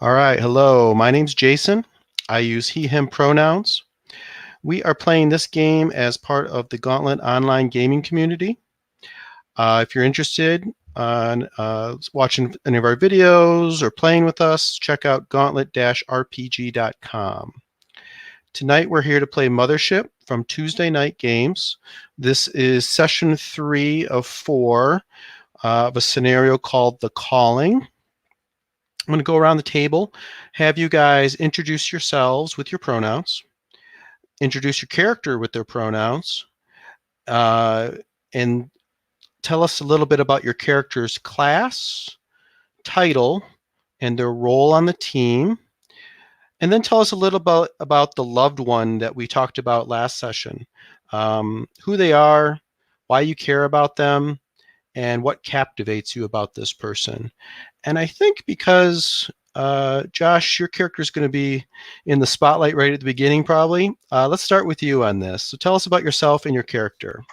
All right, hello. My name's Jason. I use he, him pronouns. We are playing this game as part of the Gauntlet online gaming community. If you're interested on watching any of our videos or playing with us, check out gauntlet-rpg.com. Tonight we're here to play Mothership from Tuesday Night Games. This is session 3 of 4 of a scenario called The Calling. I'm going to go around the table, have you guys introduce yourselves with your pronouns, introduce your character with their pronouns, and tell us a little bit about your character's class, title, and their role on the team. And then tell us a little about the loved one that we talked about last session, who they are, why you care about them, and what captivates you about this person. And I think because Josh, your character is going to be in the spotlight right at the beginning, probably. Let's start with you on this. So tell us about yourself and your character.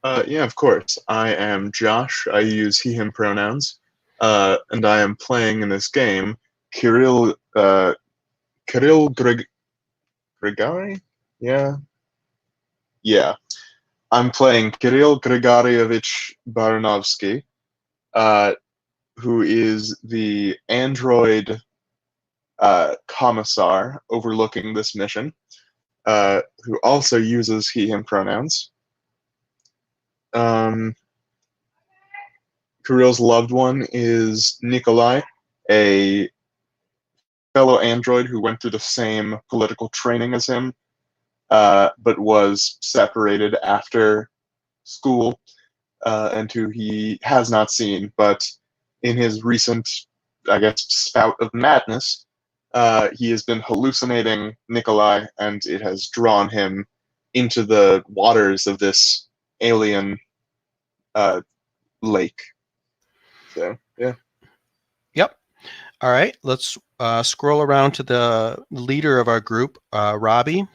Yeah, of course. I am Josh. I use he, him pronouns. And I am playing in this game Kirill Grigari? Yeah. Yeah. I'm playing Kirill Grigorievich Baranovsky, who is the android commissar overlooking this mission, who also uses he, him pronouns. Kirill's loved one is Nikolai, a fellow android who went through the same political training as him, but was separated after school, and who he has not seen. But in his recent, I guess, spout of madness, he has been hallucinating Nikolai, and it has drawn him into the waters of this alien lake. So, yeah. Yep. All right. Let's scroll around to the leader of our group, Robbie.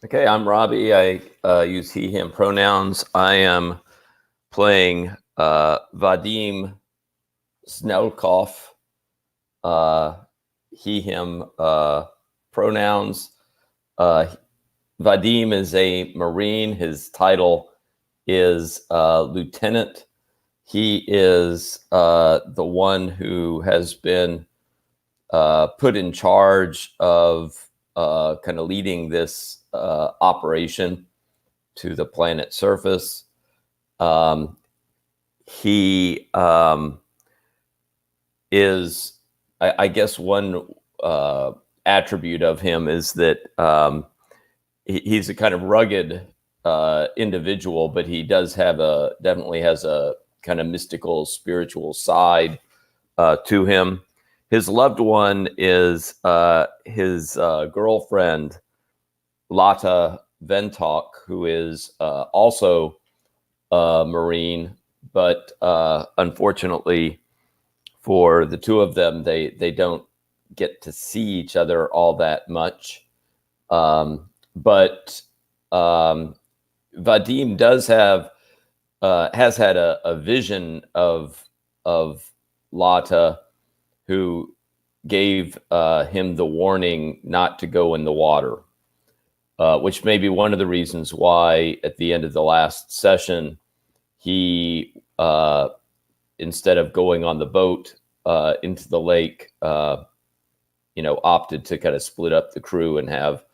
Okay, I'm Robbie. I use he, him pronouns. I am playing Vadim Snelkov, he, him pronouns. Vadim is a Marine. His title is Lieutenant. He is the one who has been put in charge of kind of leading this operation to the planet's surface. He is, I guess, one attribute of him is that he's a kind of rugged individual, but he does have definitely has a kind of mystical, spiritual side to him. His loved one is his girlfriend, Lata Ventok, who is also a Marine, but unfortunately for the two of them, they don't get to see each other all that much. But Vadim does have has had a vision of Lata, who gave him the warning not to go in the water, which may be one of the reasons why at the end of the last session, he, instead of going on the boat into the lake, opted to kind of split up the crew and have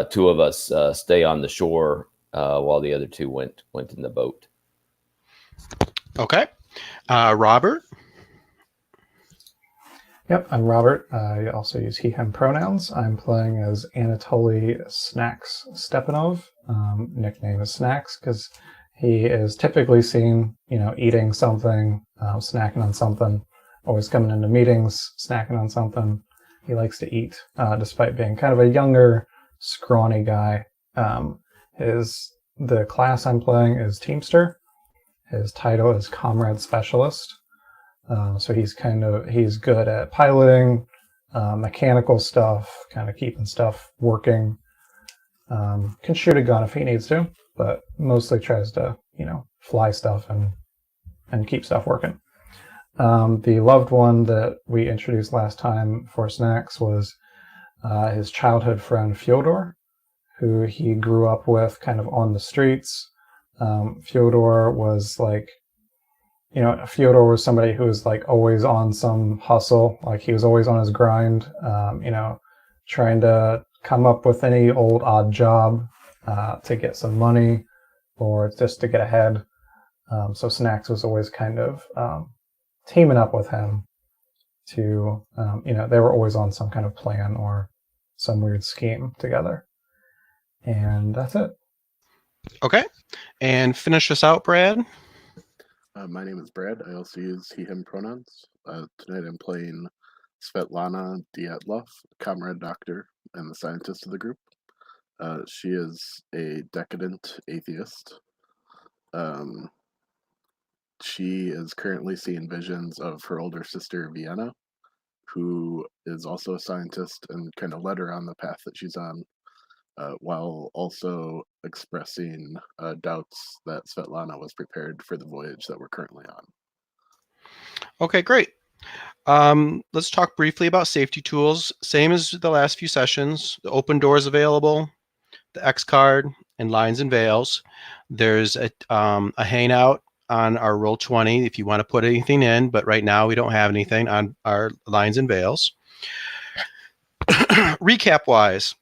two of us stay on the shore while the other two went in the boat. Okay. Robert. Yep, I'm Robert. I also use he, him pronouns. I'm playing as Anatoly Snacks Stepanov. Nickname is Snacks because he is typically seen, eating something, snacking on something, always coming into meetings, snacking on something. He likes to eat, despite being kind of a younger, scrawny guy. The class I'm playing is Teamster. His title is Comrade Specialist. So he's good at piloting, mechanical stuff, kind of keeping stuff working. Can shoot a gun if he needs to, but mostly tries to, fly stuff and keep stuff working. The loved one that we introduced last time for Snacks was his childhood friend Fyodor, who he grew up with kind of on the streets. Fyodor was like, Fyodor was somebody who was like always on some hustle. Like he was always on his grind, trying to come up with any old odd job to get some money or just to get ahead. So Snacks was always kind of teaming up with him to, they were always on some kind of plan or some weird scheme together. And that's it. Okay. And finish us out, Brad. My name is Brad. I also use he, him pronouns. Tonight I'm playing Svetlana Dyatlov, comrade doctor and the scientist of the group. She is a decadent atheist. She is currently seeing visions of her older sister, Vienna, who is also a scientist and kind of led her on the path that she's on, while also expressing doubts that Svetlana was prepared for the voyage that we're currently on. Okay, great. Let's talk briefly about safety tools. Same as the last few sessions. The open doors available, the X card, and lines and veils. There's a hangout on our Roll20 if you want to put anything in, but right now we don't have anything on our lines and veils. Recap-wise,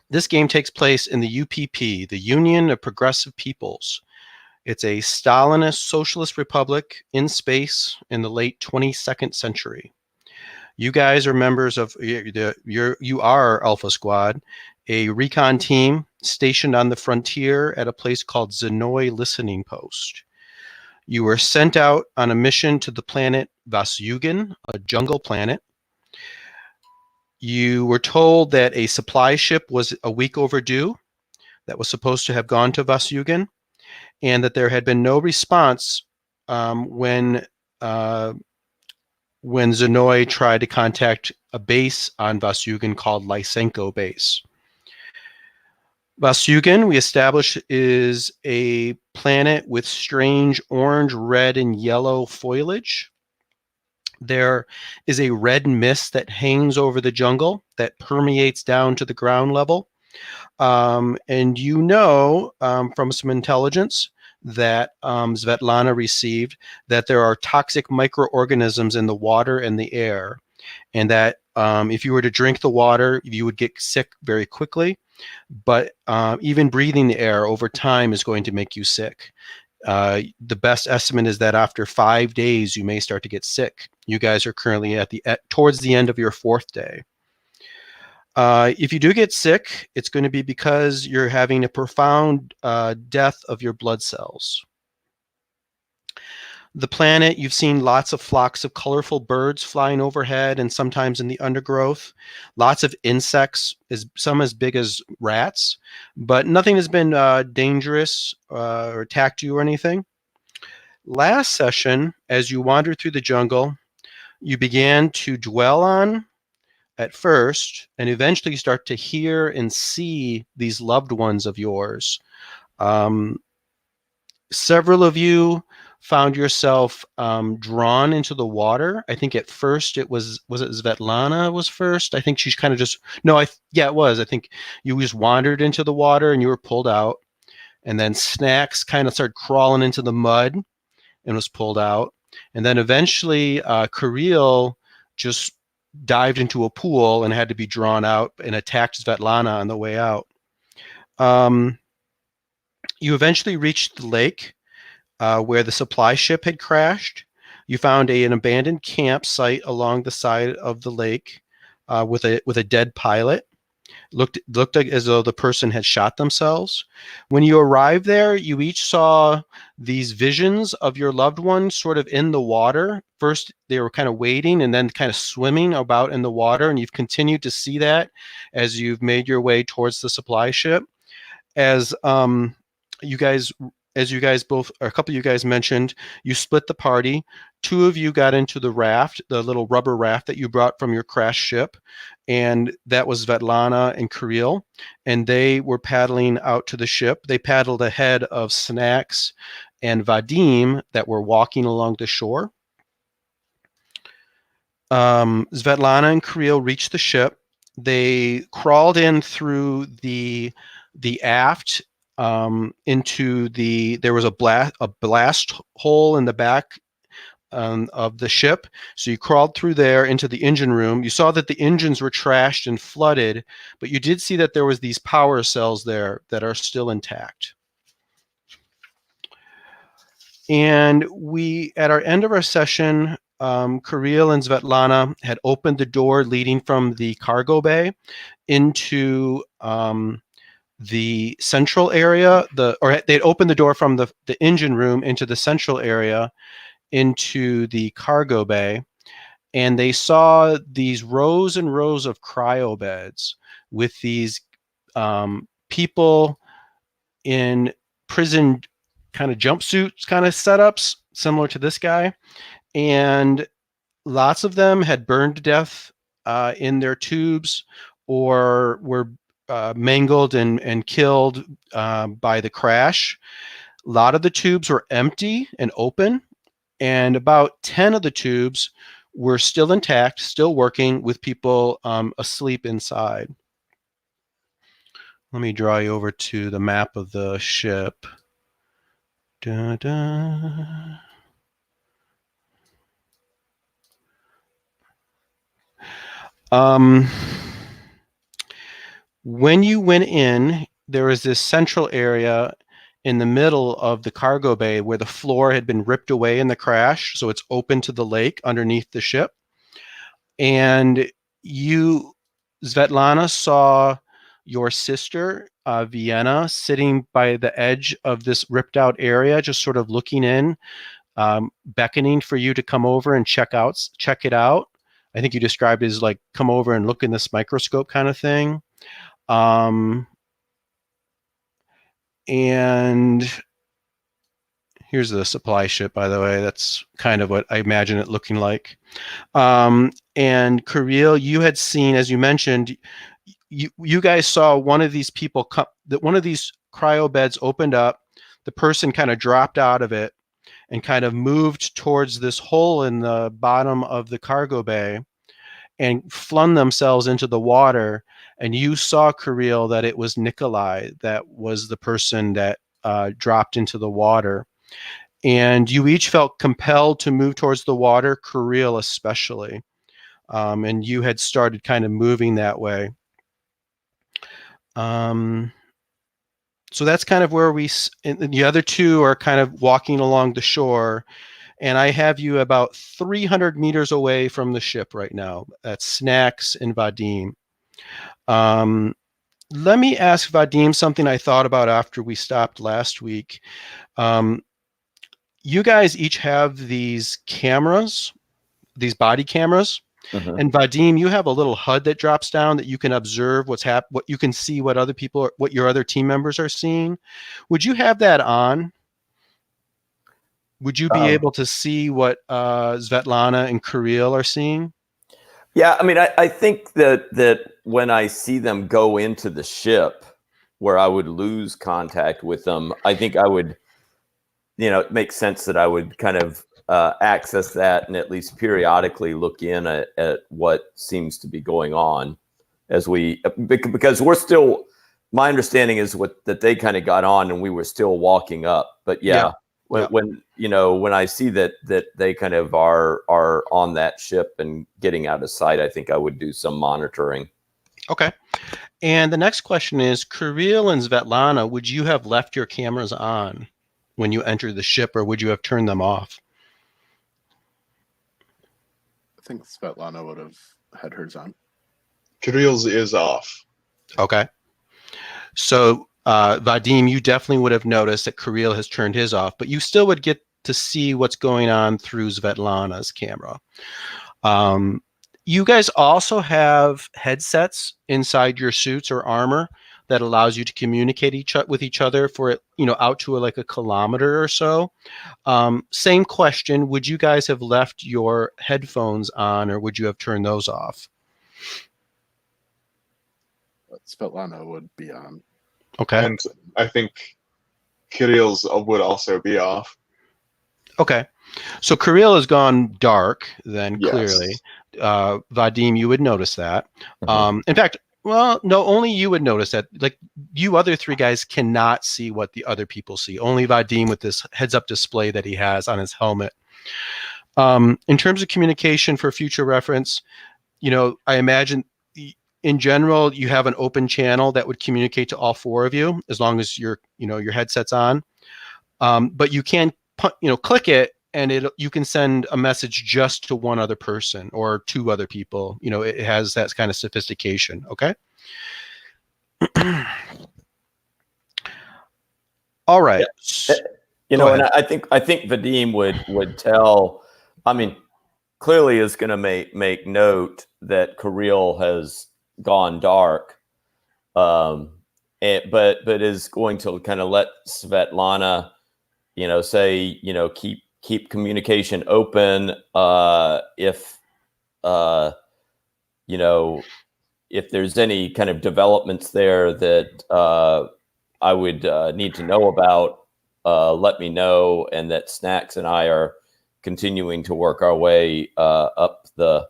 this game takes place in the UPP, the Union of Progressive Peoples. It's a Stalinist socialist republic in space in the late 22nd century. You guys are members of you are Alpha Squad, a recon team stationed on the frontier at a place called Zenoy Listening Post. You were sent out on a mission to the planet Vasyugin, a jungle planet. You were told that a supply ship was a week overdue that was supposed to have gone to Vasyugin, and that there had been no response when Zenoy tried to contact a base on Vasyugin called Lysenko Base. Vasyugin, we established, is a planet with strange orange, red, and yellow foliage. There is a red mist that hangs over the jungle that permeates down to the ground level. And from some intelligence that Svetlana received that there are toxic microorganisms in the water and the air, and that if you were to drink the water, you would get sick very quickly. But even breathing the air over time is going to make you sick. The best estimate is that after 5 days, you may start to get sick. You guys are currently towards the end of your 4th day. If you do get sick, it's going to be because you're having a profound death of your blood cells. The planet, you've seen lots of flocks of colorful birds flying overhead and sometimes in the undergrowth. Lots of insects, some as big as rats, but nothing has been dangerous or attacked you or anything. Last session, as you wandered through the jungle, you began to dwell on, at first, and eventually start to hear and see these loved ones of yours. Several of you found yourself drawn into the water. I think at first it was it Svetlana was first? I think she's kind of just, no, it was. I think you just wandered into the water and you were pulled out. And then Snacks kind of started crawling into the mud and was pulled out. And then eventually Kirill just dived into a pool and had to be drawn out and attacked Svetlana on the way out. You eventually reached the lake where the supply ship had crashed. You found an abandoned campsite along the side of the lake with a dead pilot. Looked like as though the person had shot themselves. When you arrived there, you each saw these visions of your loved ones sort of in the water. First, they were kind of wading and then kind of swimming about in the water, and you've continued to see that as you've made your way towards the supply ship. As you guys both, or a couple of you guys mentioned, you split the party. 2 of you got into the raft, the little rubber raft that you brought from your crash ship, and that was Svetlana and Kirill, and they were paddling out to the ship. They paddled ahead of Snacks and Vadim that were walking along the shore. Svetlana and Kirill reached the ship. They crawled in through the aft into there was a blast hole in the back of the ship. So you crawled through there into the engine room. You saw that the engines were trashed and flooded, but you did see that there was these power cells there that are still intact. And at our end of our session, Kirill and Svetlana had opened the door leading from the cargo bay into the central area. They'd opened the door from the engine room into the central area into the cargo bay, and they saw these rows and rows of cryo beds with these people in prison kind of jumpsuits kind of setups similar to this guy, and lots of them had burned to death in their tubes or were mangled and killed by the crash. A lot of the tubes were empty and open, and about 10 of the tubes were still intact, still working, with people asleep inside. Let me draw you over to the map of the ship. Da-da. When you went in, there was this central area in the middle of the cargo bay where the floor had been ripped away in the crash, so it's open to the lake underneath the ship. And you, Svetlana, saw your sister, Vienna, sitting by the edge of this ripped out area, just sort of looking in, beckoning for you to come over and check it out. I think you described it as like, come over and look in this microscope kind of thing. And here's the supply ship, by the way. That's kind of what I imagine it looking like. And Kirill, you had seen, as you mentioned, you guys saw one of these people that one of these cryo beds opened up. The person kind of dropped out of it and kind of moved towards this hole in the bottom of the cargo bay and flung themselves into the water. And you saw, Kirill, that it was Nikolai that was the person that dropped into the water. And you each felt compelled to move towards the water, Kirill especially. And you had started kind of moving that way. So that's kind of where and the other two are kind of walking along the shore. And I have you about 300 meters away from the ship right now. That's Snacks and Vadim. Let me ask Vadim something I thought about after we stopped last week. You guys each have these cameras, these body cameras. Mm-hmm. And Vadim, you have a little HUD that drops down that you can observe what you can see, what other people what your other team members are seeing. Would you have that on? Would you be able to see what Svetlana and Kirill are seeing? Yeah, I mean, I think that when I see them go into the ship where I would lose contact with them, I think I would, it makes sense that I would kind of access that and at least periodically look in at what seems to be going on because we're still, my understanding is that they kind of got on and we were still walking up. But when I see that they kind of are on that ship and getting out of sight, I think I would do some monitoring. Okay. And the next question is, Kirill and Svetlana, would you have left your cameras on when you entered the ship, or would you have turned them off? I think Svetlana would have had hers on. Kirill's is off. Okay. So, Vadim, you definitely would have noticed that Kirill has turned his off, but you still would get to see what's going on through Svetlana's camera. You guys also have headsets inside your suits or armor that allows you to communicate with each other for, out to like a kilometer or so. Same question. Would you guys have left your headphones on, or would you have turned those off? Svetlana would be on. Okay. And I think Kirill's would also be off. Okay. So Kirill has gone dark. Then Yes. clearly, Vadim, you would notice that. Mhm. In fact, well, no, only you would notice that. Like you other three guys cannot see what the other people see. Only Vadim with this heads-up display that he has on his helmet. In terms of communication for future reference, I imagine in general you have an open channel that would communicate to all four of you as long as your headset's on. But you can click it and you can send a message just to one other person or two other people. It has that kind of sophistication. Okay. All right. Go And ahead. I think Vadim would tell. I mean, clearly is going to make note that Kirill has gone dark, but is going to kind of let Svetlana, say, keep communication open. If if there's any kind of developments there that I would need to know about, let me know, and that Snacks and I are continuing to work our way up the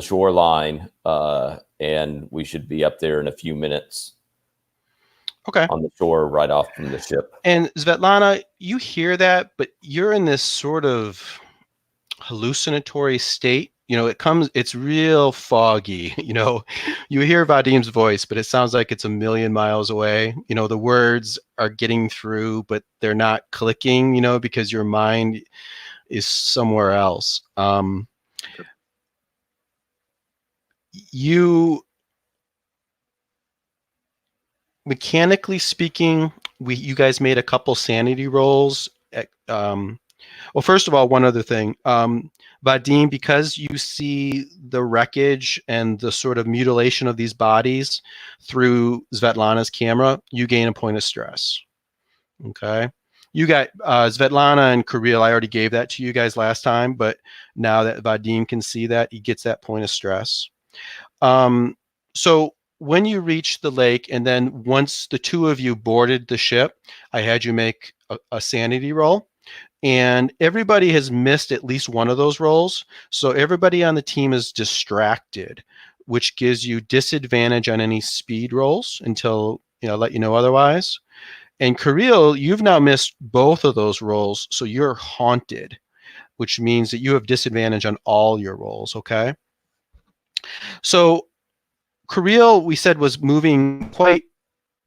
shoreline, and we should be up there in a few minutes. Okay. On the shore, right off from the ship. And Svetlana, you hear that, but you're in this sort of hallucinatory state. It's real foggy. You hear Vadim's voice, but it sounds like it's a million miles away. The words are getting through, but they're not clicking, because your mind is somewhere else. You, mechanically speaking, you guys made a couple sanity rolls. Well, first of all, one other thing. Vadim, because you see the wreckage and the sort of mutilation of these bodies through Svetlana's camera, you gain a point of stress. Okay. You got Svetlana and Kirill. I already gave that to you guys last time, but now that Vadim can see that, he gets that point of stress. So when you reach the lake, and then once the two of you boarded the ship, I had you make a sanity roll. And everybody has missed at least one of those rolls. So everybody on the team is distracted, which gives you disadvantage on any speed rolls until let you know otherwise. And Kirill, you've now missed both of those rolls, so you're haunted, which means that you have disadvantage on all your rolls. Okay. So Kirill, we said, was moving quite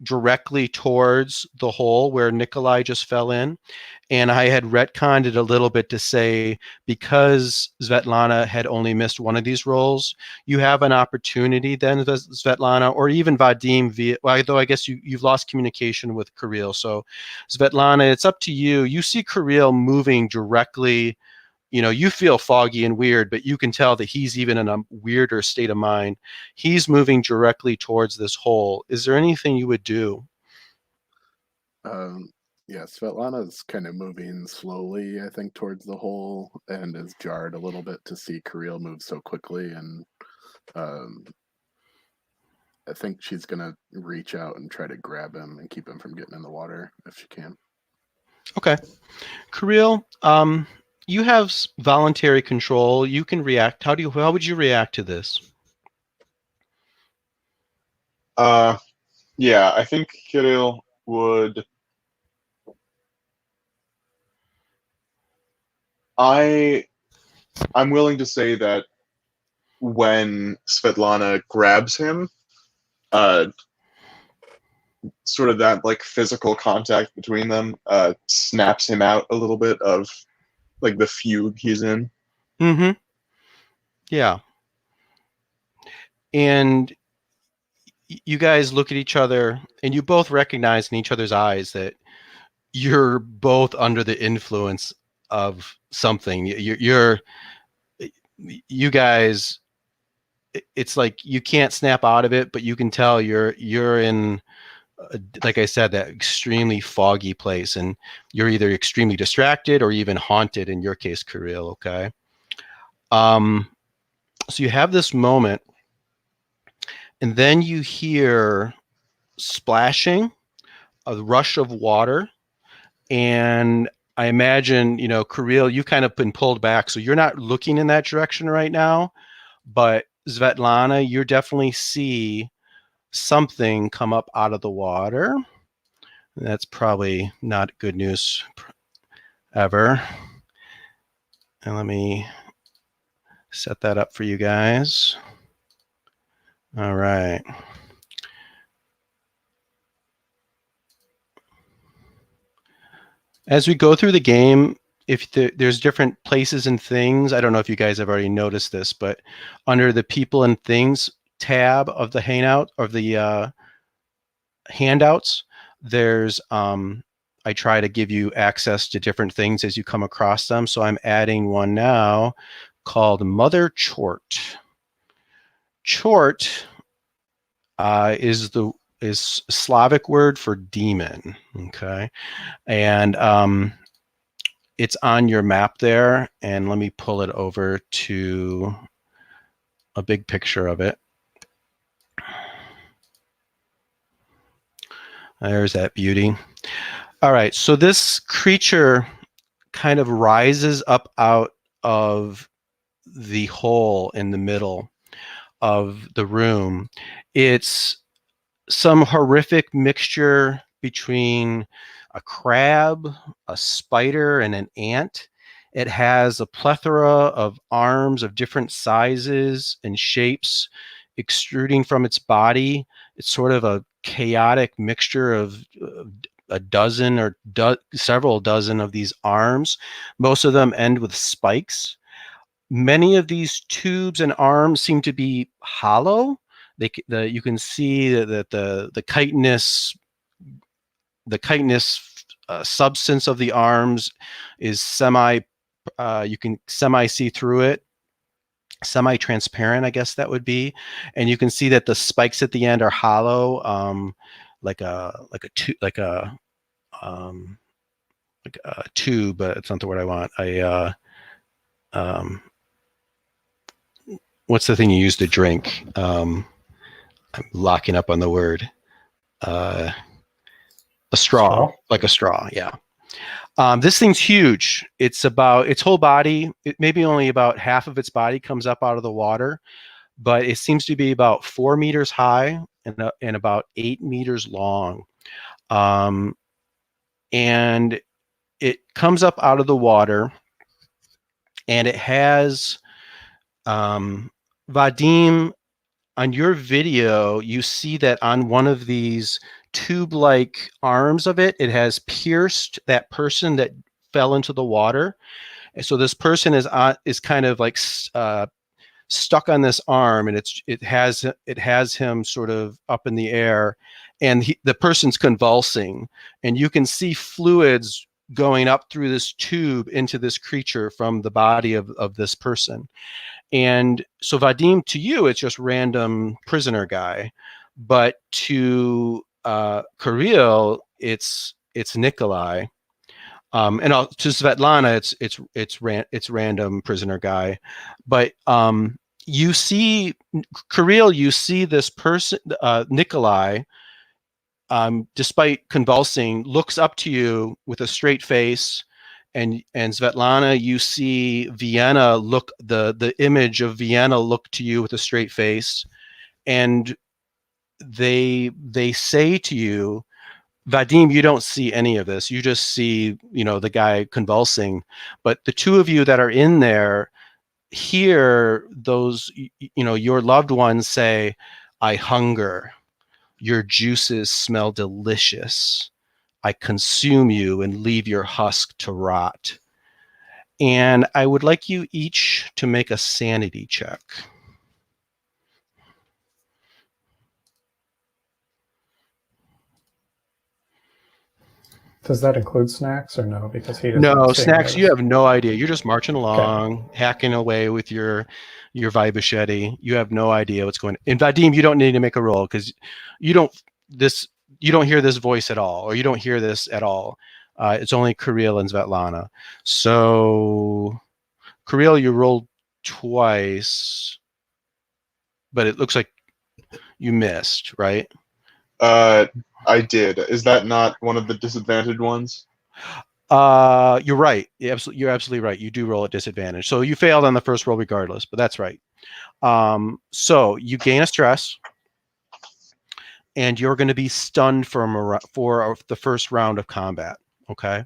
directly towards the hole where Nikolai just fell in. And I had retconned it a little bit to say, because Svetlana had only missed one of these rolls, you have an opportunity then, Svetlana, or even Vadim, though I guess you've lost communication with Kirill. So Svetlana, it's up to you. You see Kirill moving directly. You feel foggy and weird, but you can tell that he's even in a weirder state of mind. He's moving directly towards this hole. Is there anything you would do? Yeah, Svetlana is kind of moving slowly, I think, towards the hole, and is jarred a little bit to see Kirill move so quickly. And I think she's gonna reach out and try to grab him and keep him from getting in the water if she can. Okay, Kirill, you have voluntary control. You can react. How would you react to this? Yeah, I think Kirill would. I'm willing to say that when Svetlana grabs him, sort of that like physical contact between them snaps him out a little bit of like the fugue he's in. Mm-hmm. Yeah. And you guys look at each other, and you both recognize in each other's eyes that you're both under the influence of something. You guys, it's like you can't snap out of it, but you can tell you're in, like I said, that extremely foggy place, and you're either extremely distracted or even haunted. In your case, Kirill. Okay. So you have this moment, and then you hear splashing, a rush of water, and I imagine, Kirill, you've kind of been pulled back, so you're not looking in that direction right now. But Svetlana, you definitely see something come up out of the water. That's probably not good news ever. And let me set that up for you guys. All right. As we go through the game, if there's different places and things, I don't know if you guys have already noticed this, but under the people and things tab of the hangout of the handouts, there's I try to give you access to different things as you come across them. So I'm adding one now called Mother Chort. Chort is Slavic word for demon. Okay, and it's on your map there. And let me pull it over to a big picture of it. There's that beauty. All right, so this creature kind of rises up out of the hole in the middle of the room. It's some horrific mixture between a crab, a spider, and an ant. It has a plethora of arms of different sizes and shapes extruding from its body. It's sort of a chaotic mixture of a dozen or several dozen of these arms. Most of them end with spikes. Many of these tubes and arms seem to be hollow. You can see that the chitinous substance of the arms is you can semi see through it, semi-transparent, I guess that would be, and you can see that the spikes at the end are hollow, like a tube, but it's not the word I want. What's the thing you use to drink? I'm locking up on the word. A straw, like a straw, yeah. This thing's huge. It's about its whole body. Maybe only about half of its body comes up out of the water, but it seems to be about 4 meters high and about 8 meters long. And it comes up out of the water, and it has Vadim. On your video, you see that on one of these tube-like arms of it, it has pierced that person that fell into the water. And so this person is kind of like stuck on this arm, and it has him sort of up in the air, and the person's convulsing, and you can see fluids going up through this tube into this creature from the body of this person. And so Vadim, to you, it's just random prisoner guy, but to Kirill, it's Nikolai, and to Svetlana, it's random prisoner guy, but you see Kirill, you see this person, Nikolai, despite convulsing, looks up to you with a straight face. And Svetlana, you see Vienna the image of Vienna look to you with a straight face, and they say to you, Vadim, you don't see any of this. You just see, the guy convulsing. But the two of you that are in there hear those, your loved ones say, "I hunger. Your juices smell delicious. I consume you and leave your husk to rot." And I would like you each to make a sanity check. Does that include Snacks or no? Because he doesn't. No, Snacks, you have no idea. You're just marching along, hacking away with your Vibachete. You have no idea what's going on. And Vadim, you don't need to make a roll because you don't hear this voice at all, or you don't hear this at all. It's only Kirill and Svetlana. So Kirill, you rolled twice, but it looks like you missed, right? I did. Is that not one of the disadvantaged ones? You're right. You're absolutely right. You do roll at disadvantage. So you failed on the first roll regardless, but that's right. So you gain a stress, and you're going to be stunned for the first round of combat. Okay.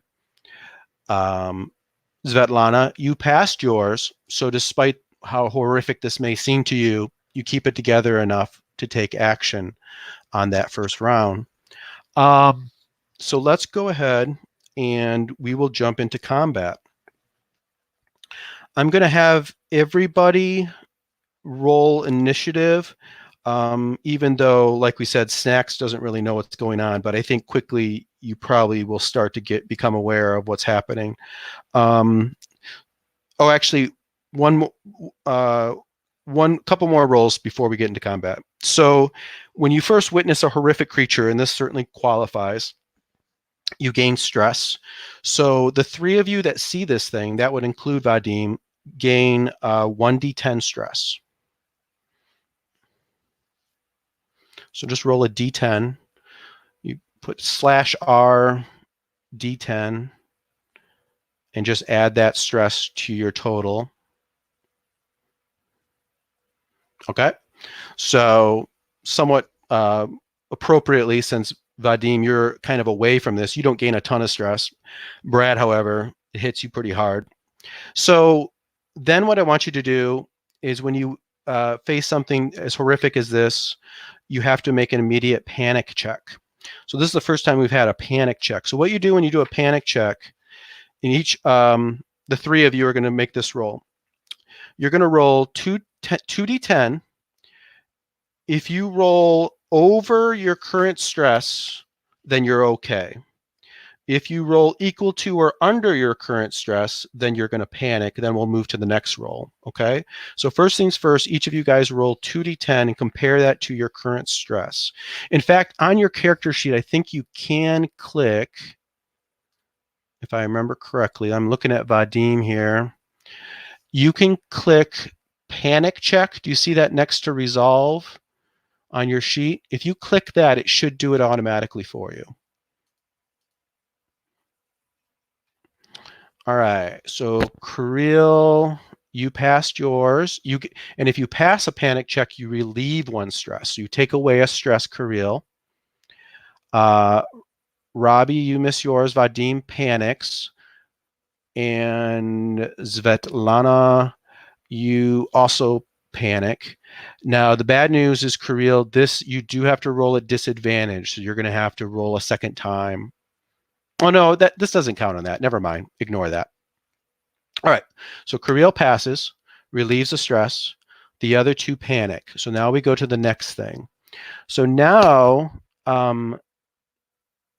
Svetlana, you passed yours. So despite how horrific this may seem to you, you keep it together enough to take action on that first round. So let's go ahead and we will jump into combat. I'm going to have everybody roll initiative, even though, like we said, Snacks doesn't really know what's going on, but I think quickly you probably will start to become aware of what's happening. Actually, one couple more rolls before we get into combat. So when you first witness a horrific creature, and this certainly qualifies, you gain stress. So the three of you that see this thing, that would include Vadim, gain 1d10 stress. So just roll a d10. You put /R d10 and just add that stress to your total. Okay. So somewhat appropriately, since Vadim, you're kind of away from this, you don't gain a ton of stress. Brad, however, it hits you pretty hard. So then what I want you to do is when you face something as horrific as this, you have to make an immediate panic check. So this is the first time we've had a panic check. So what you do when you do a panic check, in each, the three of you are going to make this roll. You're going to roll 2d10. If you roll over your current stress, then you're okay. If you roll equal to or under your current stress, then you're going to panic. Then we'll move to the next roll. Okay. So first things first, each of you guys roll 2d10 and compare that to your current stress. In fact, on your character sheet, I think you can click, if I remember correctly, I'm looking at Vadim here. You can click panic check. Do you see that next to resolve on your sheet? If you click that, it should do it automatically for you. All right, so Kirill, you passed yours. And if you pass a panic check, you relieve one stress. So you take away a stress, Kirill. Robbie, you miss yours. Vadim panics. And Svetlana, you also panic. Now, the bad news is, Kirill, you do have to roll at disadvantage. So you're going to have to roll a second time. Oh, no, this doesn't count on that. Never mind. Ignore that. All right. So Kirill passes, relieves the stress. The other two panic. So now we go to the next thing. So now,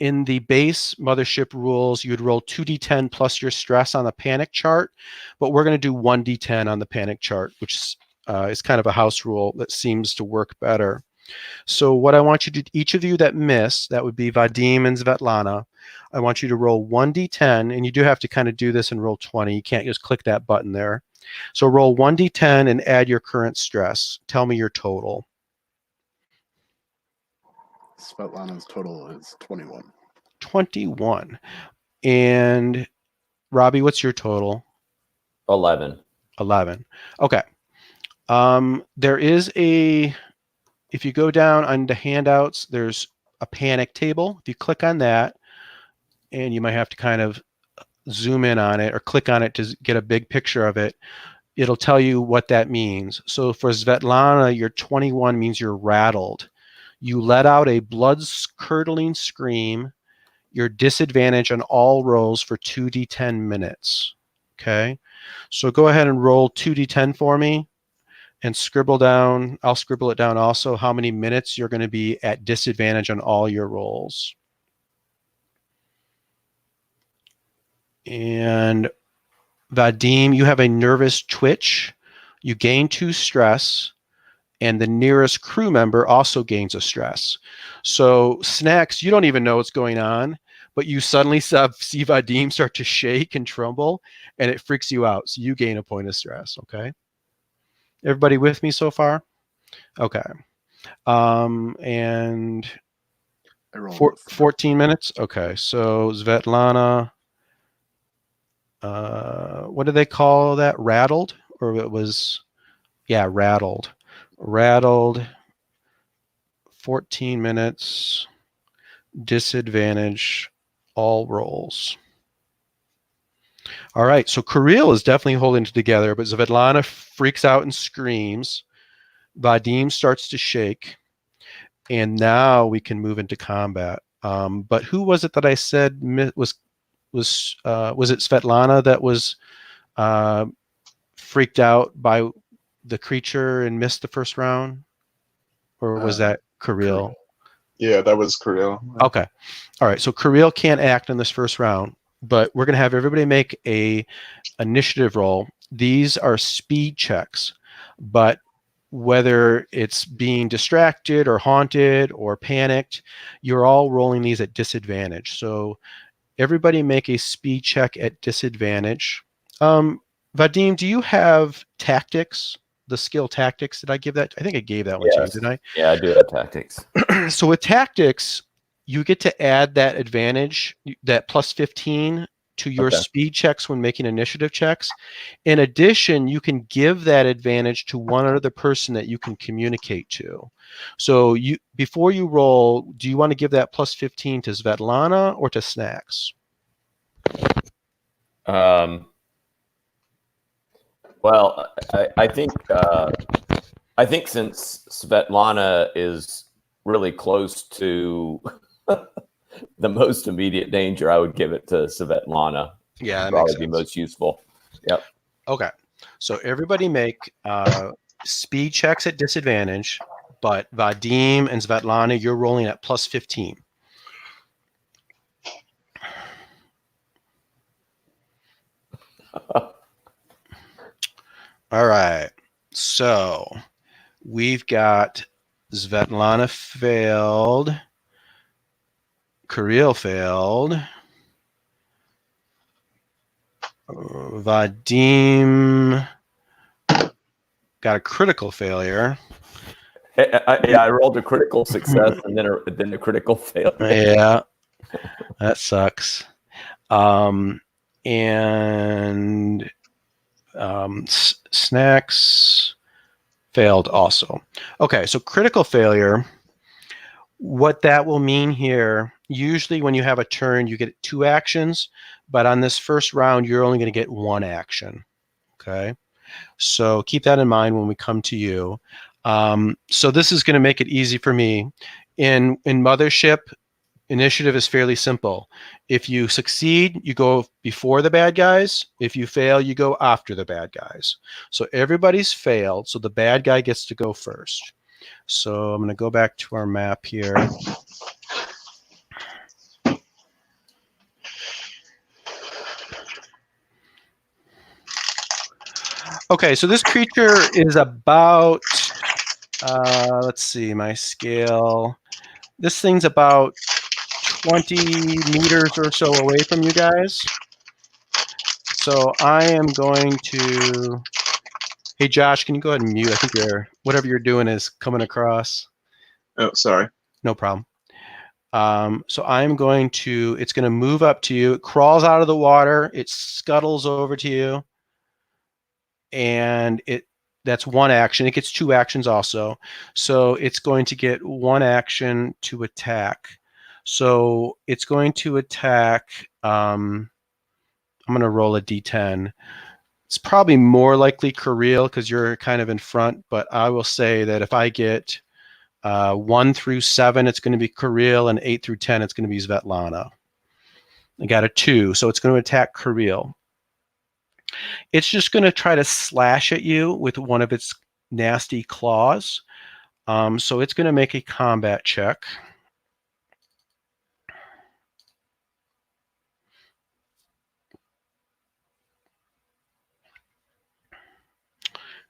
in the base Mothership rules, you'd roll 2d10 plus your stress on the panic chart, but we're going to do 1d10 on the panic chart, which is kind of a house rule that seems to work better. So what I want you to, each of you that miss, that would be Vadim and Svetlana, I want you to roll 1d10, and you do have to kind of do this and roll 20. You can't just click that button there. So roll 1d10 and add your current stress. Tell me your total. Svetlana's total is 21. 21. And Robbie, what's your total? 11. 11. Okay. There is if you go down on the handouts, there's a panic table. If you click on that, and you might have to kind of zoom in on it or click on it to get a big picture of it, it'll tell you what that means. So for Svetlana, your 21 means you're rattled. You let out a blood-curdling scream. You're disadvantaged on all rolls for 2d10 minutes. Okay? So go ahead and roll 2d10 for me and scribble down, I'll scribble it down also, how many minutes you're going to be at disadvantage on all your rolls. And Vadim, you have a nervous twitch. You gain 2 stress, and the nearest crew member also gains a stress. So Snacks, you don't even know what's going on, but you suddenly see Vadim start to shake and tremble, and it freaks you out. So you gain a point of stress, okay? Everybody with me so far? Okay. And 14 minutes? Okay, so Svetlana, what do they call that? Rattled? Or it was, yeah, rattled. Rattled, 14 minutes, disadvantage, all rolls. All right, so Kirill is definitely holding it together, but Svetlana freaks out and screams. Vadim starts to shake, and now we can move into combat. But who was it that I said was it Svetlana that was freaked out by the creature and missed the first round, or was that Kirill? Yeah, that was Kirill. Okay, all right. So Kirill can't act in this first round, but we're gonna have everybody make a initiative roll. These are speed checks, but whether it's being distracted or haunted or panicked, you're all rolling these at disadvantage. So everybody make a speed check at disadvantage. Vadim, do you have tactics? The skill tactics? Did I give that? I think I gave that one to you, didn't I? Yeah, I do have tactics. So with tactics, you get to add that advantage, that plus 15 to your speed checks when making initiative checks. In addition, you can give that advantage to one other person that you can communicate to. So you, before you roll, do you want to give that plus 15 to Svetlana or to Snacks? Well, I think since Svetlana is really close to the most immediate danger, I would give it to Svetlana. Yeah, that probably makes sense. be most useful. Yep. Okay, so everybody make speed checks at disadvantage, but Vadim and Svetlana, you're rolling at plus 15. All right, so we've got Svetlana failed, Kirill failed, Vadim got a critical failure. I rolled a critical success and then a critical failure. Yeah, that sucks. And Snacks failed also. Okay, so critical failure, what that will mean here, usually when you have a turn, you get 2 actions, but on this first round, you're only going to get 1 action. Okay, so keep that in mind when we come to you. So this is going to make it easy for me. In Mothership, initiative is fairly simple. If you succeed, you go before the bad guys. If you fail, you go after the bad guys. So everybody's failed, so the bad guy gets to go first. So I'm going to go back to our map here. Okay, so this creature is about, let's see, my scale. This thing's about 20 meters or so away from you guys. So I am going to, hey Josh, can you go ahead and mute? I think whatever you're doing is coming across. Oh, sorry. No problem. So I'm going to, it's going to move up to you. It crawls out of the water. It scuttles over to you. And that's 1 action. It gets 2 actions also. So it's going to get 1 action to attack. So it's going to attack, I'm going to roll a d10. It's probably more likely Kirill because you're kind of in front, but I will say that if I get 1 through 7, it's going to be Kirill, and 8 through 10, it's going to be Svetlana. I got a 2, so it's going to attack Kirill. It's just going to try to slash at you with one of its nasty claws. So it's going to make a combat check.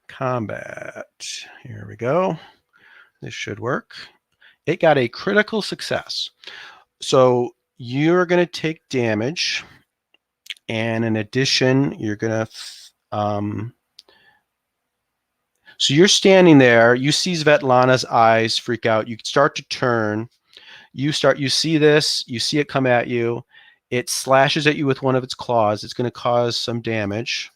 Combat. Here we go. This should work. It got a critical success. So you're going to take damage. And in addition, you're going to, so you're standing there, you see Svetlana's eyes freak out, you start to turn, you see this, you see it come at you, It slashes at you with one of its claws. It's going to cause some damage.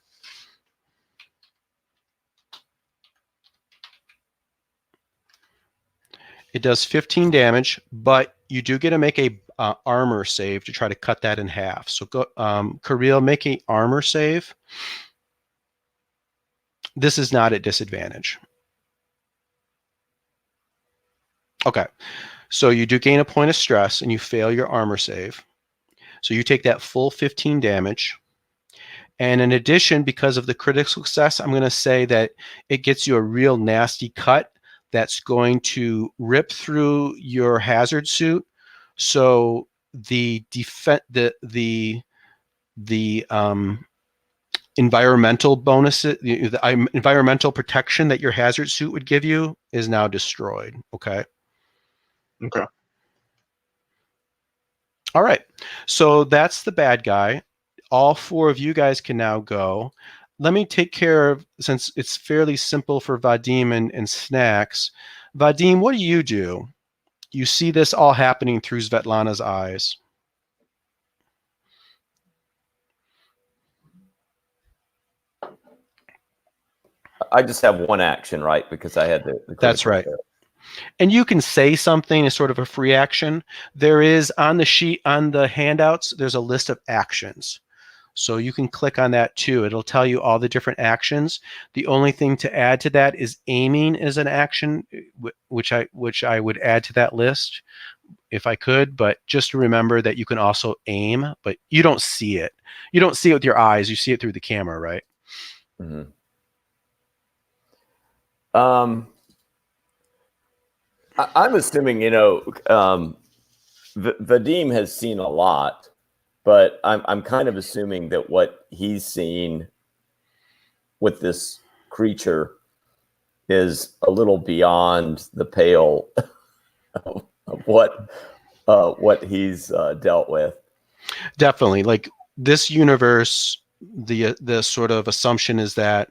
It does 15 damage, but you do get to make a armor save to try to cut that in half. So go, Kirill, make a armor save. This is not at disadvantage. Okay, so you do gain a point of stress and you fail your armor save. So you take that full 15 damage. And in addition, because of the critical success, I'm going to say that it gets you a real nasty cut that's going to rip through your hazard suit. So the environmental bonuses, the environmental protection that your hazard suit would give you is now destroyed. Okay. Okay. All right. So that's the bad guy. All four of you guys can now go. Let me take care of, since it's fairly simple for Vadim and Snacks. Vadim, what do? You see this all happening through Svetlana's eyes. I just have one action, right? Because I had the That's right. there. And you can say something as sort of a free action. There is on the sheet, on the handouts, there's a list of actions. So you can click on that too. It'll tell you all the different actions. The only thing to add to that is aiming is an action, which I would add to that list if I could. But just remember that you can also aim, but you don't see it. You don't see it with your eyes. You see it through the camera, right? Mm-hmm. I'm assuming, Vadim has seen a lot, but I'm kind of assuming that what he's seen with this creature is a little beyond the pale of what he's dealt with. Definitely. Like this universe, the sort of assumption is that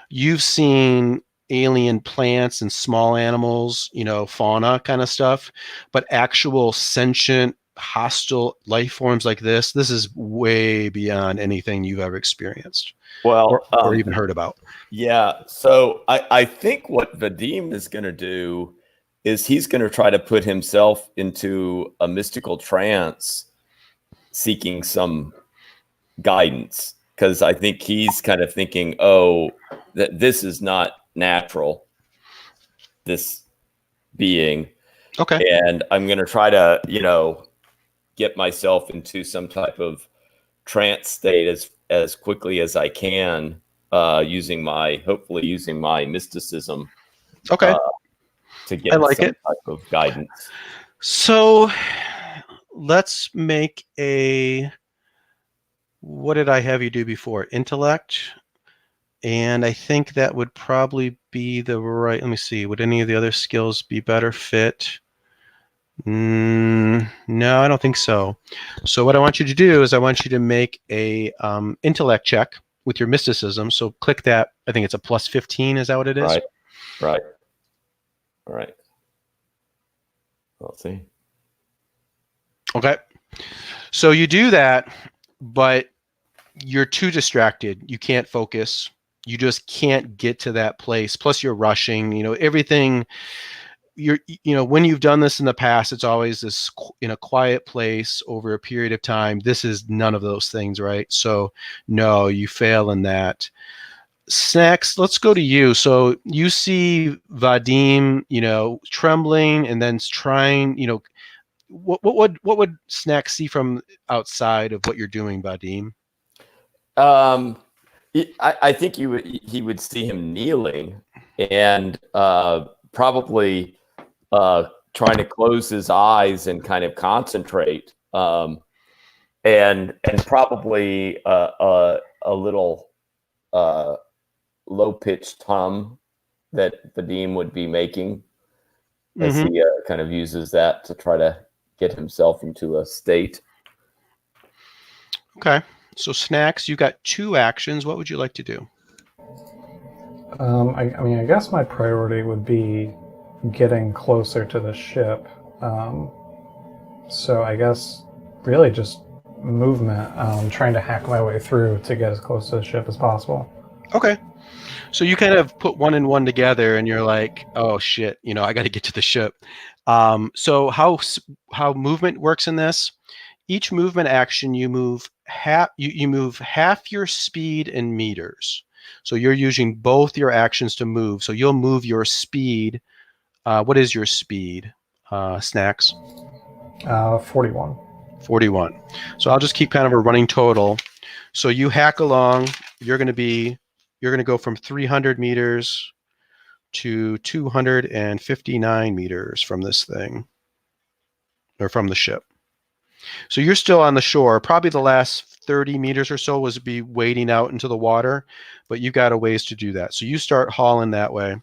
you've seen alien plants and small animals, fauna kind of stuff, but actual sentient, hostile life forms like this is way beyond anything you've ever experienced. Well, or even heard about. Yeah. So I think what Vadim is going to do is he's going to try to put himself into a mystical trance, seeking some guidance, because I think he's kind of thinking, oh, that this is not natural, this being. Okay. And I'm going to try to, get myself into some type of trance state as quickly as I can, using my mysticism. Okay. To get some type of guidance. So let's make what did I have you do before? Intellect. And I think that would probably be the right, let me see, would any of the other skills be better fit? No, I don't think so. So what I want you to do is I want you to make a intellect check with your mysticism. So click that. I think it's a plus 15. Is that what it is? Right. All right. Let's see. Okay. So you do that, but you're too distracted. You can't focus. You just can't get to that place. Plus you're rushing, everything. When you've done this in the past, it's always this in a quiet place over a period of time. This is none of those things, right? So no, you fail in that. Snacks, let's go to you. So you see Vadim, trembling and then trying, what would Snacks see from outside of what you're doing, Vadim? I think he would see him kneeling and probably trying to close his eyes and kind of concentrate, and probably a little low-pitched hum that Vadim would be making as he kind of uses that to try to get himself into a state. Okay. So Snacks, you got 2 actions. What would you like to do? I guess my priority would be getting closer to the ship. So I guess really just movement, trying to hack my way through to get as close to the ship as possible. Okay. So you kind of put one and one together, and you're like, "Oh shit, I got to get to the ship." So how movement works in this? Each movement action, you move half. You move half your speed in meters. So you're using both your actions to move. So you'll move your speed. What is your speed, Snacks? 41. 41. So I'll just keep kind of a running total. So you hack along. You're going to go from 300 meters to 259 meters from this thing, or from the ship. So you're still on the shore. Probably the last 30 meters or so was be wading out into the water, but you've got a ways to do that. So you start hauling that way.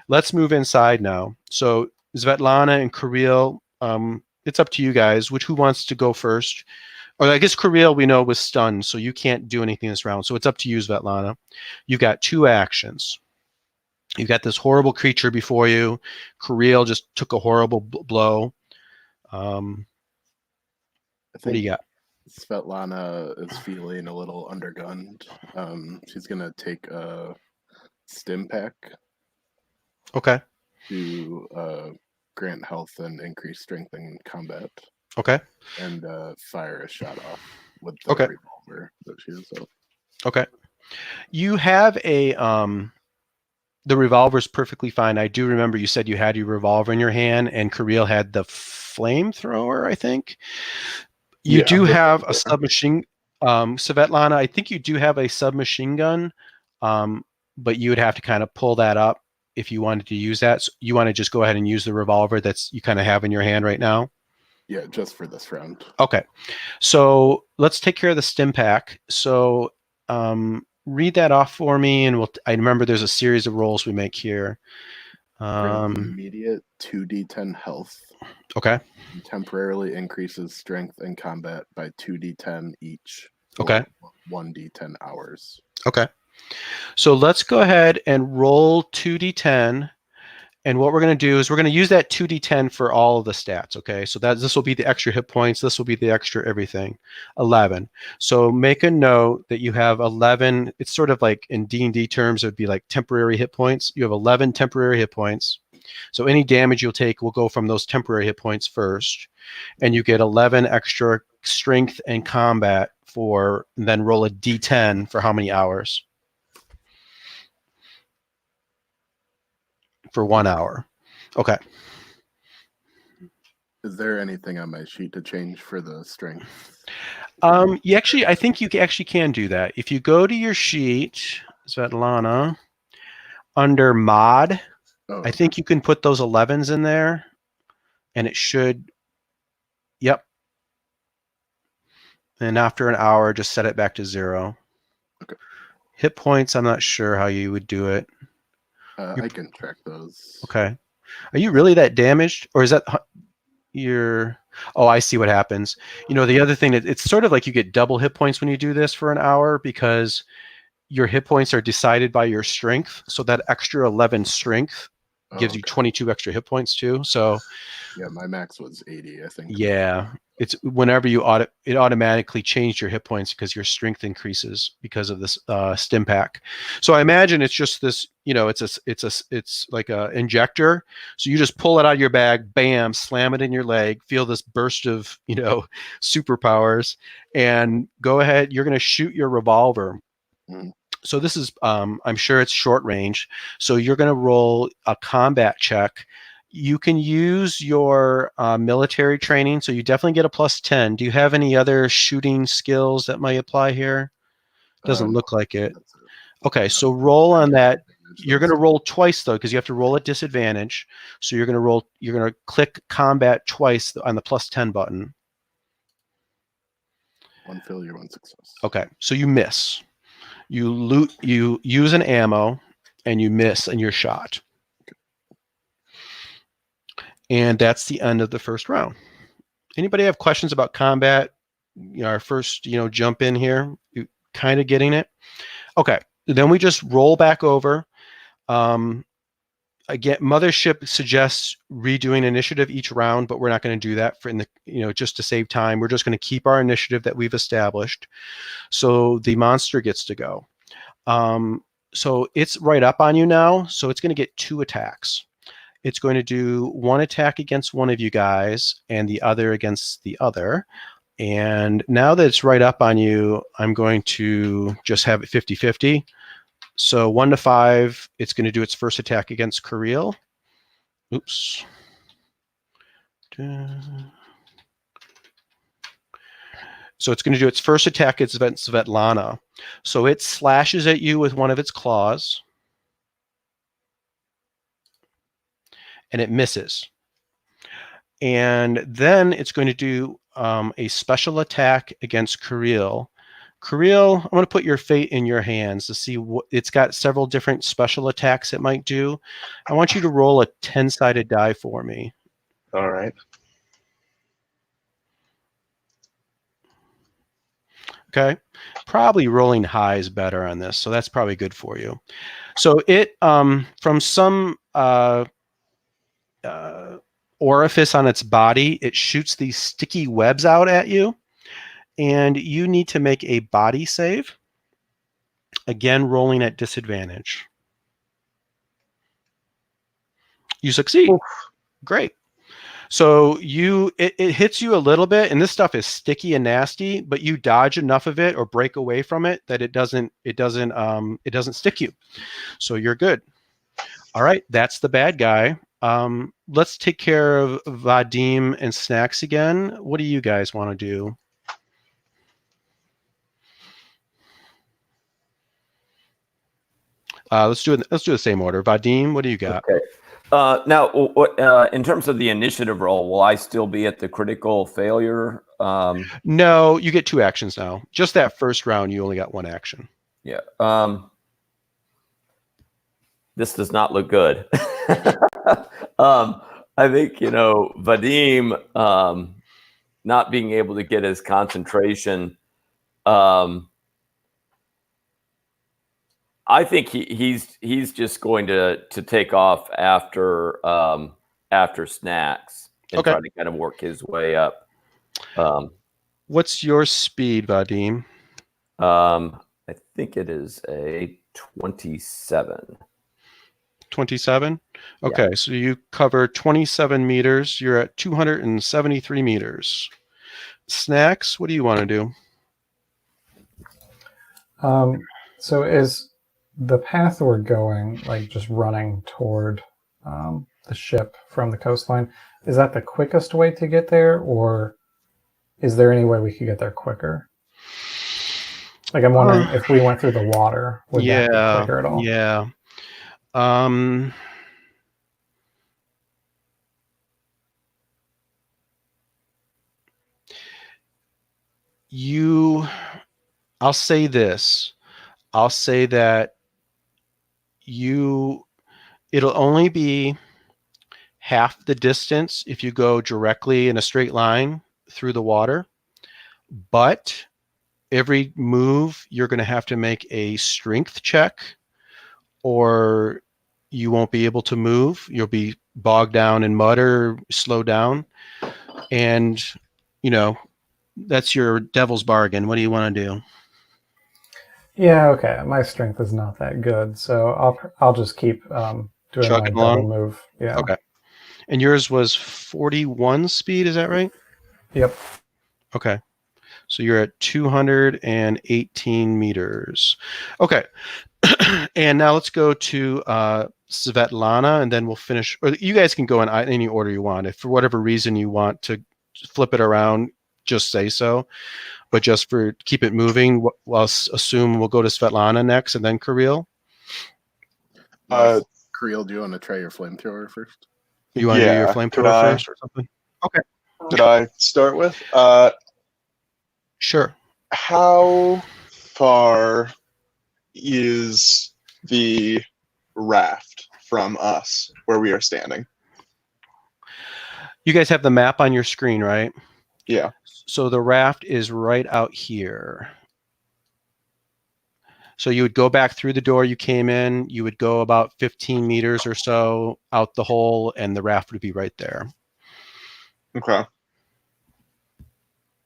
Let's move inside now. So Svetlana and Kirill, it's up to you guys. Who wants to go first? Or I guess Kirill, we know, was stunned, so you can't do anything this round. So it's up to you, Svetlana. You've got 2 actions. You've got this horrible creature before you. Kirill just took a horrible blow. What do you got? Svetlana is feeling a little undergunned. She's gonna take a stim pack. Okay. To grant health and increase strength in combat. Okay. And fire a shot off with the revolver that she has up. Okay. You have a the revolver's perfectly fine. I do remember you said you had your revolver in your hand, and Kirill had the flamethrower, I think. You do have a submachine, Svetlana. I think you do have a submachine gun, but you would have to kind of pull that up if you wanted to use that. So you want to just go ahead and use the revolver that's you kind of have in your hand right now? Yeah, just for this round. Okay. So let's take care of the stim pack. So read that off for me, and I remember there's a series of rolls we make here. Immediate 2d10 health. Okay. Temporarily increases strength and combat by 2d10 each. Okay. 1d10 hours. Okay. So let's go ahead and roll 2d10. And what we're going to do is we're going to use that 2d10 for all of the stats, okay? So this will be the extra hit points. This will be the extra everything. 11. So make a note that you have 11. It's sort of like in D&D terms, it would be like temporary hit points. You have 11 temporary hit points. So any damage you'll take will go from those temporary hit points first. And you get 11 extra strength and combat and then roll a d10 for how many hours? For 1 hour. Okay. Is there anything on my sheet to change for the strength? I think you actually can do that. If you go to your sheet, Svetlana, under mod, I think you can put those 11s in there, and it should, yep. And after an hour, just set it back to 0. Okay. Hit points, I'm not sure how you would do it. I can track those. Okay. Are you really that damaged? Or is that oh, I see what happens. The other thing, it's sort of like you get double hit points when you do this for an hour because your hit points are decided by your strength. So that extra 11 strength gives you 22 extra hit points too. So yeah, my max was 80, I think. Yeah. It's whenever it automatically changed your hit points because your strength increases because of this stim pack. So I imagine it's just this, it's like a injector. So you just pull it out of your bag, bam, slam it in your leg, feel this burst of, superpowers, and go ahead. You're going to shoot your revolver. Mm. So this is, I'm sure it's short range. So you're going to roll a combat check. You can use your military training, so you definitely get a +10. Do you have any other shooting skills that might apply here? Doesn't look like it. Okay, so roll on that. You're going to roll twice though, because you have to roll at disadvantage. So you're going to click combat twice on the +10 button. 1 failure, 1 success. Okay, so you miss. You use an ammo, and you miss, and you're shot. And that's the end of the first round. Anybody have questions about combat? Our first, jump in here. You kind of getting it? Okay. Then we just roll back over. again, Mothership suggests redoing initiative each round, but we're not going to do that for just to save time. We're just going to keep our initiative that we've established. So the monster gets to go. So it's right up on you now. So it's going to get 2 attacks. It's going to do 1 attack against one of you guys and the other against the other. And now that it's right up on you, I'm going to just have it 50-50. So 1 to 5, it's going to do its first attack against Kirill. Oops. So it's going to do its first attack against Svetlana. So it slashes at you with one of its claws. And it misses. And then it's going to do a special attack against Kirill. Kirill, I'm going to put your fate in your hands to see what it's got. Several different special attacks it might do. I want you to roll a 10-sided die for me. All right. Okay. Probably rolling high is better on this, so that's probably good for you. So it, from some orifice on its body, it shoots these sticky webs out at you. And you need to make a body save. Again, rolling at disadvantage. You succeed. Oof. Great. So it hits you a little bit, and this stuff is sticky and nasty, but you dodge enough of it or break away from it that it doesn't stick you. So you're good. All right, that's the bad guy. Let's take care of Vadim and Snacks again. What do you guys want to do? Let's do the same order. Vadim, what do you got? Okay. Now, in terms of the initiative roll, will I still be at the critical failure? No, you get 2 actions now. Just that first round, you only got 1 action. Yeah. This does not look good. I think, Vadim not being able to get his concentration. I think he's just going to take off after Snacks and try to kind of work his way up. What's your speed, Vadim? I think it is a 27. 27? Okay, yeah. So you cover 27 meters. You're at 273 meters. Snacks, what do you want to do? So is the path we're going, like just running toward the ship from the coastline, is that the quickest way to get there, or is there any way we could get there quicker? Like, I'm wondering if we went through the water, would that be quicker at all? Yeah. I'll say this. I'll say that it'll only be half the distance if you go directly in a straight line through the water, but every move you're going to have to make a strength check or you won't be able to move. You'll be bogged down in mud or slow down. And, that's your devil's bargain. What do you want to do? Yeah, okay. My strength is not that good, so I'll just keep doing Chugging my double move. Yeah. Okay. And yours was 41 speed, is that right? Yep. Okay. So you're at 218 meters. Okay. And now let's go to Svetlana, and then we'll finish. Or you guys can go in any order you want. If for whatever reason you want to flip it around, just say so. But just for keep it moving, I'll assume we'll go to Svetlana next, and then Kirill. Kirill, do you want to try your flamethrower first? You want to do your flamethrower first or something? Okay. Could I start with? Sure. How far is the raft from us where we are standing? You guys have the map on your screen, right? Yeah. So the raft is right out here. So you would go back through the door you came in. You would go about 15 meters or so out the hole, and the raft would be right there. Okay.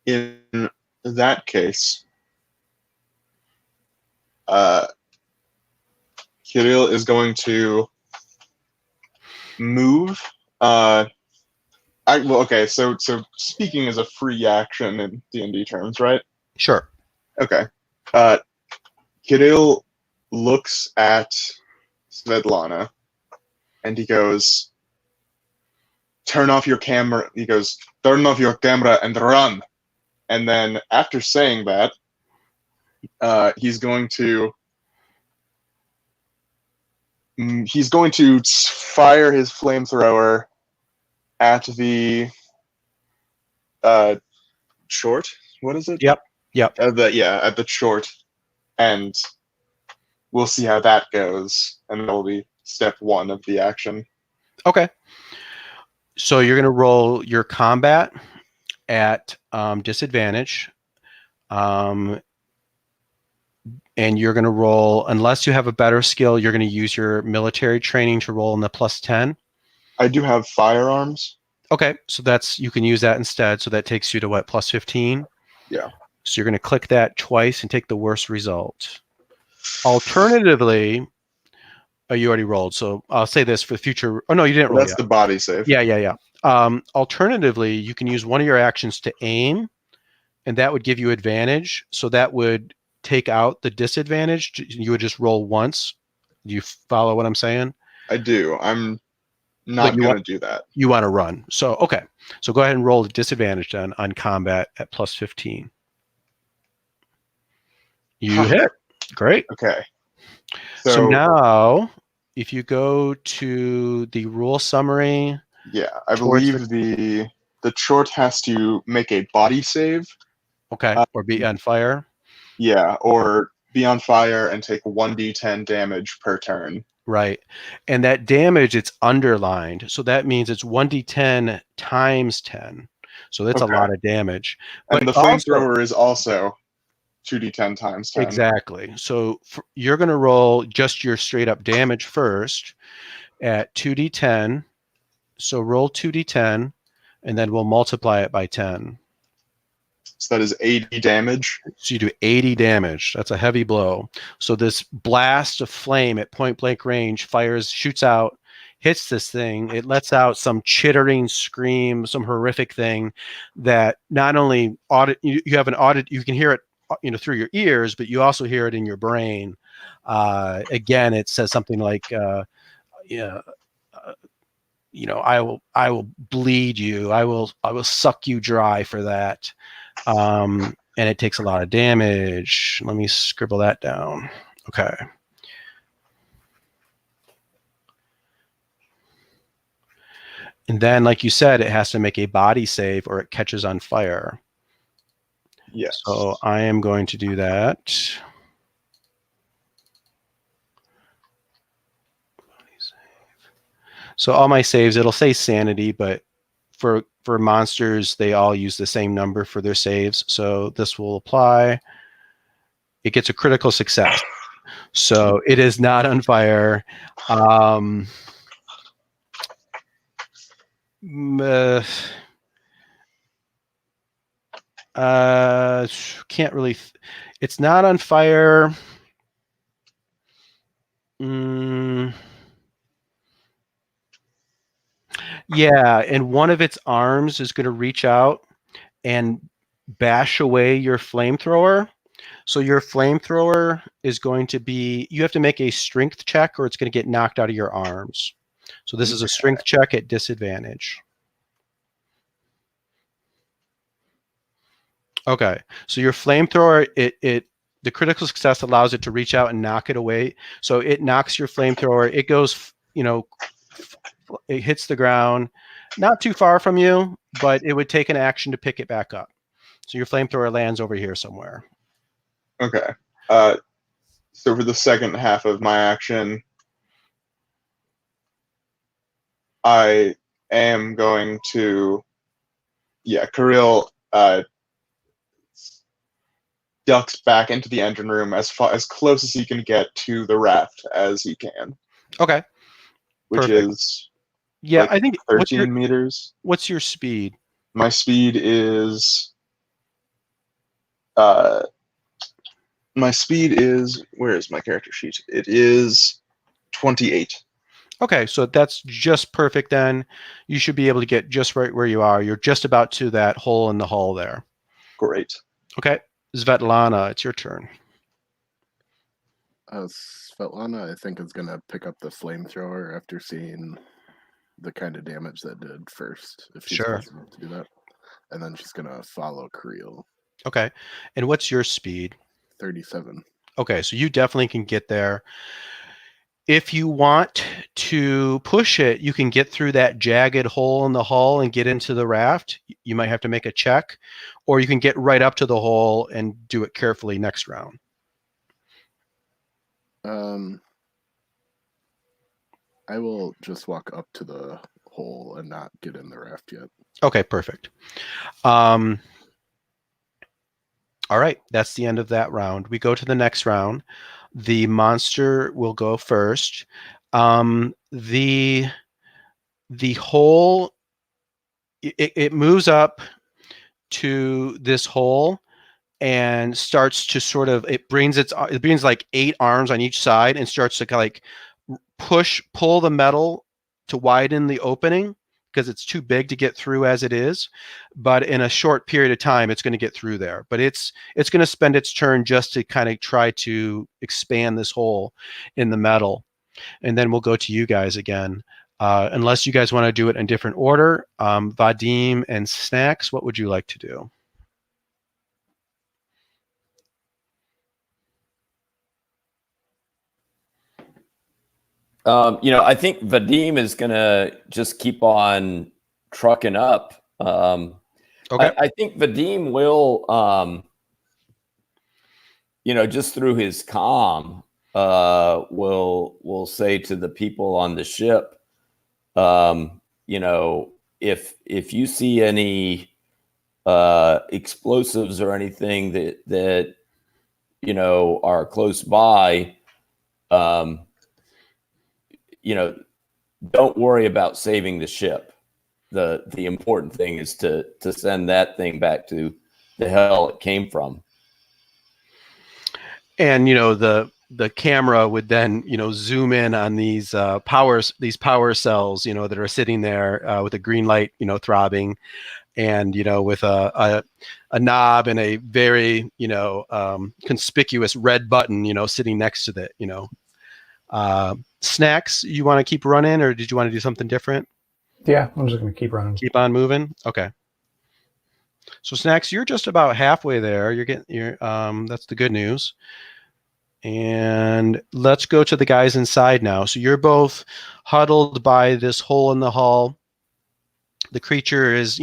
In that case, Kirill is going to move. Okay. So speaking is a free action in D&D terms, right? Sure. Okay. Kirill looks at Svetlana, and he goes, "Turn off your camera." He goes, "Turn off your camera and run." And then after saying that, he's going to fire his flamethrower at the short. What is it? Yep. At the short, and we'll see how that goes, and that'll be step 1 of the action. Okay. So you're going to roll your combat at disadvantage. And you're going to roll, unless you have a better skill, you're going to use your military training to roll in the +10. I do have firearms. Okay, so you can use that instead. So that takes you to what, +15? Yeah. So you're going to click that twice and take the worst result. Alternatively, you already rolled, so I'll say this for the future. Oh no, you didn't roll That's yet. the body save. Yeah. Alternatively, you can use one of your actions to aim, and that would give you advantage. So that would take out the disadvantage. You would just roll once. Do you follow what I'm saying? I do. I'm not going to do that. You want to run. So, okay. So go ahead and roll the disadvantage then on combat at +15. You hit. Great. Okay. So now, if you go to the rule summary. Yeah, I believe the short has to make a body save. Okay, or be on fire. Yeah, or be on fire and take 1d10 damage per turn. Right. And that damage, it's underlined. So that means it's 1d10 times 10. So that's a lot of damage. And the flamethrower is also 2d10 times 10. Exactly. So you're going to roll just your straight up damage first at 2d10. So roll 2d10, and then we'll multiply it by 10. So that is 80 damage. So you do 80 damage. That's a heavy blow. So this blast of flame at point blank range shoots out, hits this thing. It lets out some chittering scream, some horrific thing that not only you have an audit, you can hear it, through your ears, but you also hear it in your brain. Again, it says something like, I will bleed you. I will suck you dry for that. And it takes a lot of damage. Let me scribble that down. Okay. And then, like you said, it has to make a body save or it catches on fire. Yes. So I am going to do that. So all my saves, it'll say sanity, but for monsters, they all use the same number for their saves. So this will apply. It gets a critical success. So it is not on fire. Can't really. It's not on fire. Yeah, and one of its arms is going to reach out and bash away your flamethrower. So your flamethrower is going to be, you have to make a strength check or it's going to get knocked out of your arms. So this is a strength check at disadvantage. Okay, so your flamethrower, the critical success allows it to reach out and knock it away. So it knocks your flamethrower. It goes, it hits the ground, not too far from you, but it would take an action to pick it back up. So your flamethrower lands over here somewhere. Okay. So for the second half of my action, I am going to, Kirill ducks back into the engine room as close as he can get to the raft as he can, Okay. which Perfect. is Yeah, like I think 13 meters. what's your speed? My speed is uh where is my character sheet? It is 28. Okay, so that's just perfect then. You should be able to get just right where you are. You're just about to that hole in the hull there. Great. Okay, Svetlana, it's your turn. Svetlana, I think, is going to pick up the flamethrower after seeing the kind of damage that did first, if she's Sure. possible to do that. And then she's going to follow Creel. Okay, and what's your speed? 37. Okay, so you definitely can get there. If you want to push it, you can get through that jagged hole in the hull and get into the raft. You might have to make a check, or you can get right up to the hole and do it carefully next round. I will just walk up to the hole and not get in the raft yet. Okay, perfect. All right, that's the end of that round. We go to the next round. The monster will go first. The hole, it moves up to this hole and starts to sort of, it brings like 8 arms on each side and starts to kind of like pull the metal to widen the opening because it's too big to get through as it is. But in a short period of time, it's going to get through there. But it's going to spend its turn just to kind of try to expand this hole in the metal. And then we'll go to you guys again. Unless you guys want to do it in different order, Vadim and Snacks, what would you like to do? I think Vadim is going to just keep on trucking up. Okay. I think Vadim will, just through his comm, will say to the people on the ship, if you see any explosives or anything that are close by, don't worry about saving the ship. The important thing is to send that thing back to the hell it came from. And the camera would then zoom in on these power cells that are sitting there with a green light throbbing, and with a knob and a very conspicuous red button sitting next to it. Snacks, you want to keep running, or did you want to do something different? Yeah, I'm just going to keep running. Keep on moving. Okay. So Snacks, you're just about halfway there. That's the good news. And let's go to the guys inside now. So you're both huddled by this hole in the hull. The creature is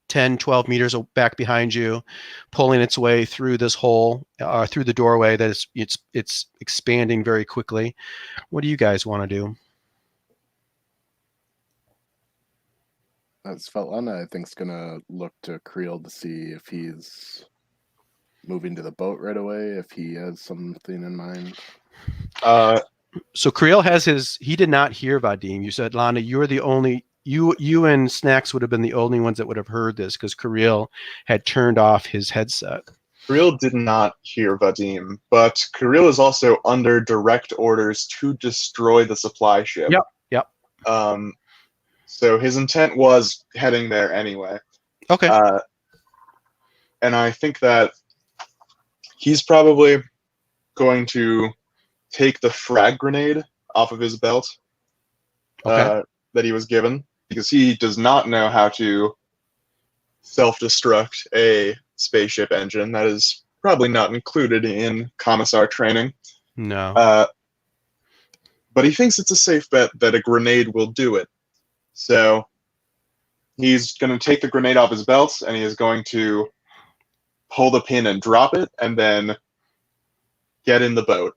10, 12 meters back behind you, pulling its way through this hole, through the doorway that it's expanding very quickly. What do you guys want to do? Svetlana, I think, is going to look to Creel to see if he's moving to the boat right away, if he has something in mind. So Creel he did not hear Vadim. You said, Lana, you're the only, you and Snacks would have been the only ones that would have heard this because Creel had turned off his headset. Creel did not hear Vadim, but Creel is also under direct orders to destroy the supply ship. Yep. So his intent was heading there anyway. Okay. And I think that he's probably going to take the frag grenade off of his belt that he was given, because he does not know how to self-destruct a spaceship engine. That is probably not included in commissar training. No. But he thinks it's a safe bet that a grenade will do it. So he's going to take the grenade off his belt, and he is going to pull the pin and drop it, and then get in the boat,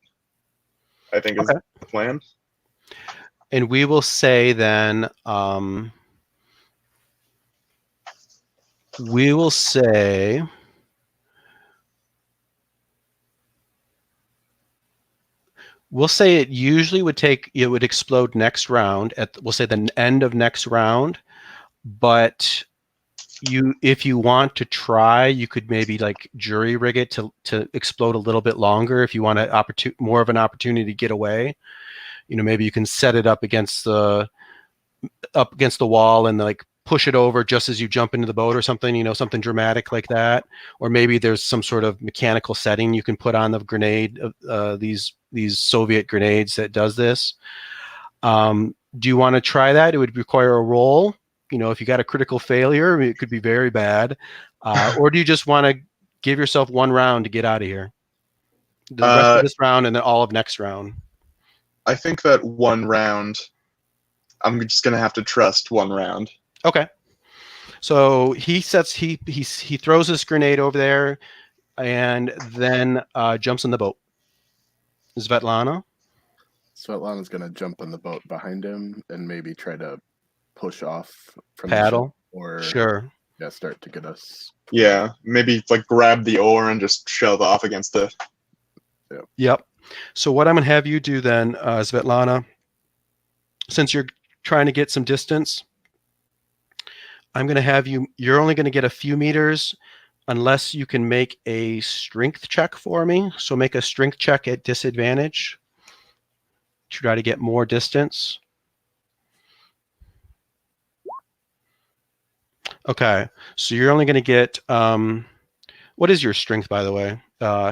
I think is the plan. And we will say then, We'll say it usually would explode next round we'll say the end of next round, but if you want to try, you could maybe like jury rig it to explode a little bit longer if you want more of an opportunity to get away. Maybe you can set it up against the wall and like push it over just as you jump into the boat or something, something dramatic like that. Or maybe there's some sort of mechanical setting you can put on the grenade, these Soviet grenades that does this. Do you want to try that? It would require a roll. If you got a critical failure, it could be very bad. Or do you just want to give yourself one round to get out of here? The rest of this round and then all of next round. I think that one round, I'm just going to have to trust one round. Okay. So he throws this grenade over there and then jumps in the boat. Svetlana's going to jump in the boat behind him and maybe try to push off from paddle the ship, or sure. Yeah, start to get us. Yeah, maybe like grab the oar and just shove off against the. Yep. So what I'm going to have you do then, Svetlana, since you're trying to get some distance, I'm going to have you're only going to get a few meters unless you can make a strength check for me. So make a strength check at disadvantage to try to get more distance. Okay, so you're only going to get, what is your strength, by the way?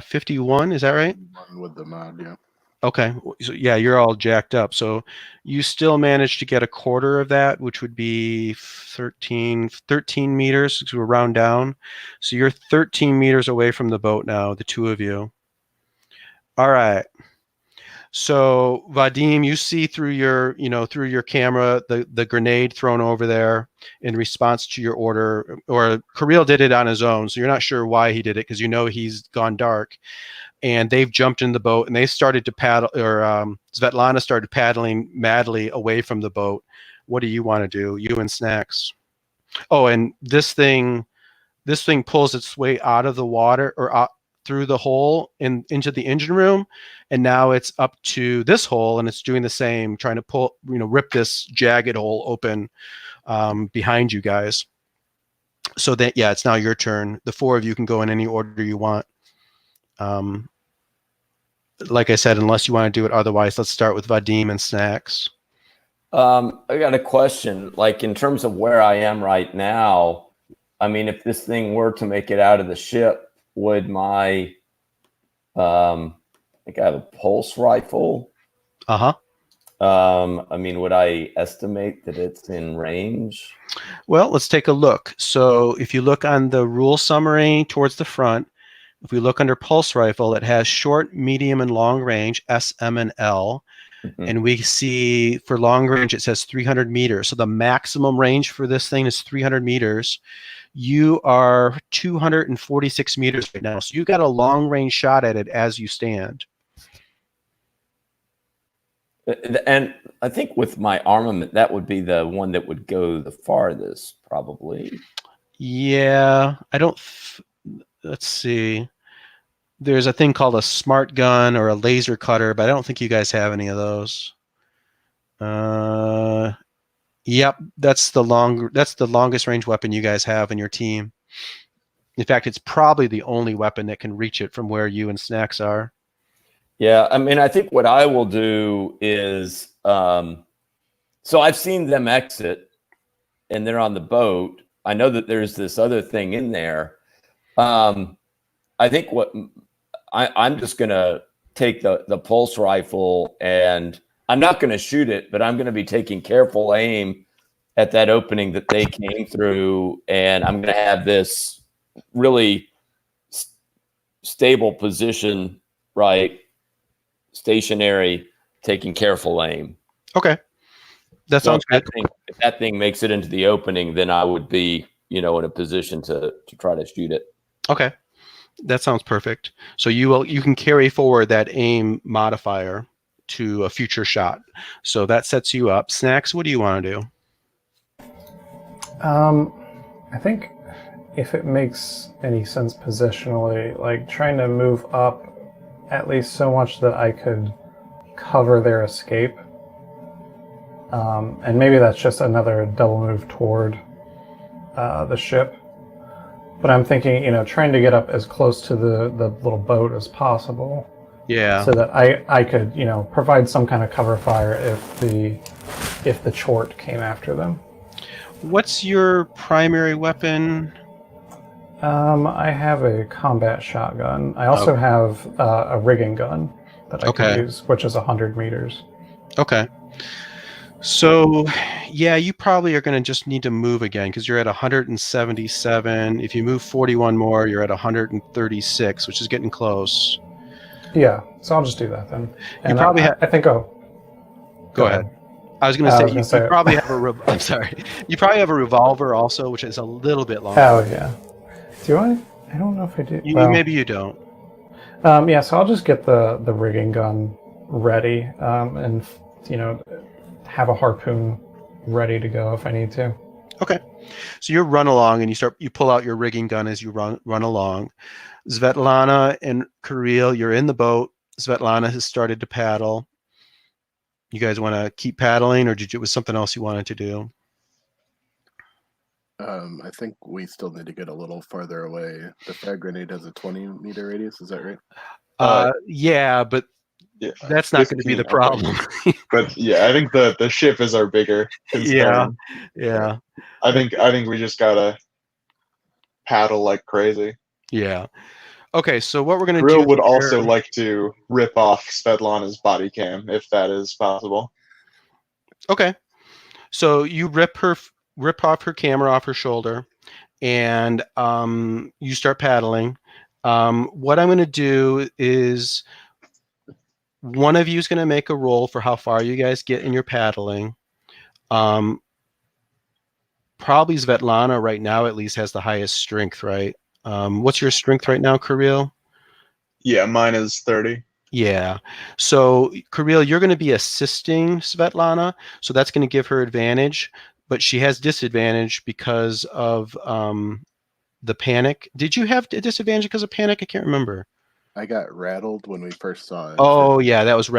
51, is that right? With the mod, yeah. Okay, so yeah, you're all jacked up. So you still managed to get a quarter of that, which would be 13 meters, because we're round down. So you're 13 meters away from the boat now, the two of you. All right. So Vadim, you see through your camera the grenade thrown over there in response to your order, or Kirill did it on his own. So you're not sure why he did it because he's gone dark, and they've jumped in the boat and they started to paddle, or Svetlana started paddling madly away from the boat. What do you want to do, you and Snacks? Oh, and this thing pulls its way out of the water, or out through the hole into the engine room, and now it's up to this hole and it's doing the same, trying to rip this jagged hole open behind you guys. So that, yeah, it's now your turn. The four of you can go in any order you want. Like I said, unless you want to do it otherwise, let's start with Vadim and Snacks. I got a question. Like, in terms of where I am right now, I mean, if this thing were to make it out of the ship, would my, I think I have a pulse rifle. Uh-huh. I mean, would I estimate that it's in range? Well, let's take a look. So if you look on the rule summary towards the front, if we look under pulse rifle, it has short, medium, and long range, S, M, and L. Mm-hmm. And we see for long range, it says 300 meters. So the maximum range for this thing is 300 meters. You are 246 meters right now. So you got a long range shot at it as you stand. And I think with my armament, that would be the one that would go the farthest, probably. Yeah, let's see. There's a thing called a smart gun or a laser cutter, but I don't think you guys have any of those. Yep, that's the longest range weapon you guys have in your team. In fact, it's probably the only weapon that can reach it from where you and Snacks are. Yeah, I mean, I think what I will do is, so I've seen them exit, and they're on the boat. I know that there's this other thing in there. I think what I'm just going to take the pulse rifle, and I'm not going to shoot it, but I'm going to be taking careful aim at that opening that they came through, and I'm going to have this really stable position, right? Stationary, taking careful aim. Okay. That sounds good. If that thing makes it into the opening, then I would be, in a position to try to shoot it. Okay. That sounds perfect. So you can carry forward that aim modifier to a future shot. So that sets you up. Snacks, what do you want to do? I think if it makes any sense positionally, like trying to move up at least so much that I could cover their escape. And maybe that's just another double move toward the ship. But I'm thinking, trying to get up as close to the little boat as possible. Yeah. So that I could, provide some kind of cover fire if the chort came after them. What's your primary weapon? I have a combat shotgun. I also have a rigging gun that I can use, which is 100 meters. Okay. So, yeah, you probably are going to just need to move again because you're at 177. If you move 41 more, you're at 136, which is getting close. Yeah, so I'll just do that then. And you probably I think. Go ahead. I was going to say you probably have a. I'm sorry. You probably have a revolver also, which is a little bit longer. Oh yeah. Do I? I don't know if I do. Maybe you don't. Yeah. So I'll just get the rigging gun ready, and have a harpoon ready to go if I need to. Okay. So you run along and you pull out your rigging gun as you run along. Svetlana and Kirill, you're in the boat. Svetlana has started to paddle. You guys want to keep paddling, or was something else you wanted to do? I think we still need to get a little farther away. The frag grenade has a 20-meter radius. Is that right? Yeah, but that's not going to be the problem. But yeah, I think the ship is our bigger concern. Yeah. I think we just gotta paddle like crazy. Yeah. Okay, so what we're going to Kirill do would also like to rip off Svetlana's body cam if that is possible. Okay. So you rip off her camera off her shoulder, and you start paddling. What I'm going to do is one of you is going to make a roll for how far you guys get in your paddling. Probably Svetlana right now at least has the highest strength, right? What's your strength right now, Kirill? Yeah, mine is 30. Yeah. So, Kirill, you're going to be assisting Svetlana, so that's going to give her advantage, but she has disadvantage because of the panic. Did you have a disadvantage because of panic? I can't remember. I got rattled when we first saw it. Oh, yeah, that was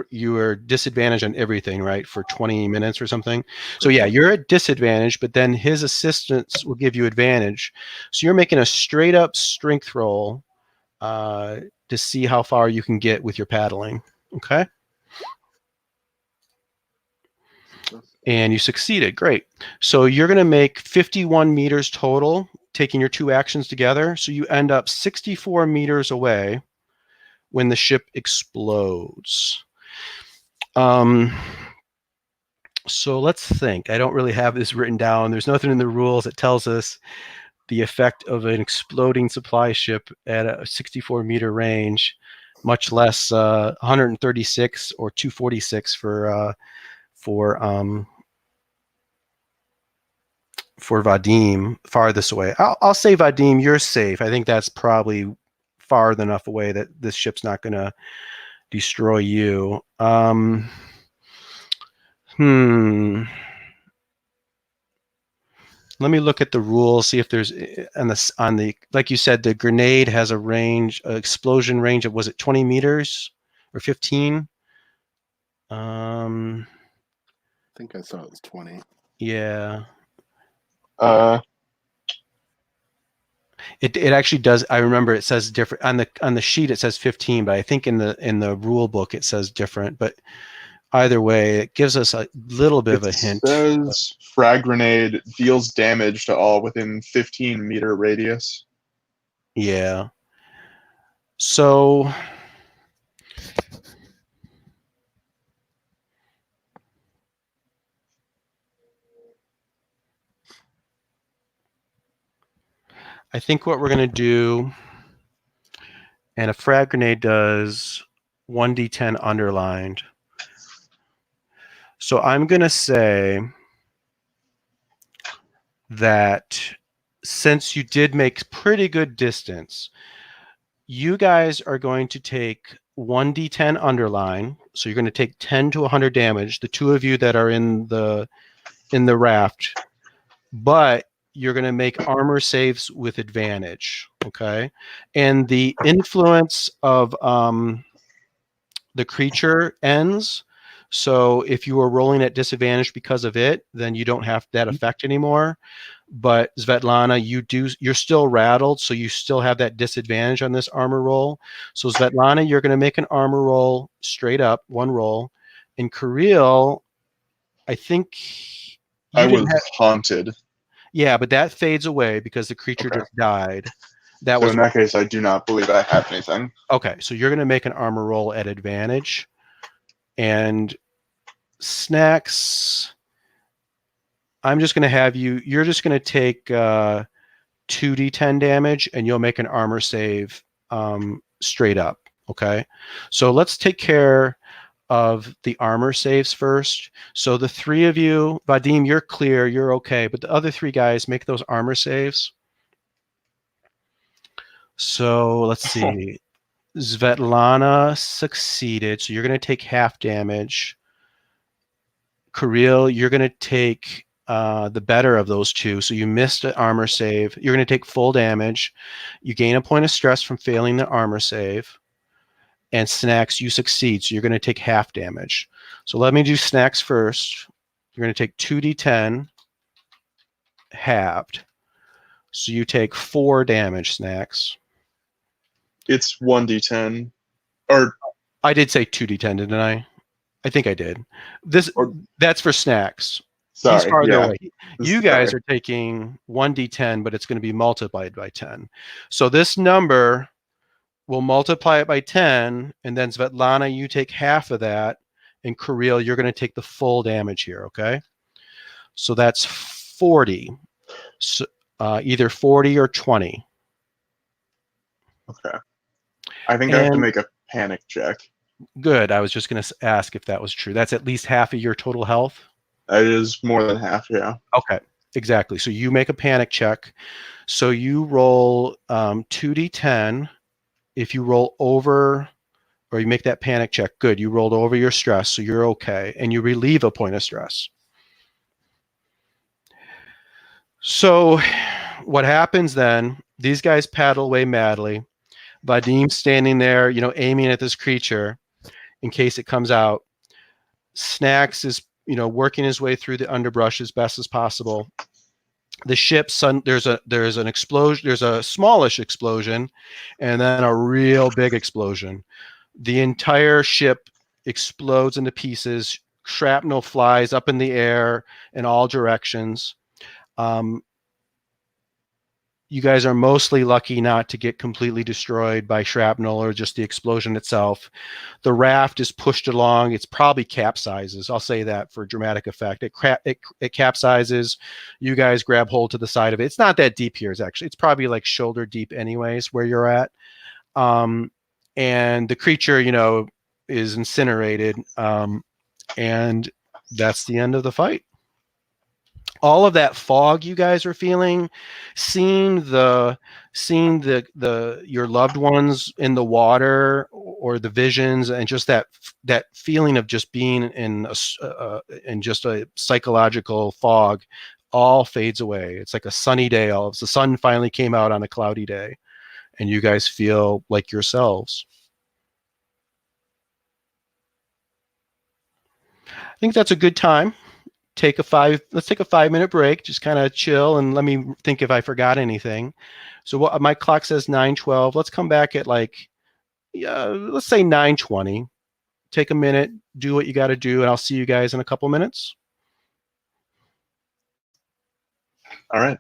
you were disadvantaged on everything, right, for 20 minutes or something. So, yeah, you're at disadvantage, but then his assistance will give you advantage. So you're making a straight-up strength roll to see how far you can get with your paddling. Okay? And you succeeded. Great. So you're going to make 51 meters total, taking your two actions together. So you end up 64 meters away when the ship explodes. So let's think. I don't really have this written down. There's nothing in the rules that tells us the effect of an exploding supply ship at a 64-meter range, much less 136 or 246 for Vadim, farthest away. I'll say Vadim, you're safe. I think that's probably far enough away that this ship's not going to destroy you. Let me look at the rules, see if there's on the like you said, the grenade has a range, explosion range of, was it 20 meters or 15? I think I saw it was 20. Yeah. It actually does. I remember it says different on the sheet. It says 15, but I think in the rule book it says different. But either way, it gives us a little bit of a hint. It says frag grenade deals damage to all within 15-meter radius. Yeah. So I think what we're going to do, and a frag grenade does 1d10 underlined. So I'm going to say that since you did make pretty good distance, you guys are going to take 1d10 underline. So you're going to take 10 to 100 damage, the two of you that are in the raft, but you're going to make armor saves with advantage, okay? And the influence of the creature ends. So if you were rolling at disadvantage because of it, then you don't have that effect anymore. But Svetlana, you're still rattled, so you still have that disadvantage on this armor roll. So Svetlana, you're going to make an armor roll straight up, one roll. And Kirill, I think I you didn't was have. haunted. Yeah, but that fades away because the creature Okay. just died. That So was in that case, I do not believe I have anything. okay. So you're going to make an armor roll at advantage, and Snacks. I'm just going to have you. You're just going to take 2d10 damage, and you'll make an armor save straight up. Okay. So let's take care of the armor saves first. So the three of you, Vadim, you're clear, you're okay, but the other three guys make those armor saves. So let's see. Svetlana succeeded, so you're going to take half damage. Kirill, you're going to take the better of those two, so you missed an armor save. You're going to take full damage. You gain a point of stress from failing the armor save. And Snacks, you succeed, so you're going to take half damage. So let me do Snacks first. You're going to take 2d10 halved. So you take 4 damage, Snacks. It's 1d10. Or I did say 2d10, didn't I? I think I did. That's for Snacks. He's sorry, farther yeah. away. You guys are taking 1d10, but it's going to be multiplied by 10. So this number, we'll multiply it by 10, and then Svetlana, you take half of that, and Kirill, you're going to take the full damage here, okay? So that's 40. So, either 40 or 20. Okay. I think I have to make a panic check. Good. I was just going to ask if that was true. That's at least half of your total health? It is more than half, yeah. Okay, exactly. So you make a panic check. So you roll 2d10. If you roll over, or you make that panic check, good. You rolled over your stress, so you're okay. And you relieve a point of stress. So what happens then, these guys paddle away madly. Vadim's standing there, aiming at this creature in case it comes out. Snacks is, working his way through the underbrush as best as possible. The ship, there's an explosion, there's a smallish explosion, and then a real big explosion. The entire ship explodes into pieces. Shrapnel flies up in the air in all directions. You guys are mostly lucky not to get completely destroyed by shrapnel or just the explosion itself. The raft is pushed along. It's probably capsizes. I'll say that for dramatic effect. It capsizes. You guys grab hold to the side of it. It's not that deep here. It's probably like shoulder deep anyways where you're at. And the creature, is incinerated. And that's the end of the fight. All of that fog you guys are feeling, seeing your loved ones in the water, or the visions, and just that feeling of just being in just a psychological fog, all fades away. It's like a sunny day. The sun finally came out on a cloudy day, and you guys feel like yourselves. I think that's a good time. Let's take a 5-minute break, just kind of chill, and let me think if I forgot anything. So what my clock says 9:12. Let's come back at let's say 9:20. Take a minute, do what you got to do, and I'll see you guys in a couple minutes. All right.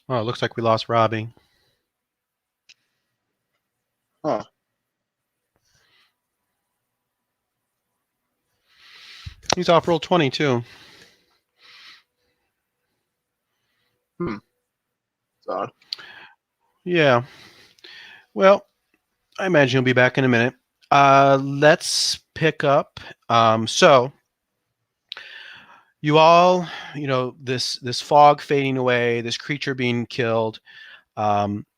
Oh, it looks like we lost Robbie. Huh. He's off roll 20 too. It's odd. Yeah. Well, I imagine he'll be back in a minute. Let's pick up. So you all, this fog fading away, this creature being killed.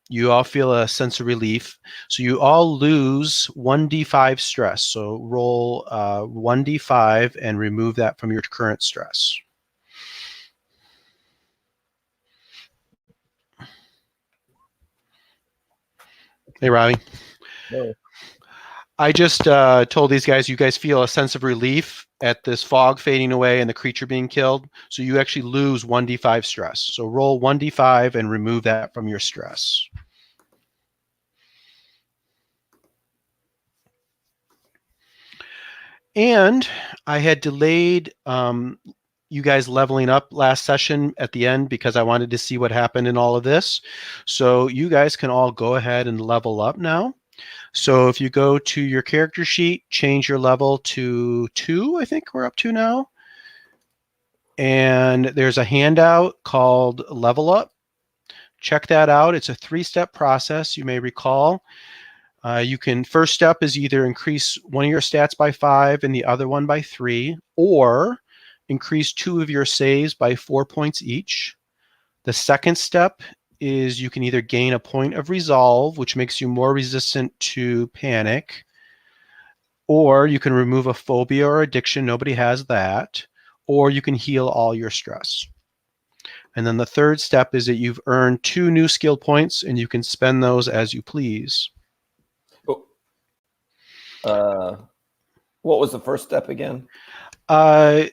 You all feel a sense of relief. So you all lose 1d5 stress. So roll 1d5 and remove that from your current stress. Hey, Robbie. No. I just told these guys you guys feel a sense of relief at this fog fading away and the creature being killed. So you actually lose 1d5 stress. So roll 1d5 and remove that from your stress. And I had delayed you guys leveling up last session at the end because I wanted to see what happened in all of this. So you guys can all go ahead and level up now. So if you go to your character sheet, change your level to 2, I think we're up to now. And there's a handout called Level Up. Check that out. It's a 3-step process, you may recall. First step is either increase one of your stats by 5 and the other one by 3, or increase 2 of your saves by 4 points each. The second step is you can either gain a point of resolve, which makes you more resistant to panic, or you can remove a phobia or addiction. Nobody has that. Or you can heal all your stress. And then the third step is that you've earned 2 new skill points, and you can spend those as you please. What was the first step again? If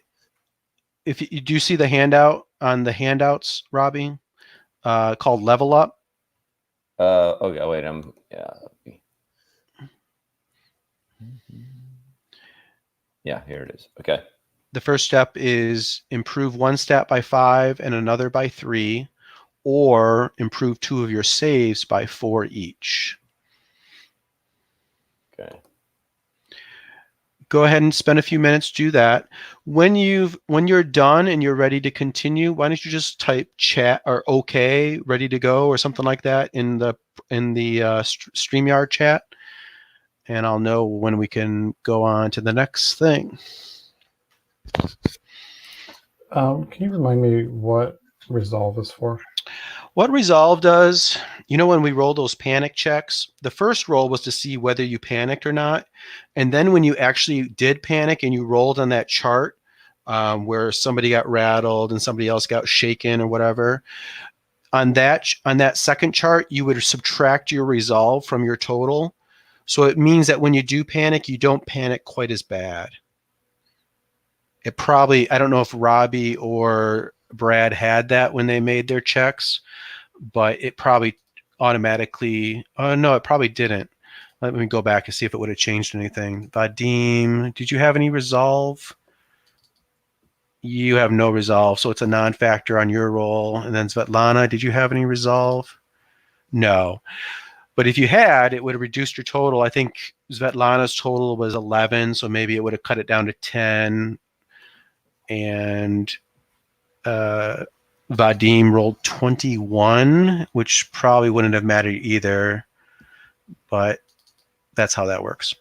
you do see the handout on the handouts, Robbie, called Level Up. Okay, wait, yeah, here it is. Okay. The first step is improve 1 stat by 5 and another by 3, or improve 2 of your saves by 4 each. Okay. Go ahead and spend a few minutes, do that. When you're done and you're ready to continue, why don't you just type chat or okay, ready to go, or something like that in the StreamYard chat, and I'll know when we can go on to the next thing. Can you remind me what resolve is for? What resolve does, when we roll those panic checks, the first roll was to see whether you panicked or not. And then when you actually did panic and you rolled on that chart where somebody got rattled and somebody else got shaken or whatever, on that second chart, you would subtract your resolve from your total. So it means that when you do panic, you don't panic quite as bad. It probably, I don't know if Robbie or Brad had that when they made their checks, but it probably automatically, no, it probably didn't. Let me go back and see if it would have changed anything. Vadim, did you have any resolve? You have no resolve, so it's a non-factor on your roll. And then Svetlana, did you have any resolve? No. But if you had, it would have reduced your total. I think Svetlana's total was 11, so maybe it would have cut it down to 10. And Vadim rolled 21, which probably wouldn't have mattered either, but that's how that works.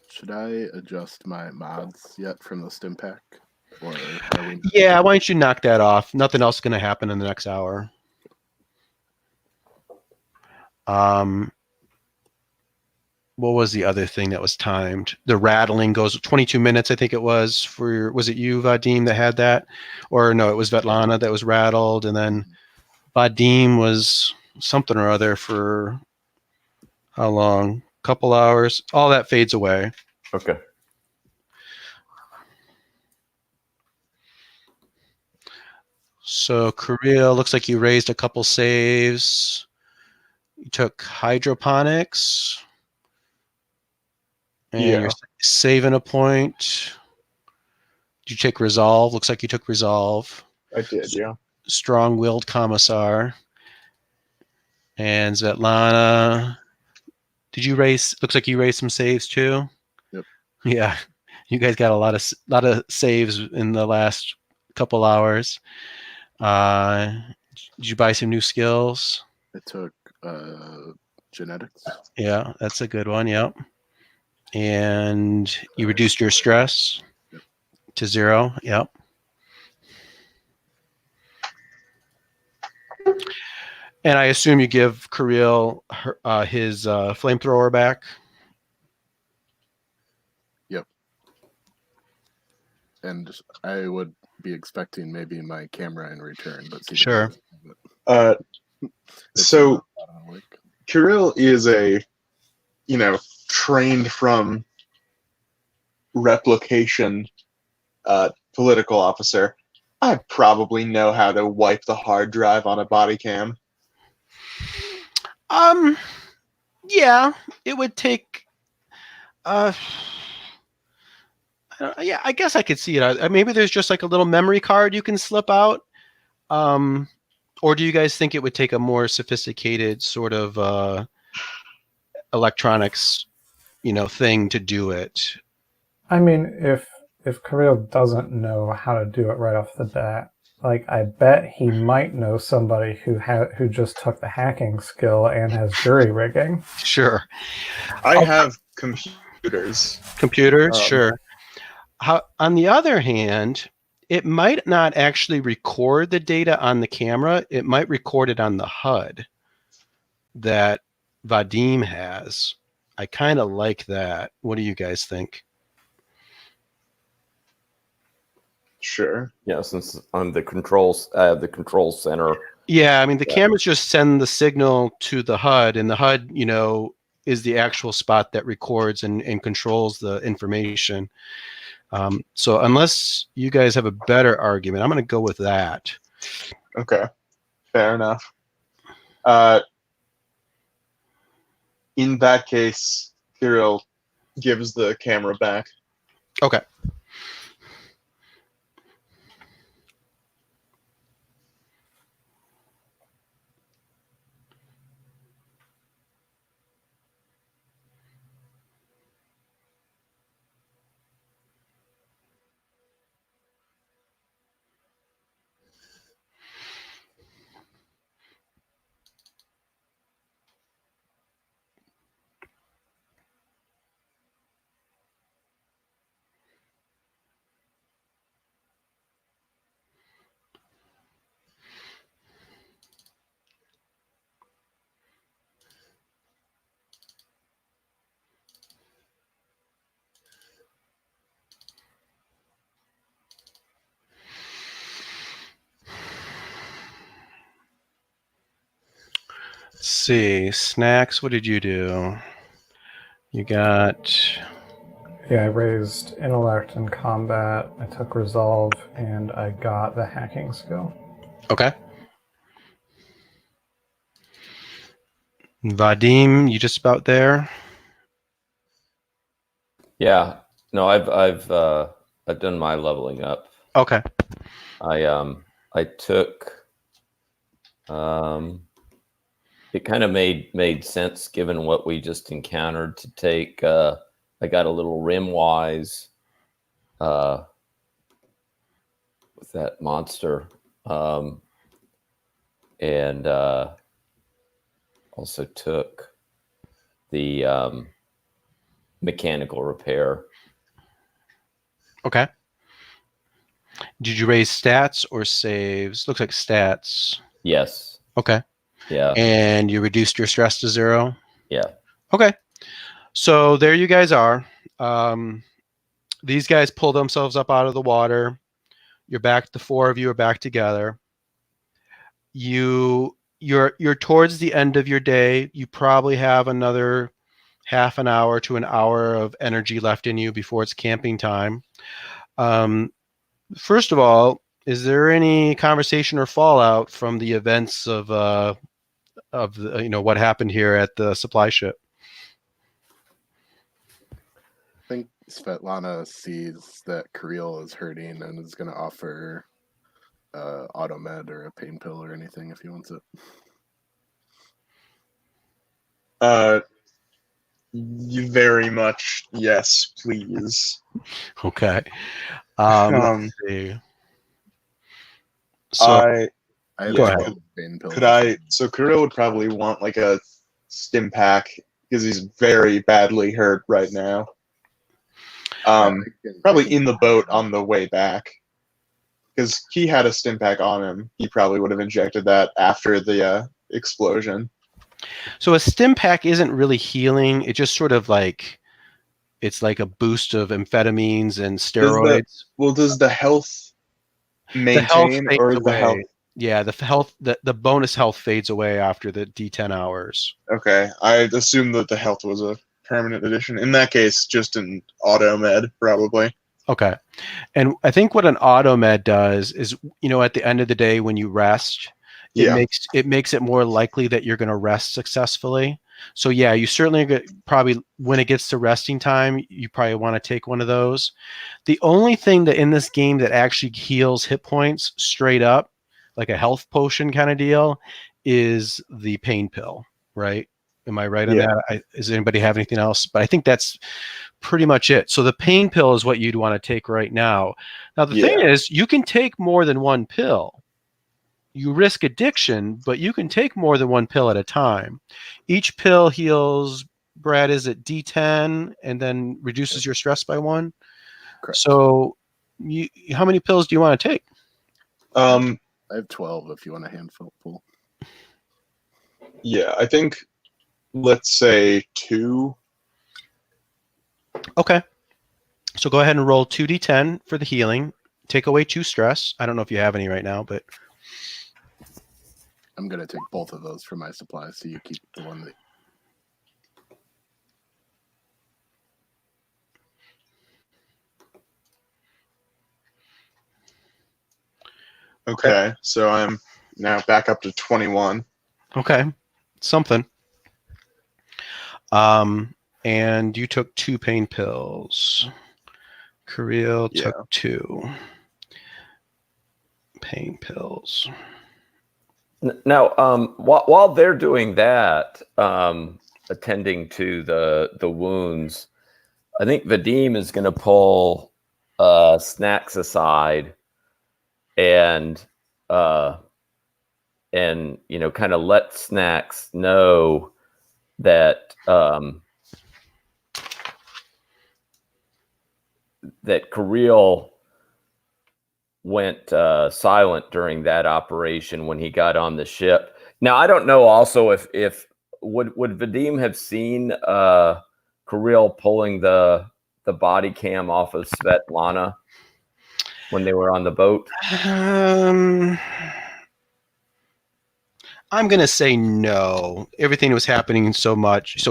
Should I adjust my mods yet from the stim pack? Or are we... Yeah, why don't you knock that off? Nothing else is going to happen in the next hour. What was the other thing that was timed? The rattling goes 22 minutes, I think it was. Was it you, Vadim, that had that? Or no, it was Svetlana that was rattled, and then Vadim was something or other for how long? Couple hours. All that fades away. Okay. So Korea, looks like you raised a couple saves. You took hydroponics. And Yeah. you're saving a point. Did you take resolve? Looks like you took resolve. I did, yeah. Strong-willed commissar. And Svetlana, did you raise? Looks like you raised some saves too. Yep. Yeah, you guys got a lot of saves in the last couple hours. Did you buy some new skills? I took genetics. Yeah, that's a good one. Yep. And you reduced your stress Yep. to 0. Yep. And I assume you give Kirill his flamethrower back. Yep. And I would be expecting maybe my camera in return, but Sure. So Kirill is a, trained from replication political officer. I probably know how to wipe the hard drive on a body cam. Yeah, it would take. Yeah, I guess I could see it. Maybe there's just like a little memory card you can slip out. Or do you guys think it would take a more sophisticated sort of electronics, thing to do it? I mean, if Kirill doesn't know how to do it right off the bat, like I bet he might know somebody who just took the hacking skill and has jury rigging. Sure. I have computers. Computers, sure. On the other hand, it might not actually record the data on the camera. It might record it on the HUD that Vadim has. I kind of like that. What do you guys think? Sure. Yeah, since on the controls, the control center. Yeah, I mean, the cameras just send the signal to the HUD, and the HUD, is the actual spot that records and controls the information. So unless you guys have a better argument, I'm going to go with that. Okay, fair enough. In that case, Kirill gives the camera back. Okay. Let's see. Snacks, what did you do? You got... Yeah, I raised intellect and combat. I took resolve, and I got the hacking skill. Okay. Vadim, you just about there? Yeah. No, I've done my leveling up. Okay. I took it kind of made sense given what we just encountered to take I got a little rim wise with that monster, and also took the mechanical repair. Okay. Did you raise stats or saves? Looks like stats. Yes. Okay. Yeah. And you reduced your stress to 0? Yeah. Okay. So there you guys are. These guys pull themselves up out of the water. You're back. The 4 of you are back together. You're towards the end of your day. You probably have another half an hour to an hour of energy left in you before it's camping time. First of all, is there any conversation or fallout from the events of the, what happened here at the supply ship? I think Svetlana sees that Kirill is hurting and is going to offer Automed or a pain pill or anything if he wants it. You very much, yes, please. Okay. Um, Let's see. So I have Go 12 ahead. pain pills. could I? So Kirill would probably want like a stim pack because he's very badly hurt right now. Probably in the boat on the way back, because he had a stim pack on him. He probably would have injected that after the explosion. So a stim pack isn't really healing. It just sort of like it's like a boost of amphetamines and steroids. Does the health The health maintain, fades or is the away. health? Yeah, the bonus health fades away after the D10 hours. Okay, I assumed that the health was a permanent addition. In that case, just an auto med probably. Okay. And I think what an automed does is, at the end of the day when you rest, Yeah. it makes it more likely that you're going to rest successfully. So yeah, you certainly probably when it gets to resting time, you probably want to take one of those. The only thing that in this game that actually heals hit points straight up, like a health potion kind of deal, is the pain pill, right? Am I right on Yeah. that? Does anybody have anything else? But I think that's pretty much it. So the pain pill is what you'd want to take right now. Now, the thing is, you can take more than one pill. You risk addiction, but you can take more than one pill at a time. Each pill heals, Brad, is it D10 and then reduces your stress by 1? Correct. So how many pills do you want to take? I have 12 if you want a handful full. Yeah, I think, let's say 2. Okay. So go ahead and roll 2d10 for the healing. Take away 2 stress. I don't know if you have any right now, but I'm going to take both of those for my supply, so you keep the one that... Okay, so I'm now back up to 21. okay. Something. And you took 2 pain pills. Kirill took 2 pain pills. Now, while they're doing that, attending to the wounds, I think Vadim is going to pull Snacks aside and kind of let Snacks know that that Kirill went silent during that operation when he got on the ship. Now, I don't know also if would Vadim have seen Kirill pulling the body cam off of Svetlana when they were on the boat? I'm going to say no. Everything was happening so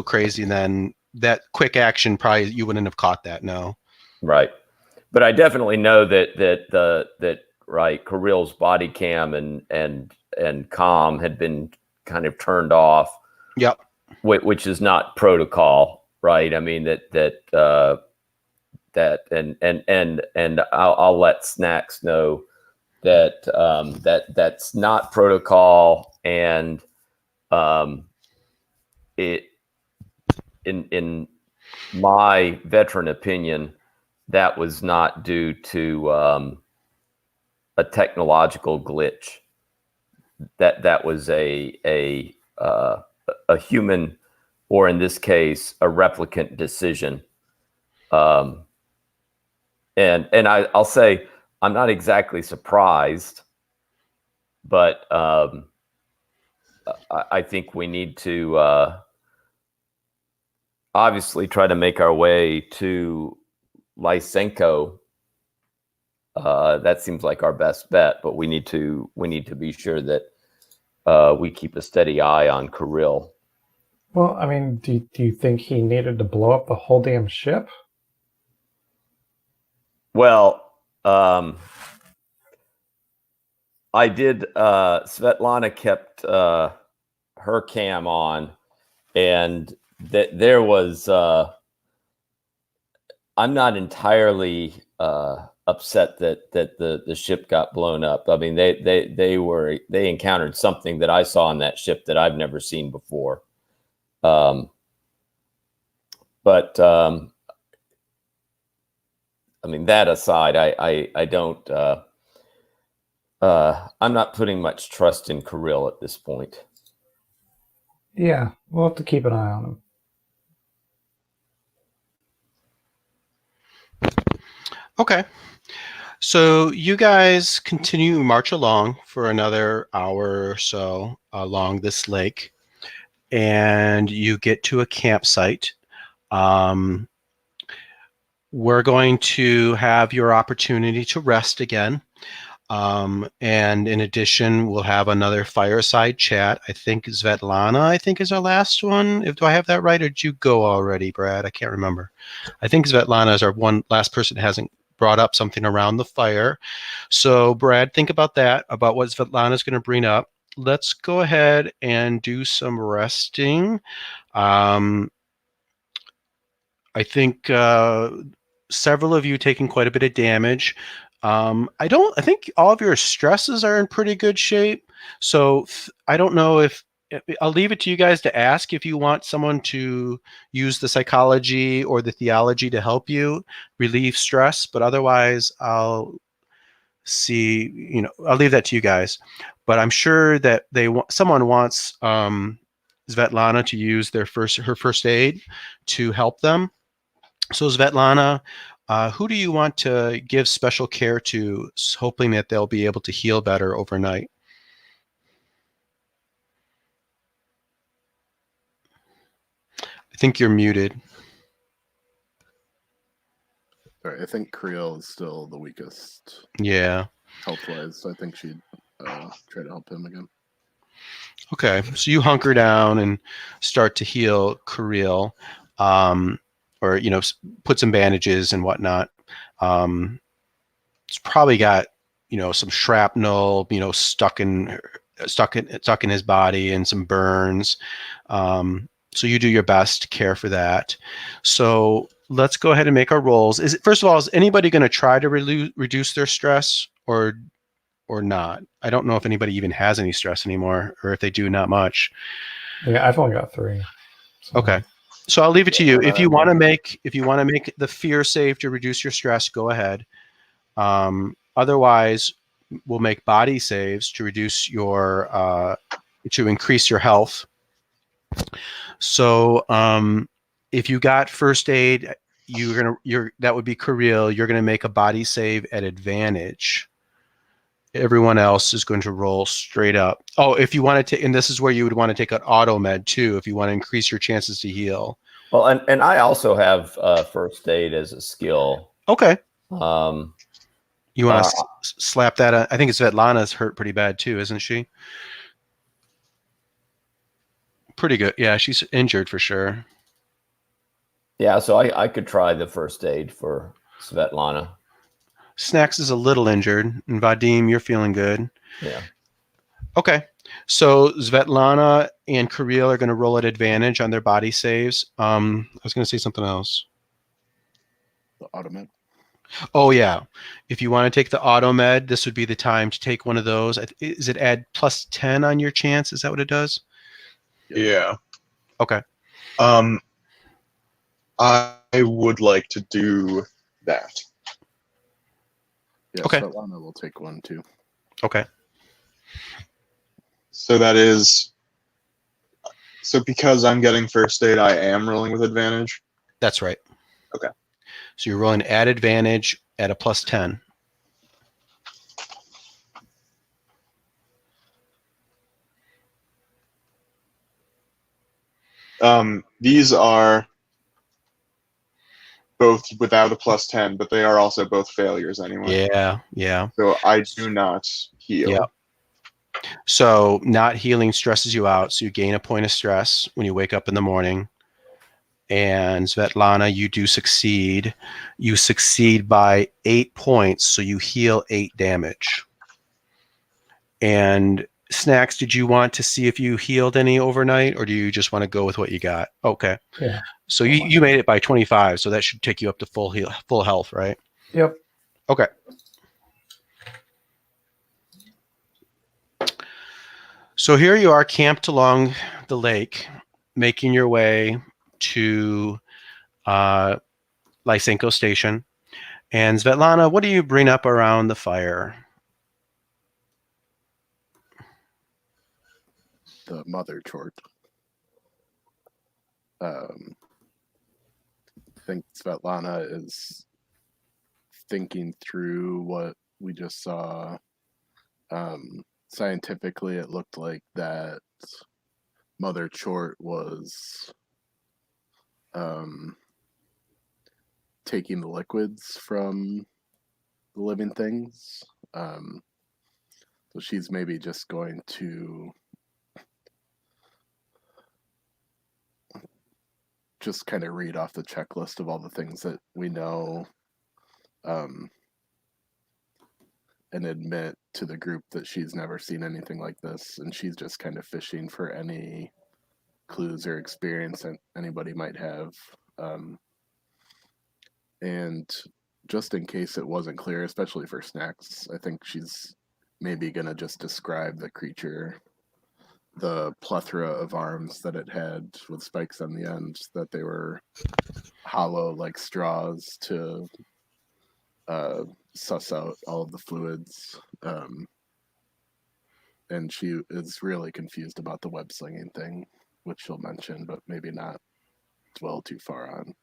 crazy, and then that quick action, probably you wouldn't have caught that, no. Right. But I definitely know that right, Kirill's body cam and comm had been kind of turned off. Yep. Which is not protocol, right? I mean that and I'll let Snacks know that that's not protocol, and it in my veteran opinion, that was not due to a technological glitch. That was a human, or in this case, a replicant decision. And I'll say I'm not exactly surprised, but I think we need to obviously try to make our way to Lysenko. That seems like our best bet, but we need to be sure that we keep a steady eye on Kirill. Well, I mean, do you think he needed to blow up the whole damn ship? Well, I did. Svetlana kept her cam on, and there was. I'm not entirely upset that the ship got blown up. I mean, they encountered something that I saw on that ship that I've never seen before. But I mean, that aside, I don't. I'm not putting much trust in Kirill at this point. Yeah, we'll have to keep an eye on him. Okay. So you guys continue to march along for another hour or so along this lake, and you get to a campsite. We're going to have your opportunity to rest again. And in addition, we'll have another fireside chat. I think Svetlana, is our last one. Do I have that right, or did you go already, Brad? I can't remember. I think Svetlana is our one last person that hasn't brought up something around the fire. So, Brad, think about that, about what Svetlana is going to bring up. Let's go ahead and do some resting. I think several of you taking quite a bit of damage. I think all of your stresses are in pretty good shape. So I don't know if I'll leave it to you guys to ask if you want someone to use the psychology or the theology to help you relieve stress. But otherwise, I'll leave that to you guys. But I'm sure that someone wants Svetlana to use her first aid to help them. So Svetlana, who do you want to give special care to, hoping that they'll be able to heal better overnight? I think you're muted. All right, I think Creel is still the weakest. Yeah. Health-wise, so I think she'd try to help him again. Okay, so you hunker down and start to heal Creel, or put some bandages and whatnot. It's probably got some shrapnel stuck in his body and some burns. So you do your best to care for that. So let's go ahead and make our rolls. First of all, is anybody going to try to reduce their stress or not? I don't know if anybody even has any stress anymore, or if they do, not much. Yeah, I've only got 3. So. Okay. So I'll leave it to you. If you want to make the fear save to reduce your stress, go ahead. Otherwise, we'll make body saves to reduce to increase your health. So if you got first aid, that would be Kirill. You're gonna make a body save at advantage. Everyone else is going to roll straight up. Oh, if you want to, and this is where you would want to take an auto med too, if you want to increase your chances to heal. Well, and I also have first aid as a skill. Okay. You want to slap that on? I think Svetlana's hurt pretty bad too, isn't she? Pretty good. Yeah, she's injured for sure. Yeah, so I could try the first aid for Svetlana. Snacks is a little injured, and Vadim, you're feeling good. Yeah. Okay. So Svetlana and Kirill are going to roll at advantage on their body saves. I was going to say something else. The automed. Oh, yeah. If you want to take the automed, this would be the time to take one of those. Is it add plus 10 on your chance? Is that what it does? Yeah. Okay. I would like to do that. Yeah, okay. Svetlana will take one too. Okay. So that is. So because I'm getting first aid, I am rolling with advantage? That's right. Okay. So you're rolling at advantage at a plus 10. These are both without a plus 10, but they are also both failures anyway. Yeah. So I do not heal. Yeah. So not healing stresses you out, so you gain a point of stress when you wake up in the morning. And Svetlana, you do succeed. You succeed by 8 points, so you heal 8 damage. And Snacks, did you want to see if you healed any overnight, or do you just want to go with what you got? Okay. Yeah. So you made it by 25, so that should take you up to full health, right? Yep. Okay. So here you are camped along the lake, making your way to Lysenko Station. And Svetlana, what do you bring up around the fire? The mother chort. I think Svetlana is thinking through what we just saw. Scientifically, it looked like that mother chort was taking the liquids from the living things. So she's maybe just going to just kind of read off the checklist of all the things that we know, and admit to the group that she's never seen anything like this, and she's just kind of fishing for any clues or experience that anybody might have. And just in case it wasn't clear, especially for Snacks, I think she's maybe going to just describe the creature, the plethora of arms that it had with spikes on the end, that they were hollow like straws to suss out all of the fluids. And she is really confused about the web slinging thing, which she'll mention, but maybe not dwell too far on.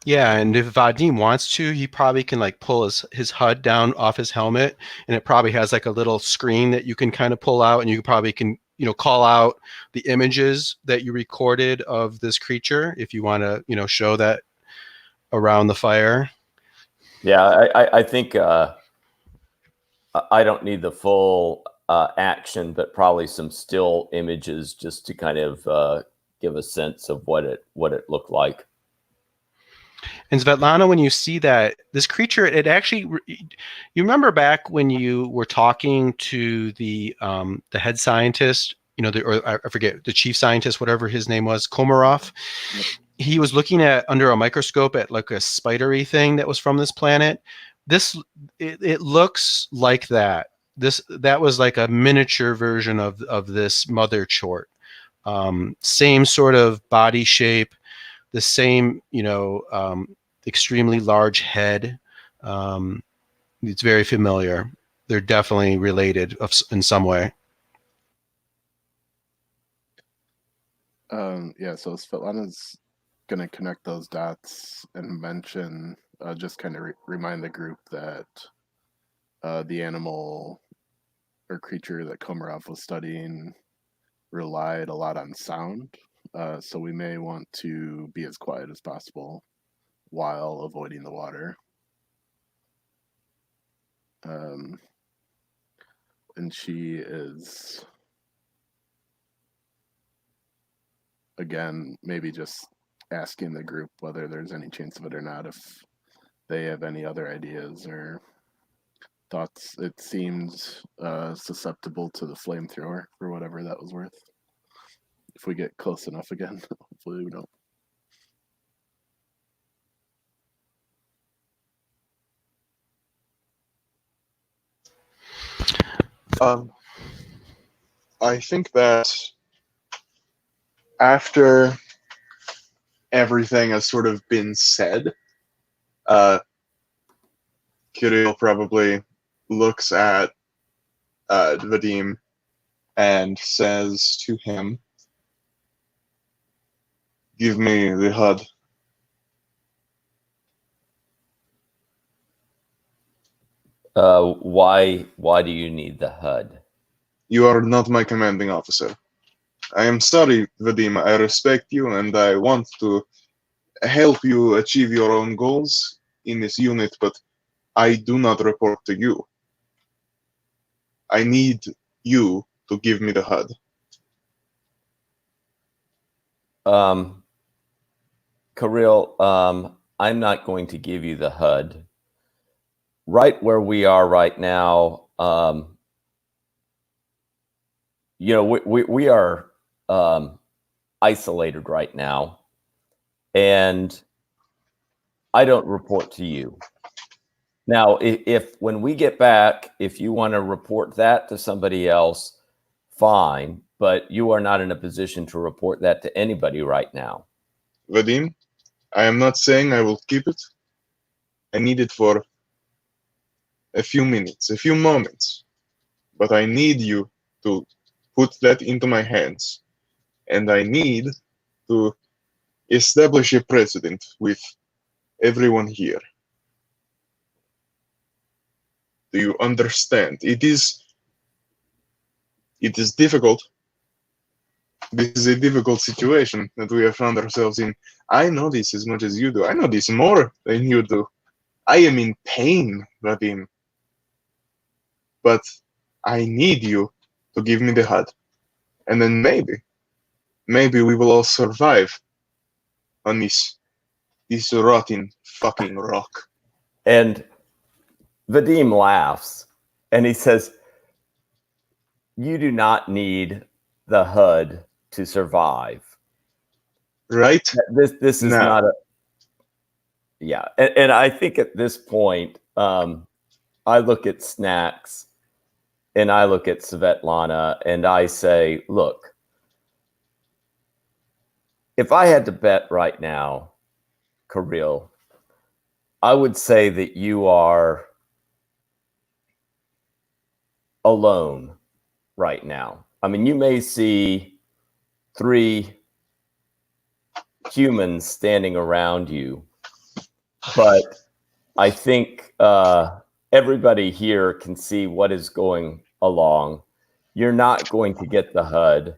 Yeah, and if Vadim wants to, he probably can like pull his HUD down off his helmet, and it probably has like a little screen that you can kind of pull out, and you probably can, call out the images that you recorded of this creature if you want to, show that around the fire. Yeah, I think I don't need the full action, but probably some still images just to kind of give a sense of what it looked like. And Svetlana, when you see that this creature, it actually, you remember back when you were talking to the head scientist, or I forget, the chief scientist, whatever his name was, Komarov. He was looking at under a microscope at like a spidery thing that was from this planet. It looks like that. That was like a miniature version of this mother chort. Same sort of body shape, the same, extremely large head. It's very familiar. They're definitely related in some way. Yeah, so Svetlana's going to connect those dots and mention, just kind of remind the group that the animal or creature that Komarov was studying relied a lot on sound. So we may want to be as quiet as possible while avoiding the water. And she is, again, maybe just asking the group whether there's any chance of it or not, if they have any other ideas or thoughts. It seemed susceptible to the flamethrower, for whatever that was worth. If we get close enough again, hopefully we don't. I think that after everything has sort of been said, Kirill probably looks at Vadim and says to him, "Give me the HUD." Why do you need the HUD? You are not my commanding officer. I am sorry, Vadim. I respect you and I want to help you achieve your own goals in this unit, but I do not report to you. I need you to give me the HUD. Kirill, I'm not going to give you the HUD. Right where we are right now, we are isolated right now, and I don't report to you. Now, if when we get back, if you want to report that to somebody else, fine, but you are not in a position to report that to anybody right now. Vadim, I am not saying I will keep it. I need it for a few minutes, a few moments. But I need you to put that into my hands. And I need to establish a precedent with everyone here. Do you understand? It is difficult. This is a difficult situation that we have found ourselves in. I know this as much as you do. I know this more than you do. I am in pain, Vadim. But I need you to give me the HUD. And then maybe we will all survive on this rotting fucking rock. And Vadim laughs and he says, you do not need the HUD to survive. Right? This is now. not a... Yeah. And I think at this point, I look at Snacks and I look at Svetlana and I say, look, if I had to bet right now, Kirill, I would say that you are alone right now. I mean, you may see 3 humans standing around you, but I think everybody here can see what is going along. You're not going to get the HUD.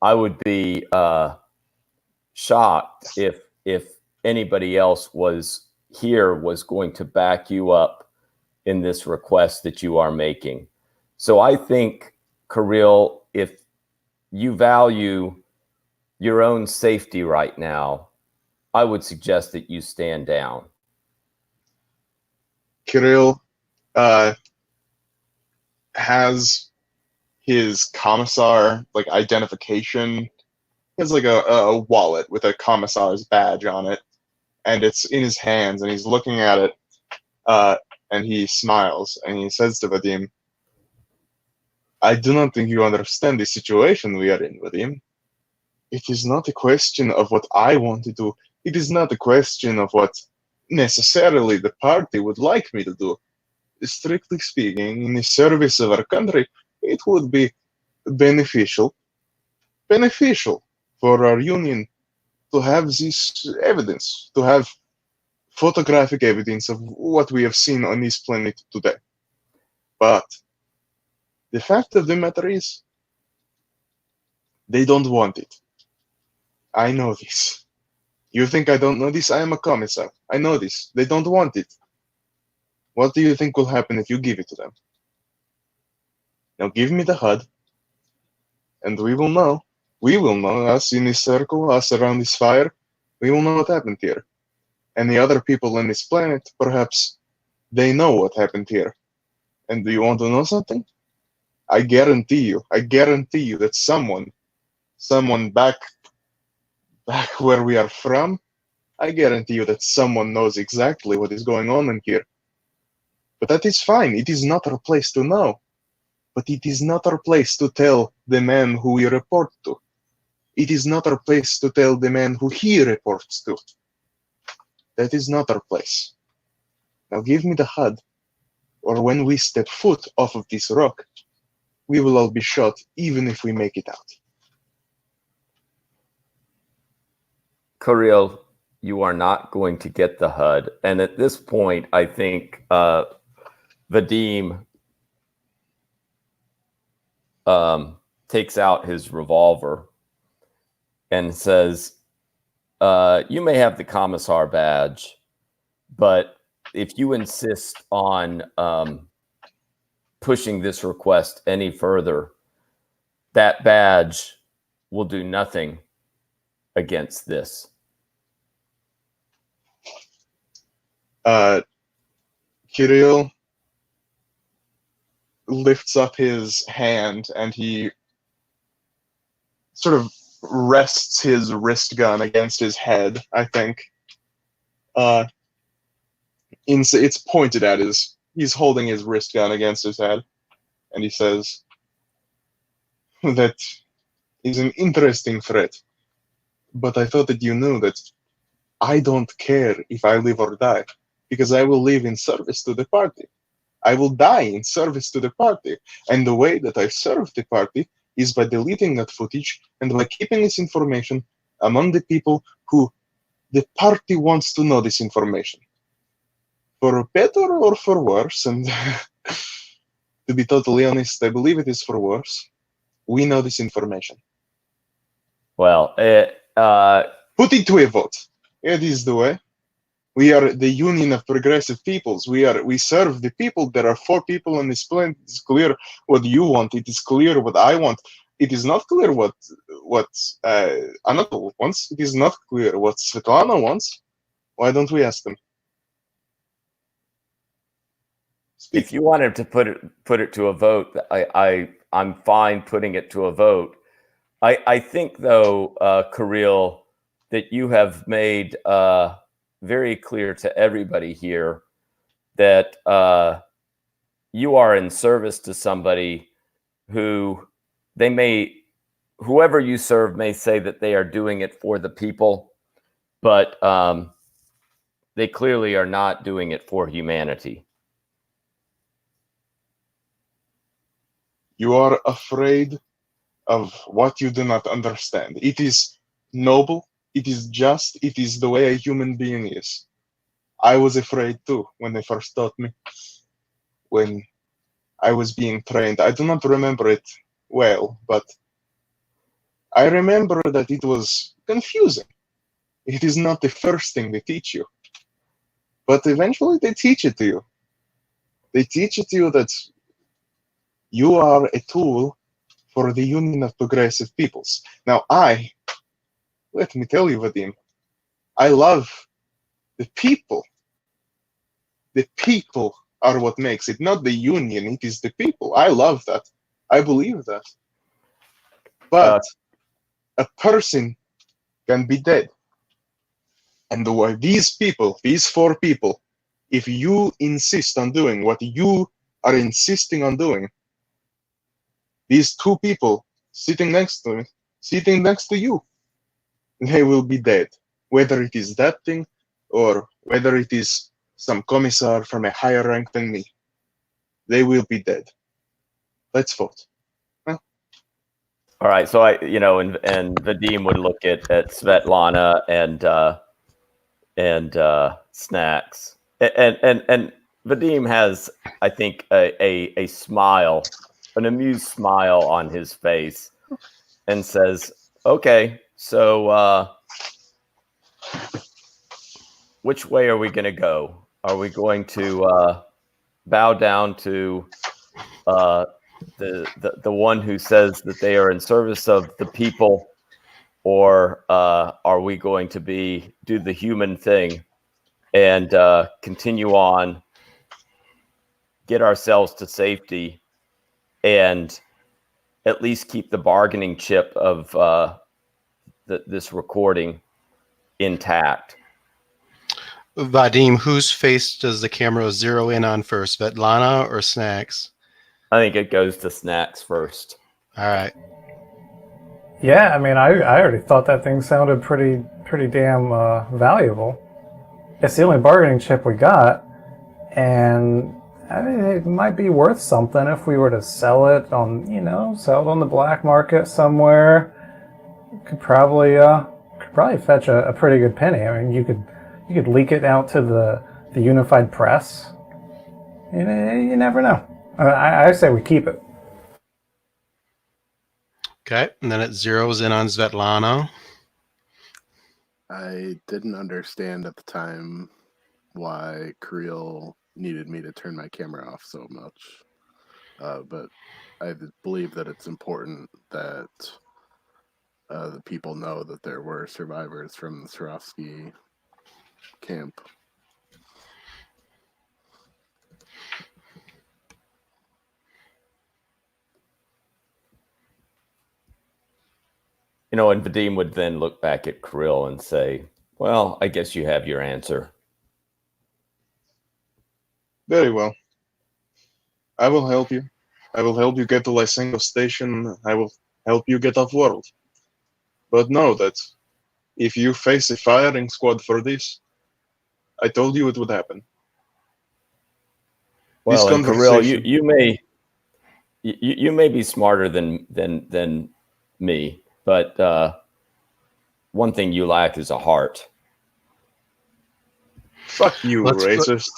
I would be shocked if anybody else was going to back you up in this request that you are making. So I think, Kirill, if you value your own safety right now, I would suggest that you stand down. Kirill has his commissar identification. He has a wallet with a commissar's badge on it, and it's in his hands, and he's looking at it, and he smiles, and he says to Vadim, I do not think you understand the situation we are in, Vadim. It is not a question of what I want to do. It is not a question of what necessarily the party would like me to do. Strictly speaking, in the service of our country, it would be beneficial for our union to have this evidence, to have photographic evidence of what we have seen on this planet today. But the fact of the matter is, they don't want it. I know this. You think I don't know this? I am a commissar. I know this. They don't want it. What do you think will happen if you give it to them? Now give me the HUD, and we will know. We will know, us in this circle, us around this fire, we will know what happened here. And the other people on this planet, perhaps they know what happened here. And do you want to know something? I guarantee you that someone back where we are from, I guarantee you that someone knows exactly what is going on in here. But that is fine. It is not our place to know. But it is not our place to tell the man who we report to. It is not our place to tell the man who he reports to. That is not our place. Now give me the HUD, or when we step foot off of this rock, we will all be shot, even if we make it out. Kirill, you are not going to get the HUD. And at this point, I think Vadim takes out his revolver and says, you may have the commissar badge, but if you insist on pushing this request any further, that badge will do nothing against this. Kirill, lifts up his hand and he sort of rests his wrist gun against his head, I think. It's pointed at he's holding his wrist gun against his head, and he says, "That is an interesting threat, but I thought that you knew that I don't care if I live or die, because I will live in service to the party. I will die in service to the party, and the way that I serve the party is by deleting that footage and by keeping this information among the people who the party wants to know this information. For better or for worse, and to be totally honest, I believe it is for worse, we know this information. Well, Put it to a vote. It is the way. We are the Union of Progressive Peoples. We serve the people. There are 4 people on this planet. It is clear what you want. It is clear what I want. It is not clear what Anatol wants. It is not clear what Svetlana wants. Why don't we ask them? Speak. if you wanted to put it to a vote, I'm fine putting it to a vote. I think though, Kirill, that you have made very clear to everybody here that you are in service to somebody who whoever you serve may say that they are doing it for the people, but they clearly are not doing it for humanity. You are afraid of what you do not understand. It is noble, it is just, it is the way a human being is. I was afraid too when they first taught me, when I was being trained. I do not remember it well, but I remember that it was confusing. It is not the first thing they teach you, but eventually they teach it to you. They teach it to you that you are a tool for the Union of Progressive Peoples. Now let me tell you, Vadim, I love the people. The people are what makes it, not the union, it is the people. I love that. I believe that. But a person can be dead. And these people, these 4 people, if you insist on doing what you are insisting on doing, these 2 people sitting next to you, they will be dead. Whether it is that thing or whether it is some commissar from a higher rank than me, they will be dead. Let's vote. Huh? All right, so and Vadim would look at Svetlana and Snacks, and Vadim has, I think, a smile, an amused smile on his face, and says, "Okay, so which way are we going to go? Are we going to bow down to the one who says that they are in service of the people, or are we going to do the human thing and continue on, get ourselves to safety, and at least keep the bargaining chip of this recording intact?" Vadim, whose face does the camera zero in on first, Svetlana or Snacks? I think it goes to Snacks first. All right. Yeah, I mean, I already thought that thing sounded pretty damn valuable. It's the only bargaining chip we got, and I mean, it might be worth something if we were to sell it on the black market somewhere. Could probably fetch a pretty good penny. I mean, you could leak it out to the unified press. You never know. I say we keep it. Okay, and then it zeroes in on Svetlana. I didn't understand at the time why Kirill needed me to turn my camera off so much. But I believe that it's important that the people know that there were survivors from the Swarovski camp. And Vadim would then look back at Kirill and say, well, I guess you have your answer. Very well. I will help you. I will help you get to Lysenko Station. I will help you get off-world. But know that if you face a firing squad for this, I told you it would happen. Well, This and Kirill, conversation- you may be smarter than me, but one thing you lack is a heart. Fuck you, racist.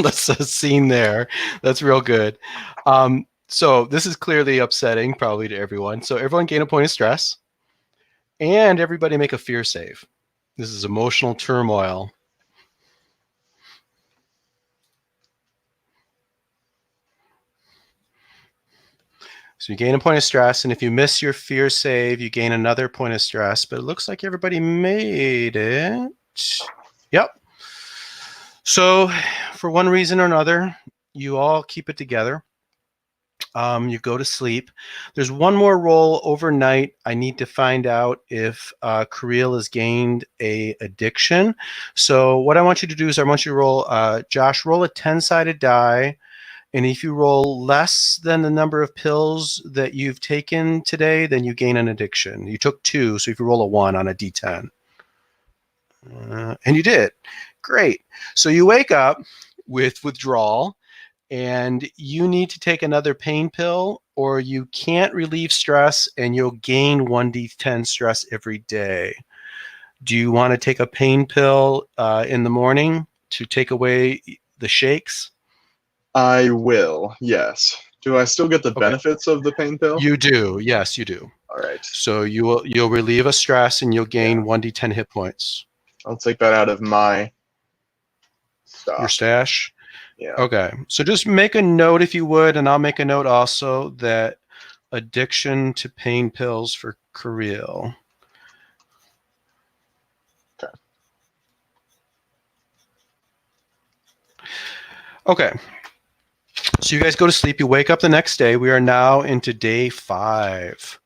Let's scene there. That's real good. So this is clearly upsetting, probably to everyone. So everyone gain a point of stress, and everybody make a fear save. This is emotional turmoil. So you gain a point of stress, and if you miss your fear save, you gain another point of stress. But it looks like everybody made it. Yep. So for one reason or another, you all keep it together. You go to sleep. There's one more roll overnight. I need to find out if Kirill has gained a addiction. So what I want you to do is I want you to roll, Josh, roll a 10-sided die. And if you roll less than the number of pills that you've taken today, then you gain an addiction. You took 2, so if you roll a 1 on a D10. And you did. Great. So you wake up with withdrawal, and you need to take another pain pill, or you can't relieve stress, and you'll gain 1d10 stress every day. Do you want to take a pain pill in the morning to take away the shakes? I will, yes. Do I still get the Okay. benefits of the pain pill? You do. Yes, you do. All right. So you'll relieve a stress, and you'll gain 1d10 hit points. I'll take that out of my Your stock. stash? Yeah. Okay. So just make a note if you would, and I'll make a note also that addiction to pain pills for Kirill. Okay. Okay. So you guys go to sleep. You wake up the next day. We are now into day 5.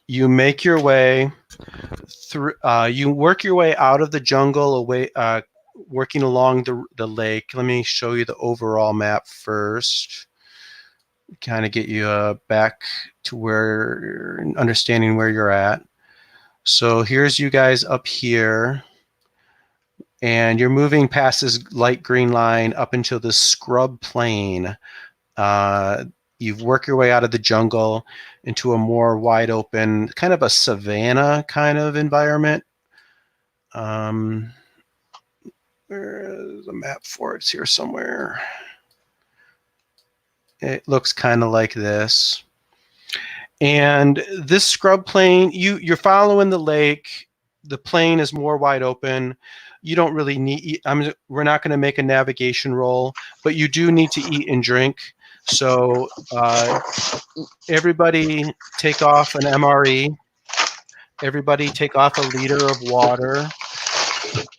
You make your way through. You work your way out of the jungle, away, working along the lake. Let me show you the overall map first. Kind of get you back to where understanding where you're at. So here's you guys up here. And you're moving past this light green line up into the scrub plain. You've worked your way out of the jungle into a more wide open, kind of a savanna kind of environment. There's a map for it. It's here somewhere. It looks kind of like this. And this scrub plain, you're following the lake. The plain is more wide open. You don't really need, we're not going to make a navigation roll, but you do need to eat and drink. So everybody take off an MRE. Everybody take off a liter of water.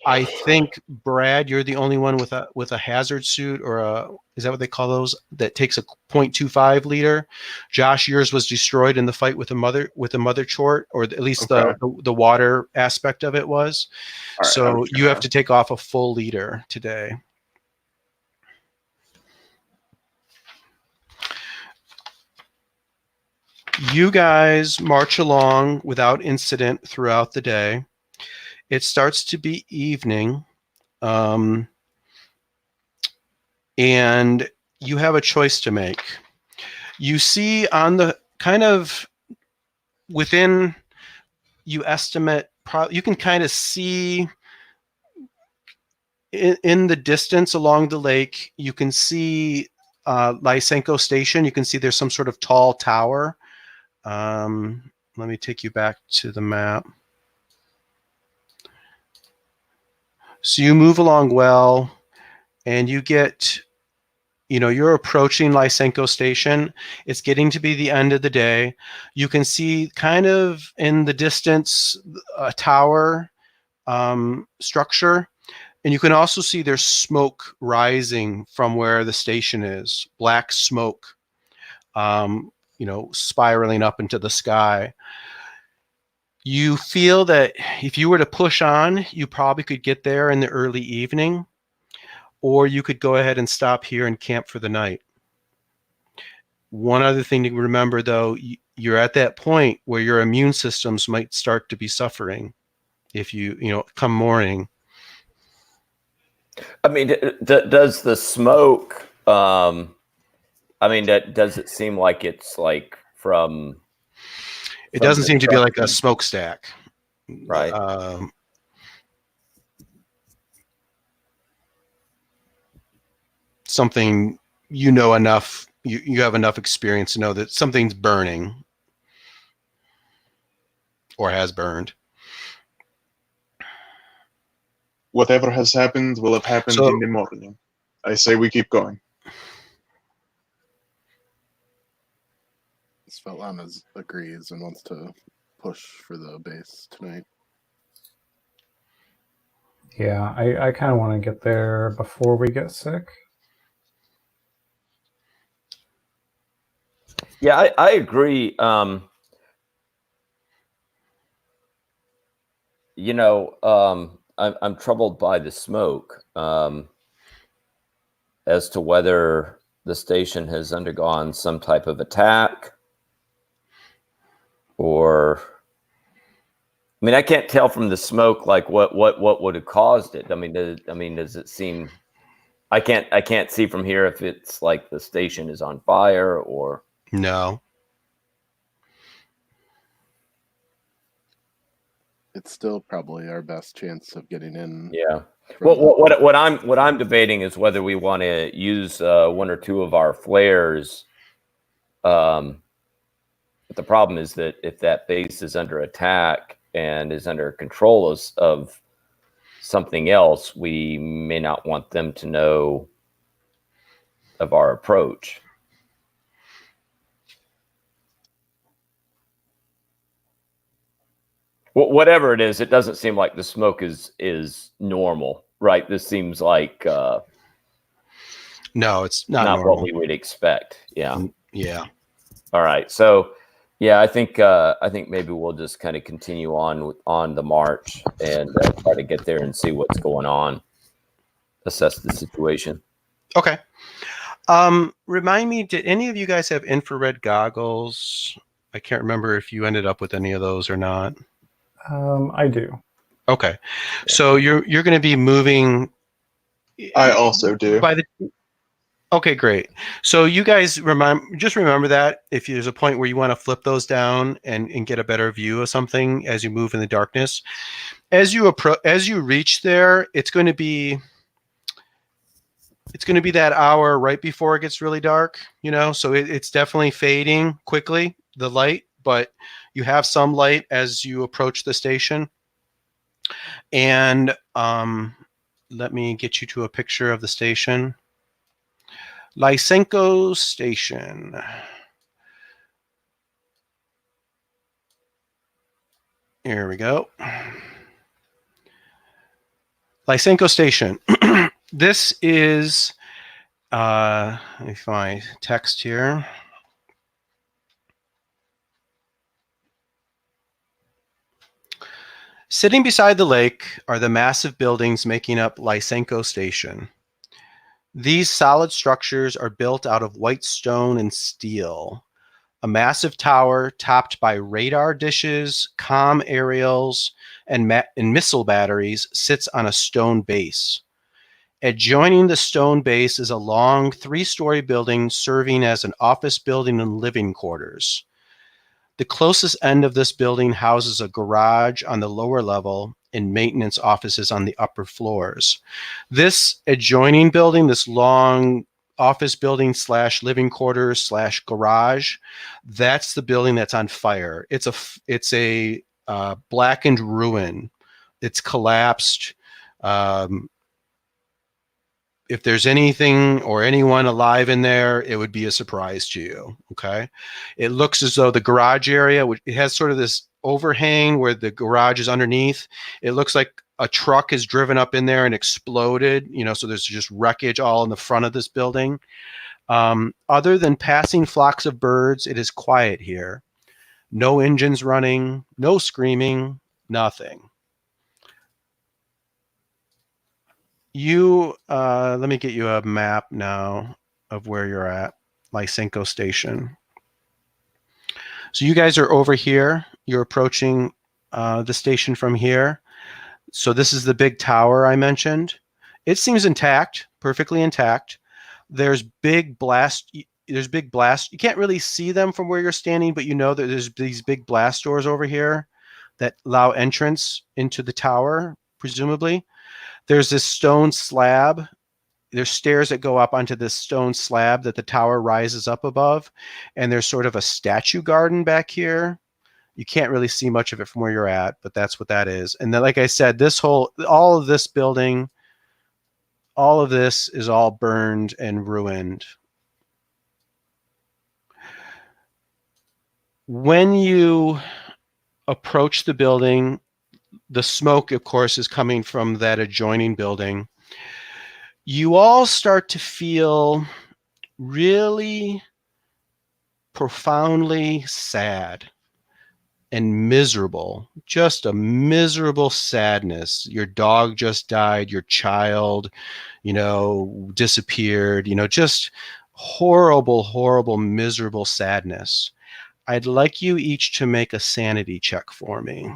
I think, Brad, you're the only one with a hazard suit, or is that what they call those? That takes a 0.25 liter. Josh, yours was destroyed in the fight with a mother chort, or at least Okay. the water aspect of it was. All right, So you have to take off a full liter today. You guys march along without incident throughout the day. It starts to be evening, and you have a choice to make. You see on the kind of within, you estimate, you can kind of see in the distance along the lake, you can see Lysenko Station. You can see there's some sort of tall tower. Let me take you back to the map. So you move along well, and you get, you're approaching Lysenko Station. It's getting to be the end of the day. You can see kind of in the distance a tower structure, and you can also see there's smoke rising from where the station is, black smoke. spiraling up into the sky. You feel that if you were to push on, you probably could get there in the early evening, or you could go ahead and stop here and camp for the night. One other thing to remember, though, you're at that point where your immune systems might start to be suffering if come morning. I mean, does the smoke, does it seem like it's like from... It doesn't seem to be like a smokestack. Right. Something enough, you have enough experience to know that something's burning or has burned. Whatever has happened will have happened in the morning. I say we keep going. Svetlana agrees and wants to push for the base tonight. Yeah, I kind of want to get there before we get sick. Yeah, I agree. I'm troubled by the smoke as to whether the station has undergone some type of attack, or I can't tell from the smoke like what would have caused it. Does it seem? I can't see from here if it's like the station is on fire or no. It's still probably our best chance of getting in. Yeah. Well, what I'm debating is whether we want to use one or two of our flares. But the problem is that if that base is under attack and is under control of something else, we may not want them to know of our approach. Whatever it is, it doesn't seem like the smoke is normal, right? This seems like no, it's not normal. What we would expect. Yeah. Yeah. All right. So, yeah, I think maybe we'll just kind of continue on the march and try to get there and see what's going on, assess the situation. Okay. Remind me, did any of you guys have infrared goggles? I can't remember if you ended up with any of those or not. I do. Okay, so you're going to be moving. I also do. Okay, great. So you guys remember that if there's a point where you want to flip those down and get a better view of something as you move in the darkness, as you reach there, it's going to be that hour right before it gets really dark. So it's definitely fading quickly, the light, but you have some light as you approach the station. And let me get you to a picture of the station. Lysenko Station. Here we go. Lysenko Station. This is, let me find text here. Sitting beside the lake are the massive buildings making up Lysenko Station. These solid structures are built out of white stone and steel. A massive tower topped by radar dishes, comm aerials, and missile batteries sits on a stone base. Adjoining the stone base is a long 3-story building serving as an office building and living quarters. The closest end of this building houses a garage on the lower level and maintenance offices on the upper floors. This adjoining building, this long office building / living quarters / garage, that's the building that's on fire. It's a blackened ruin. It's collapsed. If there's anything or anyone alive in there, it would be a surprise to you. Okay. It looks as though the garage area, it has sort of this overhang where the garage is underneath. It looks like a truck has driven up in there and exploded, so there's just wreckage all in the front of this building. Other than passing flocks of birds, it is quiet here. No engines running, no screaming, nothing. Let me get you a map now of where you're at, Lysenko Station. So you guys are over here. You're approaching the station from here. So this is the big tower I mentioned. It seems intact, perfectly intact. There's big blast. You can't really see them from where you're standing, but you know that there's these big blast doors over here that allow entrance into the tower, presumably. There's this stone slab. There's stairs that go up onto this stone slab that the tower rises up above. And there's sort of a statue garden back here. You can't really see much of it from where you're at, but that's what that is. And then, like I said, all of this building, all of this is all burned and ruined. When you approach the building, the smoke, of course, is coming from that adjoining building. You all start to feel really profoundly sad and miserable, just a miserable sadness. Your dog just died, your child, disappeared, just horrible, horrible, miserable sadness. I'd like you each to make a sanity check for me.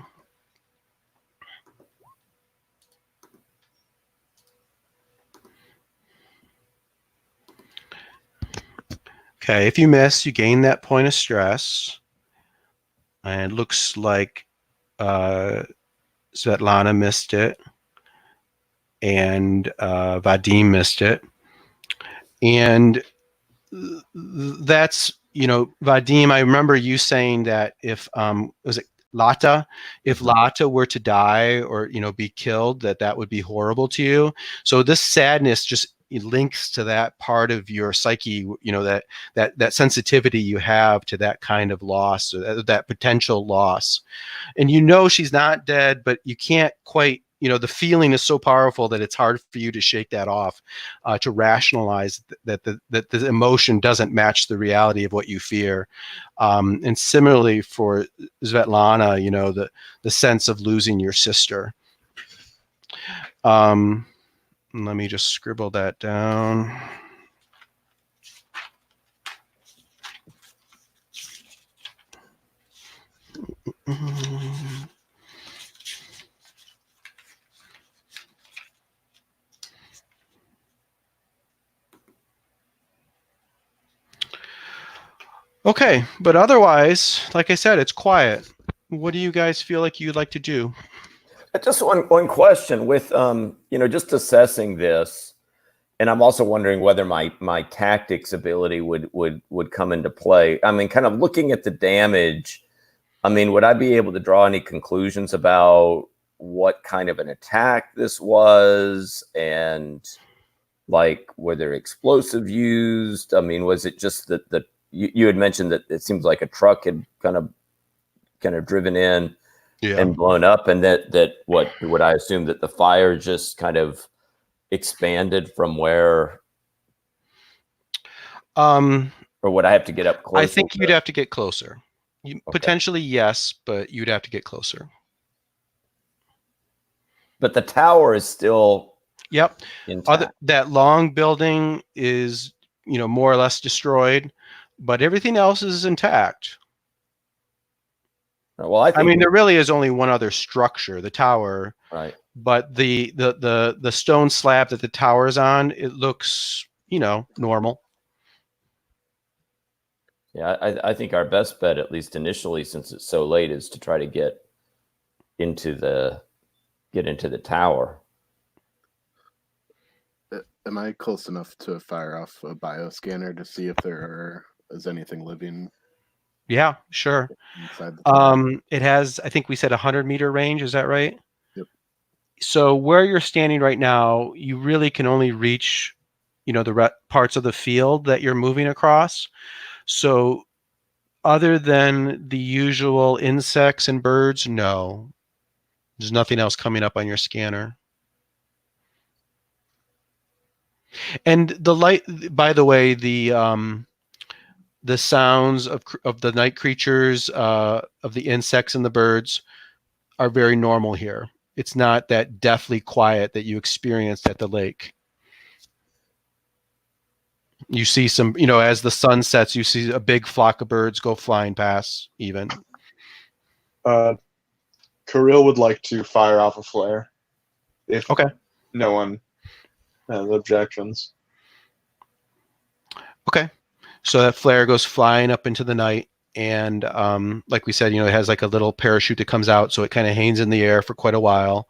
Okay, if you miss, you gain that point of stress. And it looks like Svetlana missed it, and Vadim missed it. And that's, Vadim, I remember you saying that if, was it Lata? If Lata were to die or, be killed, that would be horrible to you. So this sadness just links to that part of your psyche, that sensitivity you have to that kind of loss, or that potential loss. And she's not dead, but you can't quite, the feeling is so powerful that it's hard for you to shake that off, to rationalize that the emotion doesn't match the reality of what you fear. And similarly for Svetlana, the sense of losing your sister. Let me just scribble that down. Okay, but otherwise, like I said, it's quiet. What do you guys feel like you'd like to do? Just one question with just assessing this, and I'm also wondering whether my tactics ability would come into play. I mean, kind of looking at the damage. I mean, would I be able to draw any conclusions about what kind of an attack this was, and like were there explosives used? I mean, was it just that you had mentioned that it seems like a truck had kind of driven in. Yeah. And blown up, and that what would I assume that the fire just kind of expanded from where, or would I have to get up closer? I think you'd have to get closer. Okay. Potentially yes, but you'd have to get closer. But the tower is still intact. That long building is more or less destroyed, but everything else is intact. Well, I mean, there really is only one other structure, the tower. Right. But the stone slab that the tower is on, it looks, normal. Yeah, I think our best bet, at least initially, since it's so late, is to try to get into the tower. Am I close enough to fire off a bioscanner to see if there is anything living? Yeah, sure. It has, I think we said 100-meter range. Is that right? Yep. So where you're standing right now, you really can only reach, the parts of the field that you're moving across. So other than the usual insects and birds, no, there's nothing else coming up on your scanner. And the light, by the way, the sounds of the night creatures, of the insects and the birds are very normal here. It's not that deathly quiet that you experienced at the lake. You see some, as the sun sets, you see a big flock of birds go flying past even. Kirill would like to fire off a flare. If Okay. no one has objections. Okay. So that flare goes flying up into the night. And like we said, it has like a little parachute that comes out. So it kind of hangs in the air for quite a while.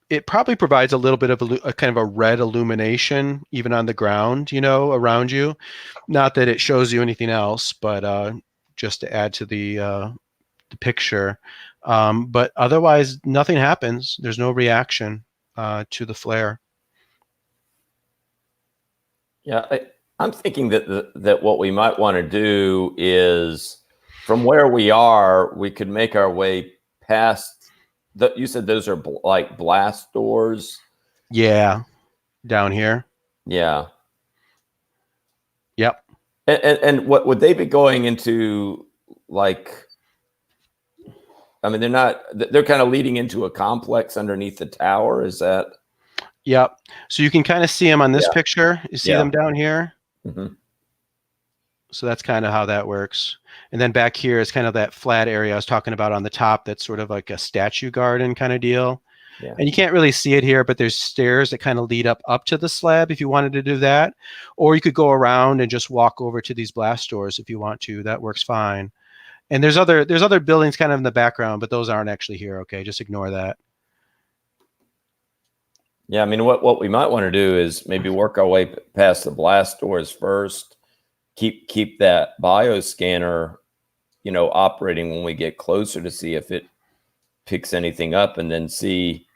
It probably provides a little bit of a kind of a red illumination even on the ground, around you. Not that it shows you anything else, but just to add to the picture. But otherwise, nothing happens. There's no reaction to the flare. Yeah, I'm thinking that what we might want to do is, from where we are, we could make our way past. You said those are like blast doors. Yeah, down here. Yeah. Yep. And what would they be going into? Like, I mean, they're kind of leading into a complex underneath the tower. Is that? Yep. So you can kind of see them on this picture. You see them down here. Mm-hmm. So that's kind of how that works. And then back here is kind of that flat area I was talking about on the top. That's sort of like a statue garden kind of deal. Yeah. And you can't really see it here, but there's stairs that kind of lead up to the slab if you wanted to do that. Or you could go around and just walk over to these blast doors if you want to. That works fine. And there's other buildings kind of in the background, but those aren't actually here. Okay, just ignore that. Yeah, I mean, what we might want to do is maybe work our way past the blast doors first. Keep that bioscanner, operating when we get closer to see if it picks anything up, and then see,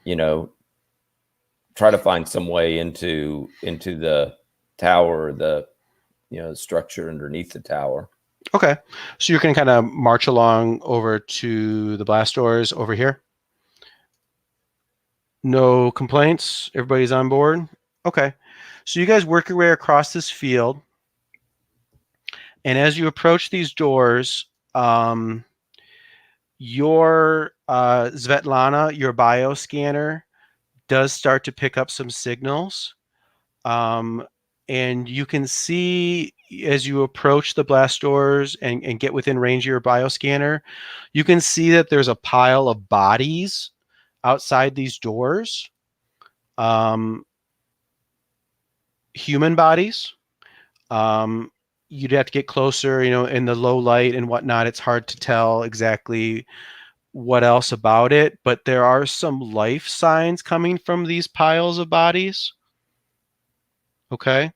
try to find some way into the tower, the structure underneath the tower. Okay, so you can kind of march along over to the blast doors over here. No complaints. Everybody's on board. Okay, so you guys work your way across this field. And as you approach these doors, your Svetlana, your bioscanner, does start to pick up some signals. And you can see as you approach the blast doors and get within range of your bioscanner, you can see that there's a pile of bodies outside these doors. Human bodies. You'd have to get closer, in the low light and whatnot. It's hard to tell exactly what else about it, but there are some life signs coming from these piles of bodies. Okay.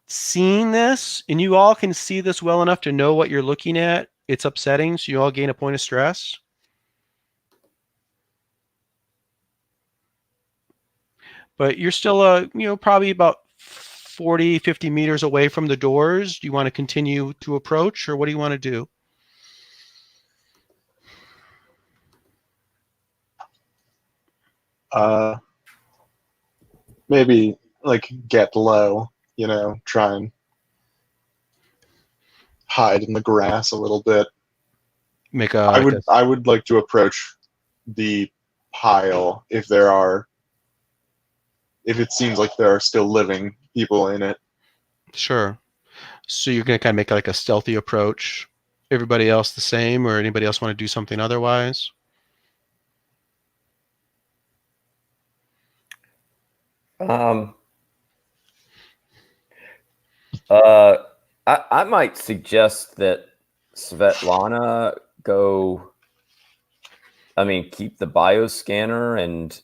Seeing this, and you all can see this well enough to know what you're looking at, it's upsetting, so you all gain a point of stress. But you're still, probably about 40, 50 meters away from the doors. Do you want to continue to approach, or what do you want to do? Maybe like get low, try and hide in the grass a little bit. I would like to approach the pile if it seems like there are still living people in it. Sure. So you're going to kind of make like a stealthy approach. Everybody else the same, or anybody else want to do something otherwise? I might suggest that Svetlana keep the bioscanner and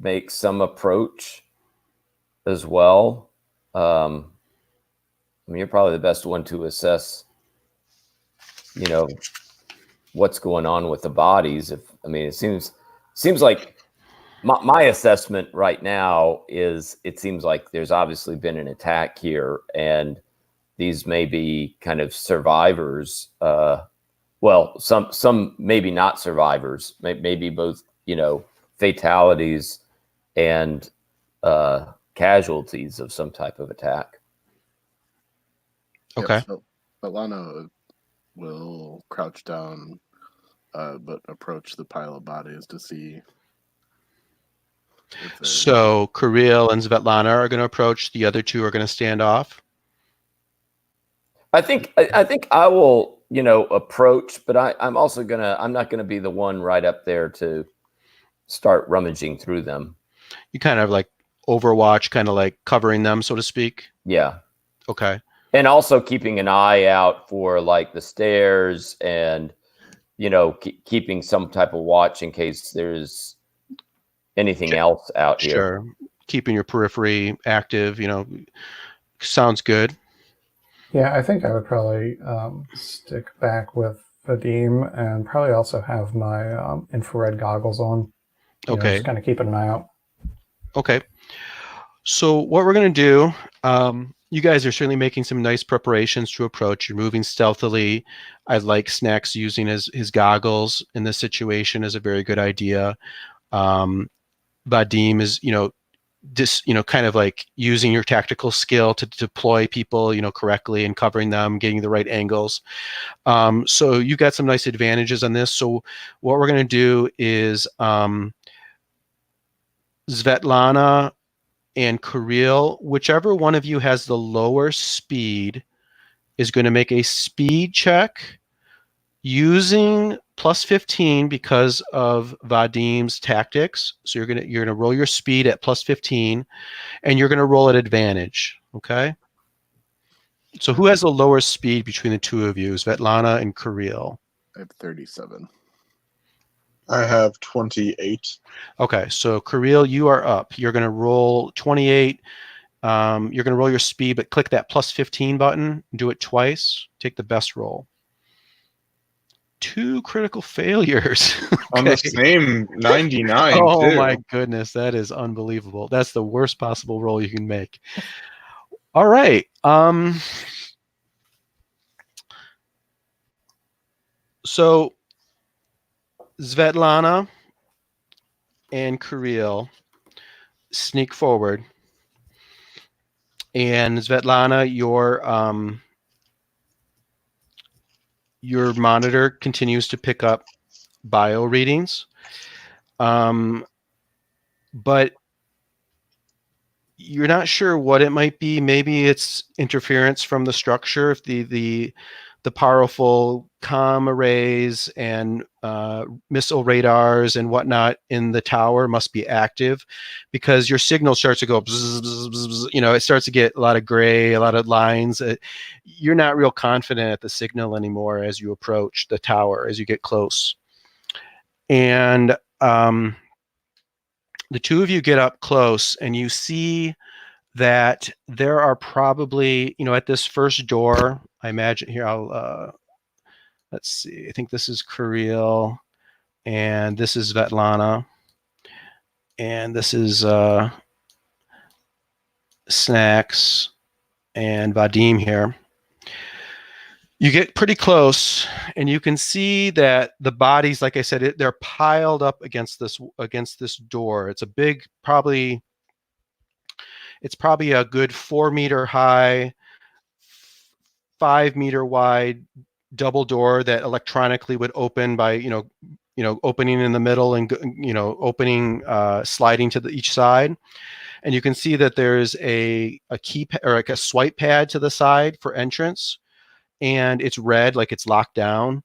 make some approach as well. You're probably the best one to assess, what's going on with the bodies. It seems like my assessment right now is it seems like there's obviously been an attack here, and these may be kind of survivors well, some maybe not survivors, maybe both, fatalities and casualties of some type of attack. Okay. Yep, so Svetlana will crouch down, but approach the pile of bodies to see if they're... So Kirill and Svetlana are going to approach. The other two are going to stand off. I think I will, approach, but I'm not gonna be the one right up there to start rummaging through them. You kind of like Overwatch, kind of like covering them, so to speak. Yeah. Okay. And also keeping an eye out for like the stairs and, keeping some type of watch in case there's anything else out here. Sure. Keeping your periphery active, sounds good. Yeah, I think I would probably stick back with Vadim and probably also have my infrared goggles on. Okay. Just kind of keeping an eye out. Okay. So what we're going to do, you guys are certainly making some nice preparations to approach. You're moving stealthily. I like Snacks using his goggles in this situation is a very good idea. Vadim is, kind of like using your tactical skill to deploy people, correctly and covering them, getting the right angles. So you've got some nice advantages on this. So what we're going to do is Svetlana and Kirill, whichever one of you has the lower speed, is going to make a speed check using plus 15 because of Vadim's tactics. So you're gonna roll your speed at plus 15, and you're gonna roll at advantage. Okay. So who has the lower speed between the two of you, Svetlana and Kirill? I have 37. I have 28. Okay, so Kirill, you are up. You're gonna roll 28. You're gonna roll your speed, but click that plus 15 button. Do it twice. Take the best roll. 2 critical failures. On the same 99, Oh too. my goodness, that is unbelievable. That's the worst possible roll you can make. All right. So Svetlana and Kirill sneak forward. And Svetlana, your monitor continues to pick up bio readings. But you're not sure what it might be. Maybe it's interference from the structure. If the powerful comm arrays and missile radars and whatnot in the tower must be active, because your signal starts to go bzz, bzz, bzz, bzz, it starts to get a lot of gray, a lot of lines. You're not real confident at the signal anymore as you approach the tower, as you get close. And the two of you get up close and you see that there are probably, at this first door, I imagine here, let's see, I think this is Kirill, and this is Svetlana, and this is Snacks and Vadim here. You get pretty close, and you can see that the bodies, like I said, they're piled up against this door. It's a big, it's probably a good 4 meter high, 5 meter wide double door that electronically would open by opening in the middle and opening sliding to each side. And you can see that there's a key or like a swipe pad to the side for entrance, and it's red, like it's locked down.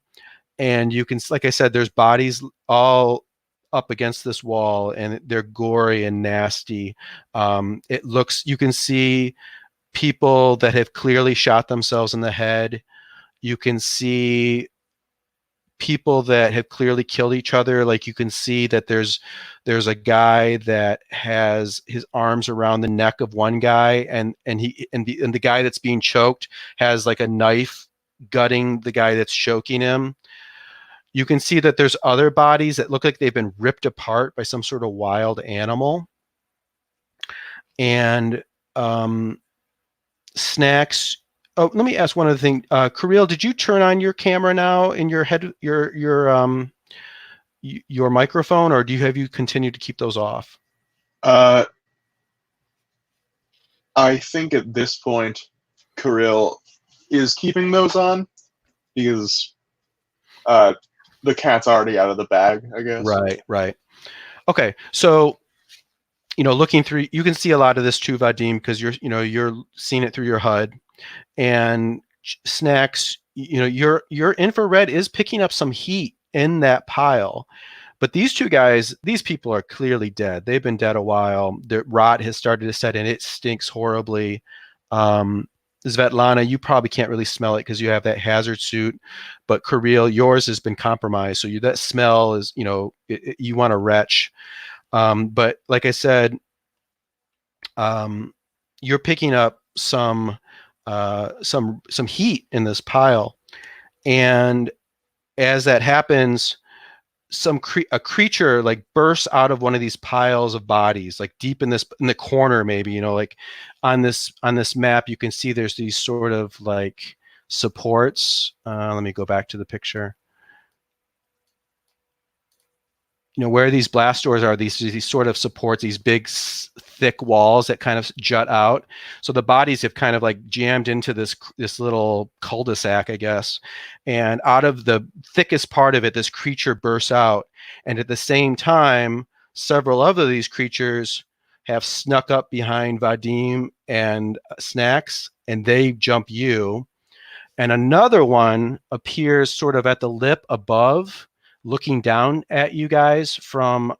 And you can, like I said, there's bodies all up against this wall, and they're gory and nasty. You can see people that have clearly shot themselves in the head. You can see people that have clearly killed each other. Like you can see that there's a guy that has his arms around the neck of one guy, and the guy that's being choked has like a knife gutting the guy that's choking him. You can see that there's other bodies that look like they've been ripped apart by some sort of wild animal. And Snacks, Oh, let me ask one other thing. Kirill, did you turn on your camera now in your head, your microphone, or have you continued to keep those off? I think at this point, Kirill is keeping those on because the cat's already out of the bag, I guess. Right. Okay, so looking through, you can see a lot of this too, Vadim, because you're seeing it through your HUD. And Snacks, your infrared is picking up some heat in that pile. But these two guys, these people are clearly dead. They've been dead a while. The rot has started to set in. It stinks horribly. Svetlana, you probably can't really smell it because you have that hazard suit. But Kirill, yours has been compromised. So that smell is, you want to retch. But like I said, you're picking up some heat in this pile, and as that happens, a creature like bursts out of one of these piles of bodies, like deep in the corner, maybe, like on this map you can see there's these sort of like supports. Let me go back to the picture. Where these blast doors are, these sort of supports, these big thick walls that kind of jut out. So the bodies have kind of like jammed into this little cul-de-sac, I guess. And out of the thickest part of it, this creature bursts out. And at the same time, several of these creatures have snuck up behind Vadim and Snacks, and they jump you. And another one appears sort of at the lip above, looking down at you guys from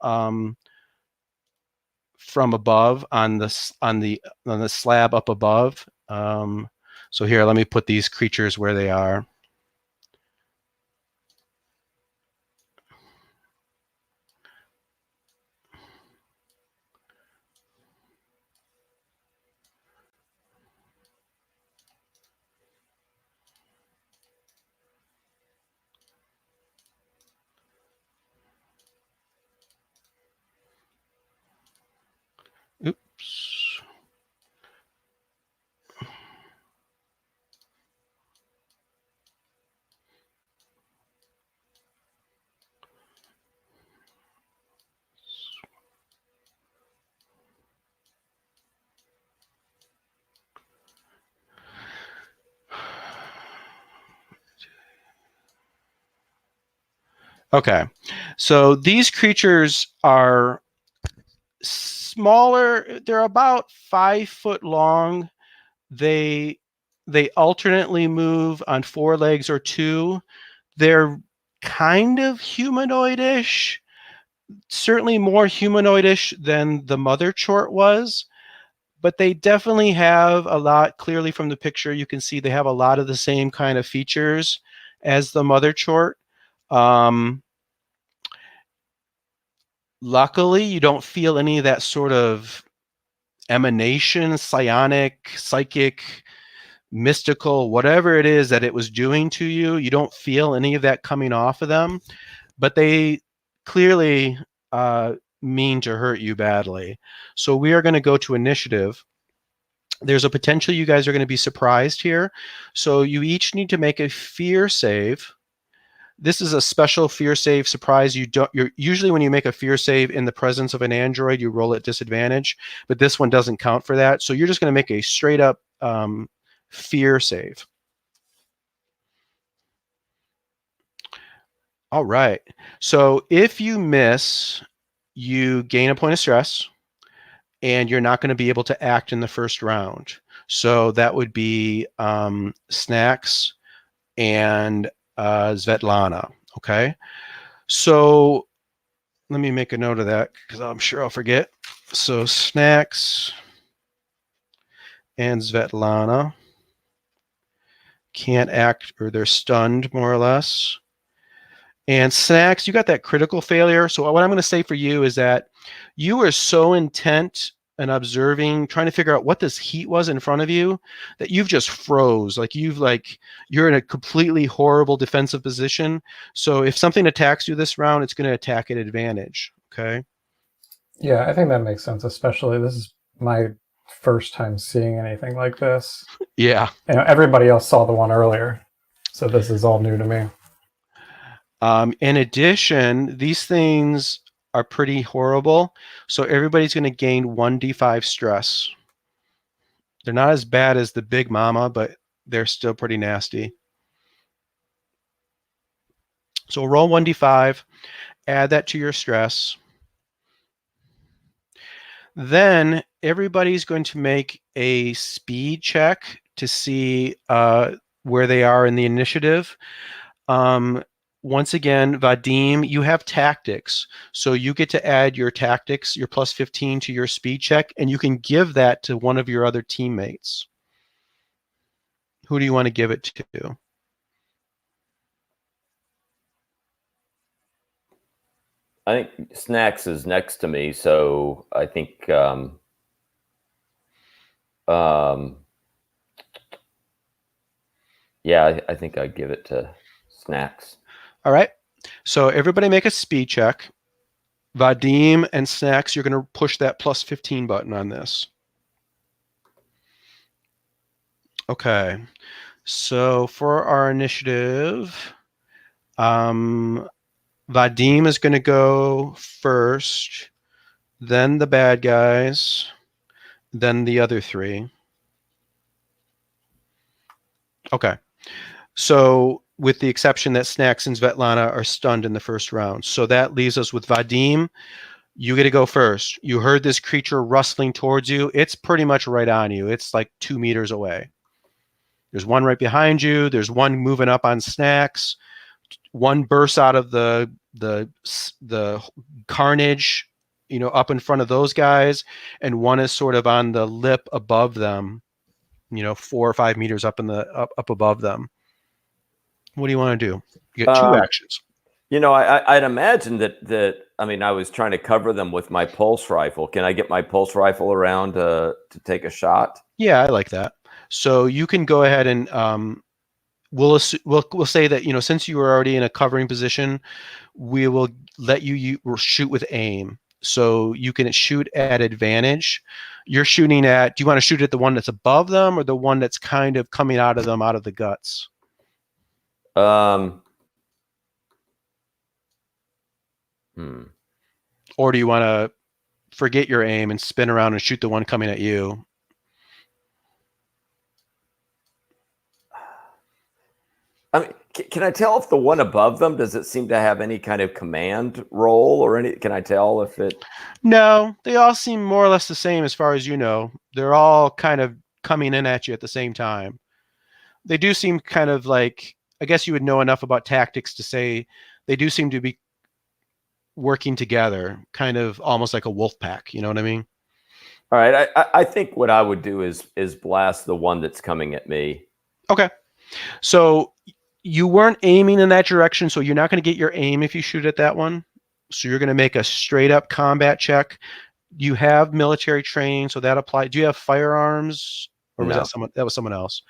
above on the slab up above. So here, let me put these creatures where they are. Oops. Okay, so these creatures are smaller. They're about 5 foot long. They alternately move on 4 legs or 2. They're kind of humanoidish, certainly more humanoidish than the mother chort was, but they definitely have a lot. Clearly from the picture, you can see they have a lot of the same kind of features as the mother chort. Luckily, you don't feel any of that sort of emanation, psionic, psychic, mystical, whatever it is that it was doing to you. You don't feel any of that coming off of them, but they clearly mean to hurt you badly. So we are going to go to initiative. There's a potential you guys are going to be surprised here. So you each need to make a fear save. This is a special fear save surprise. You're usually, when you make a fear save in the presence of an android, you roll at disadvantage, but this one doesn't count for that. So you're just going to make a straight up fear save. All right. So if you miss, you gain a point of stress, and you're not going to be able to act in the first round. So that would be Snacks and Svetlana. Okay. So let me make a note of that because I'm sure I'll forget. So Snacks and Svetlana can't act, or they're stunned more or less. And Snacks, you got that critical failure. So what I'm going to say for you is that you were so intent and observing, trying to figure out what this heat was in front of you, that you've just froze. You're in a completely horrible defensive position. So if something attacks you this round, it's going to attack at advantage. Okay. Yeah, I think that makes sense. Especially, this is my first time seeing anything like this. Yeah. Everybody else saw the one earlier, so this is all new to me. In addition, these things are pretty horrible, so everybody's going to gain 1d5 stress. They're not as bad as the Big Mama, but they're still pretty nasty. So roll 1d5, add that to your stress. Then everybody's going to make a speed check to see where they are in the initiative. Once again, Vadim, you have tactics. So you get to add your tactics, your plus 15 to your speed check, and you can give that to one of your other teammates. Who do you want to give it to? I think Snacks is next to me, so I think yeah, I think I'd give it to Snacks. All right. So everybody make a speed check. Vadim and Snacks, you're going to push that plus 15 button on this. Okay. So for our initiative, Vadim is going to go first, then the bad guys, then the other three. Okay. So with the exception that Snacks and Svetlana are stunned in the first round. So that leaves us with Vadim. You get to go first. You heard this creature rustling towards you. It's pretty much right on you. It's like 2 meters away. There's one right behind you. There's one moving up on Snacks. One bursts out of the carnage, up in front of those guys, and one is sort of on the lip above them, 4 or 5 meters up up above them. What do you want to do? You get 2 actions. I'd imagine that. I mean, I was trying to cover them with my pulse rifle. Can I get my pulse rifle around to take a shot? Yeah, I like that. So you can go ahead and we'll say that since you were already in a covering position, we will let you shoot with aim. So you can shoot at advantage. You're shooting at. Do you want to shoot at the one that's above them or the one that's kind of coming out of them out of the guts? Or do you want to forget your aim and spin around and shoot the one coming at you? I mean, can I tell if the one above them, does it seem to have any kind of command role or any? Can I tell if it? No, they all seem more or less the same as far as you know. They're all kind of coming in at you at the same time. They do seem kind of like, I guess you would know enough about tactics to say they do seem to be working together, kind of almost like a wolf pack. You know what I mean? All right. I think what I would do is blast the one that's coming at me. Okay. So you weren't aiming in that direction, so you're not going to get your aim if you shoot at that one. So you're going to make a straight up combat check. You have military training, so that applies. Do you have firearms? Or was that was someone else?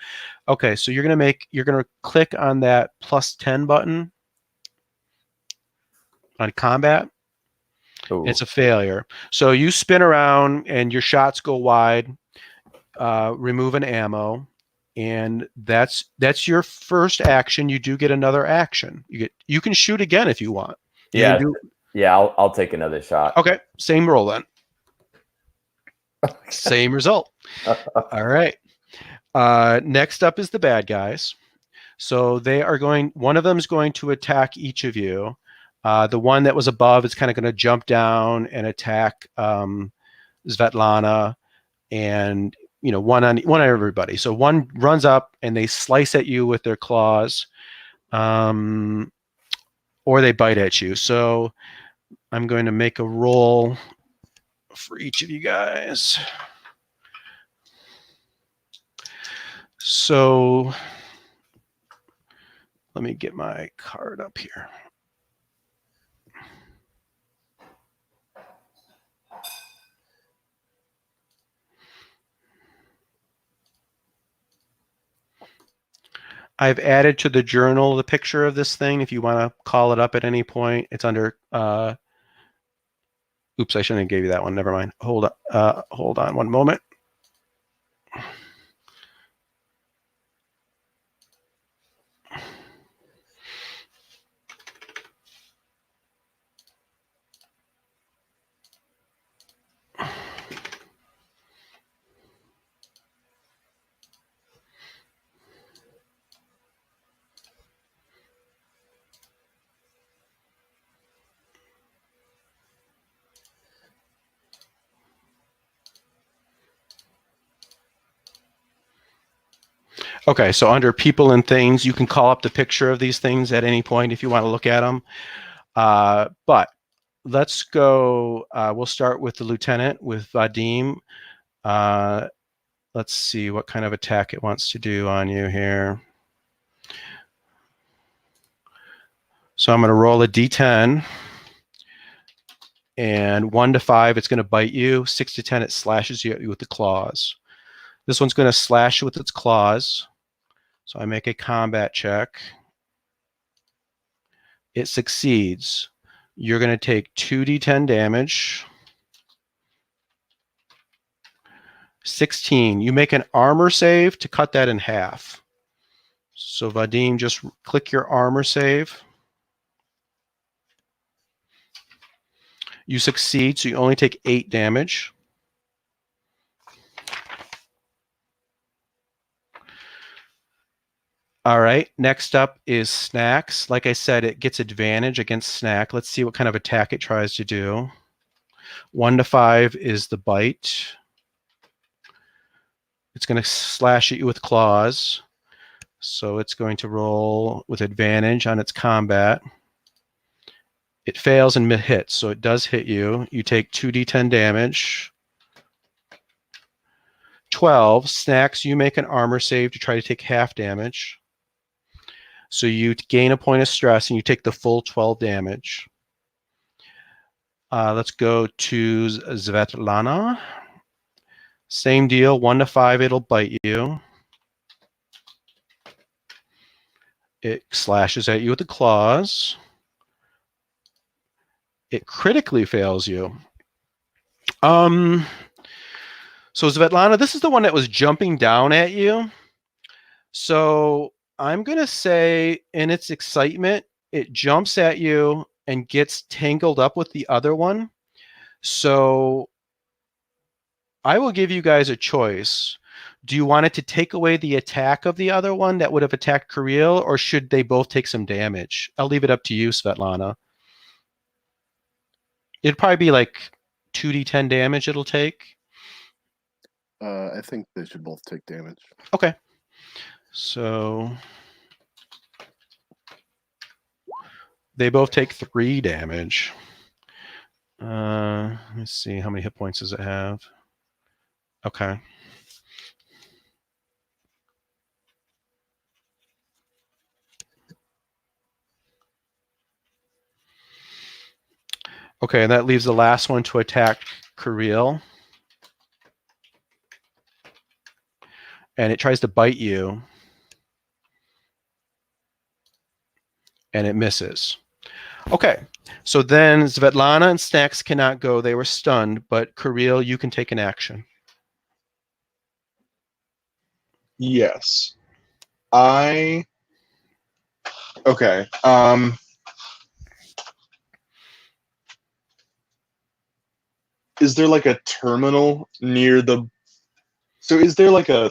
Okay, so you're going to click on that plus 10 button on combat. It's a failure. So you spin around and your shots go wide, remove an ammo, and that's your first action. You do get another action. You can shoot again if you want. I'll take another shot. Okay, same roll then. Same result. All right. Next up is the bad guys. So one of them is going to attack each of you. The one that was above is kind of going to jump down and attack Svetlana, and one on everybody. So one runs up and they slice at you with their claws, or they bite at you. So I'm going to make a roll for each of you guys. So let me get my card up here. I've added to the journal the picture of this thing. If you want to call it up at any point, it's under. Oops, I shouldn't have gave you that one. Never mind. Hold on one moment. Okay, so under people and things, you can call up the picture of these things at any point if you want to look at them. But let's go. We'll start with the lieutenant, with Vadim. Let's see what kind of attack it wants to do on you here. So I'm going to roll a d10. And 1 to 5, it's going to bite you. 6 to 10, it slashes you with the claws. This one's going to slash you with its claws. So I make a combat check. It succeeds. You're going to take 2d10 damage. 16. You make an armor save to cut that in half. So Vadim, just click your armor save. You succeed, so you only take 8 damage. All right, next up is Snacks. Like I said, it gets advantage against Snack. Let's see what kind of attack it tries to do. 1 to 5 is the bite. It's going to slash at you with claws. So it's going to roll with advantage on its combat. It fails and hits, so it does hit you. You take 2d10 damage. 12. Snacks, you make an armor save to try to take half damage. So you gain a point of stress and you take the full 12 damage. Let's go to Svetlana. Same deal, 1 to 5, it'll bite you. It slashes at you with the claws. It critically fails you. So Svetlana, this is the one that was jumping down at you. So I'm going to say in its excitement, it jumps at you and gets tangled up with the other one. So I will give you guys a choice. Do you want it to take away the attack of the other one that would have attacked Kirill, or should they both take some damage? I'll leave it up to you, Svetlana. It'd probably be like 2d10 damage it'll take. I think they should both take damage. Okay. So they both take 3 damage. Let's see, how many hit points does it have? Okay. Okay, and that leaves the last one to attack Kirill. And it tries to bite you. And it misses. Okay, so then Svetlana and Snacks cannot go. They were stunned, but Kirill, you can take an action. Yes. Okay. Is there like a terminal near the? So is there like a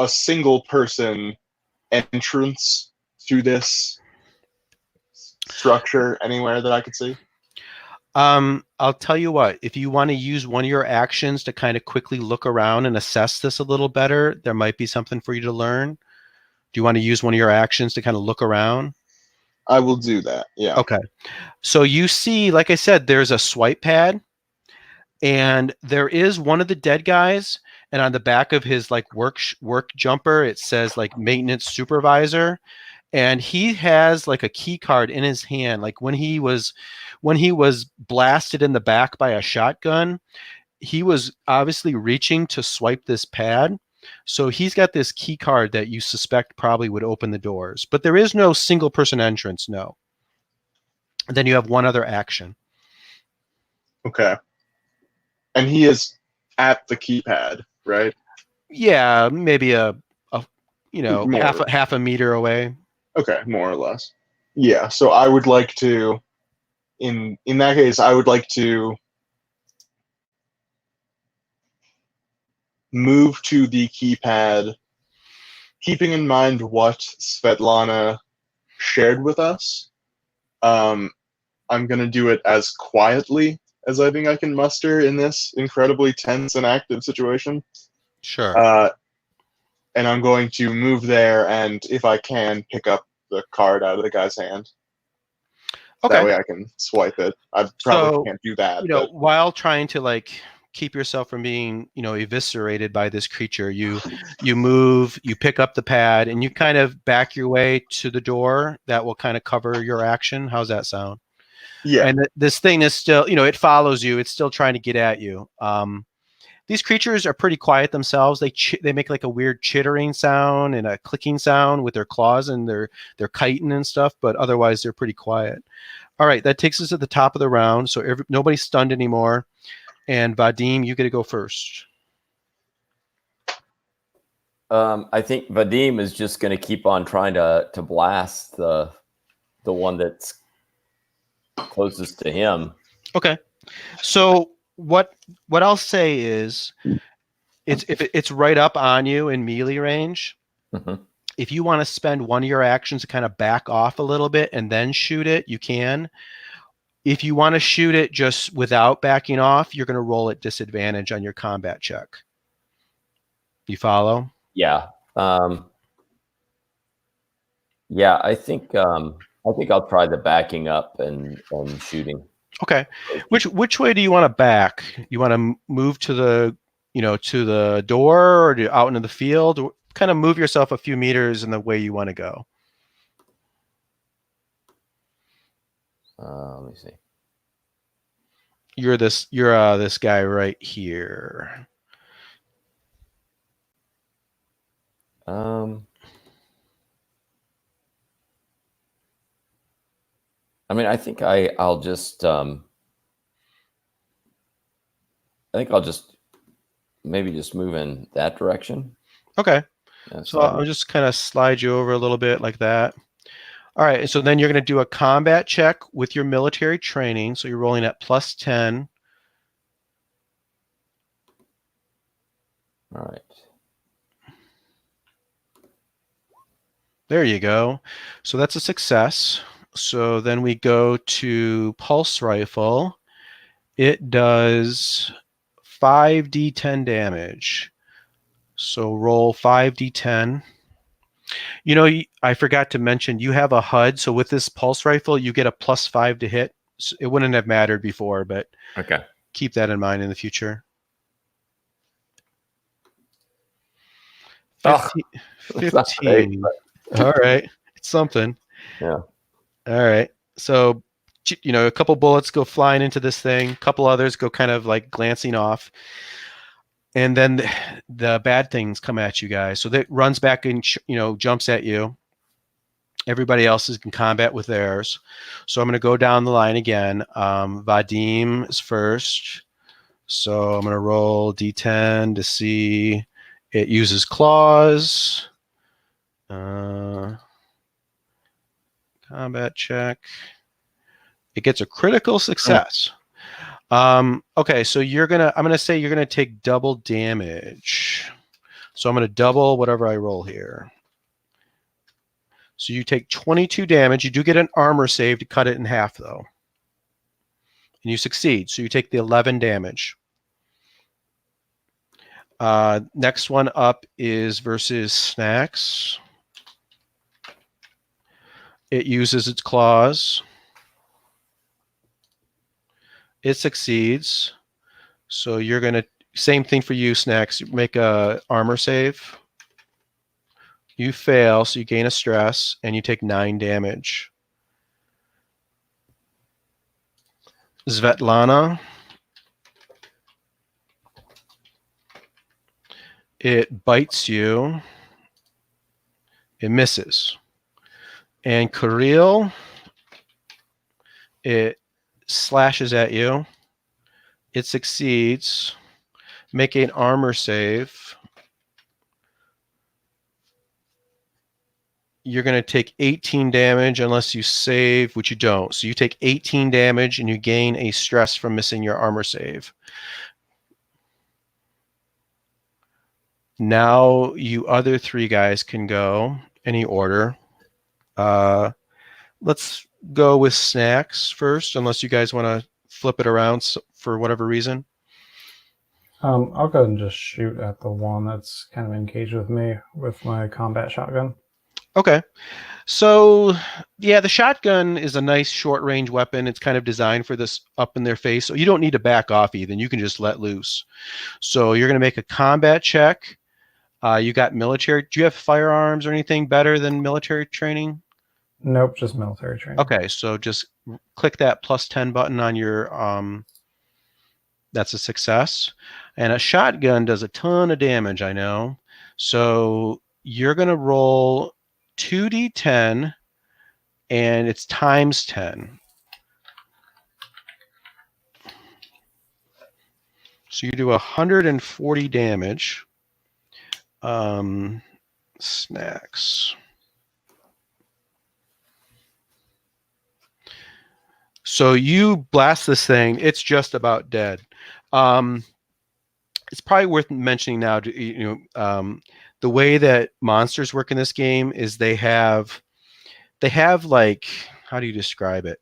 single person entrance to this structure anywhere that I could see? I'll tell you what, if you want to use one of your actions to kind of quickly look around and assess this a little better, there might be something for you to learn. Do you want to use one of your actions to kind of look around? I will do that, yeah. Okay. So you see, like I said, there's a swipe pad, and there is one of the dead guys, and on the back of his like work jumper, it says like maintenance supervisor. And he has like a key card in his hand. Like when he was blasted in the back by a shotgun, he was obviously reaching to swipe this pad. So he's got this key card that you suspect probably would open the doors. But there is no single person entrance, no. And then you have one other action. Okay. And he is at the keypad, right? Yeah, maybe a More. half a meter away. Okay, more or less. Yeah, so I would like to, in that case, I would like to move to the keypad, keeping in mind what Svetlana shared with us. I'm going to do it as quietly as I think I can muster in this incredibly tense and active situation. Sure. and I'm going to move there, and if I can, pick up the card out of the guy's hand. Okay. That way I can swipe it. I probably So, can't do that, you know, but while trying to like keep yourself from being, you know, eviscerated by this creature, you move, you pick up the pad, and you kind of back your way to the door that will kind of cover your action. How's that sound? yeah. And this thing is still, you know, it follows you. It's still trying to get at you. These creatures are pretty quiet themselves. They make like a weird chittering sound and a clicking sound with their claws, and they're kiting and stuff, but otherwise they're pretty quiet. All right, that takes us to the top of the round. So nobody's stunned anymore. And Vadim, you get to go first. I think Vadim is just going to keep on trying to blast the one that's closest to him. Okay. So what I'll say is, it's right up on you in melee range. Mhm. If you want to spend one of your actions to kind of back off a little bit and then shoot it, you can. If you want to shoot it just without backing off, you're going to roll at disadvantage on your combat check. You follow? Yeah. Yeah, I think I'll try the backing up and shooting. Okay. Which way do you want to back? You want to move to the, you know, to the door, or out into the field? Kind of move yourself a few meters in the way you want to go. Let me see. You're this guy right here. I mean, I think I'll just maybe just move in that direction. Okay. That's So fine. I'll just kind of slide you over a little bit like that. All right. So then you're going to do a combat check with your military training. So you're rolling at +10. All right. There you go. So that's a success. So then we go to pulse rifle. It does 5d10 damage. So roll 5d10. You know, I forgot to mention, you have a HUD. So with this pulse rifle, you get a +5 to hit. So it wouldn't have mattered before, but Okay. keep that in mind in the future. Oh, 15. that's not great, 15. All right. It's something. Yeah. All right. So, you know, a couple bullets go flying into this thing. A couple others go kind of like glancing off. And then the bad things come at you guys. So that runs back and, you know, jumps at you. Everybody else is in combat with theirs. So I'm going to go down the line again. Vadim is first. So I'm going to roll D10 to see. It uses claws. Combat check. It gets a critical success. Okay, so I'm gonna say you're gonna take double damage. So I'm gonna double whatever I roll here. So you take 22 damage. You do get an armor save to cut it in half, though. And you succeed. So you take the 11 damage. Next one up is versus Snacks. It uses its claws. It succeeds. So you're going to, same thing for you, Snacks. Make a armor save. You fail, so you gain a stress, and you take 9 damage. Svetlana. It bites you. It misses. And Kirill, it slashes at you. It succeeds. Make an armor save. You're going to take 18 damage unless you save, which you don't. So you take 18 damage and you gain a stress from missing your armor save. Now you other 3 guys can go any order. Let's go with Snacks first, unless you guys want to flip it around for whatever reason. I'll go ahead and just shoot at the one that's kind of engaged with me with my combat shotgun. Okay. So, yeah, the shotgun is a nice short-range weapon. It's kind of designed for this up in their face. So you don't need to back off even. You can just let loose. So you're going to make a combat check. You got military. Do you have firearms or anything better than military training? Nope, just military training. Okay, so just click that +10 button on your that's a success. And a shotgun does a ton of damage, I know. So you're going to roll 2d10 and it's times 10. So you do 140 damage. Snacks. So you blast this thing. It's just about dead. It's probably worth mentioning now. The way that monsters work in this game is they have like, how do you describe it?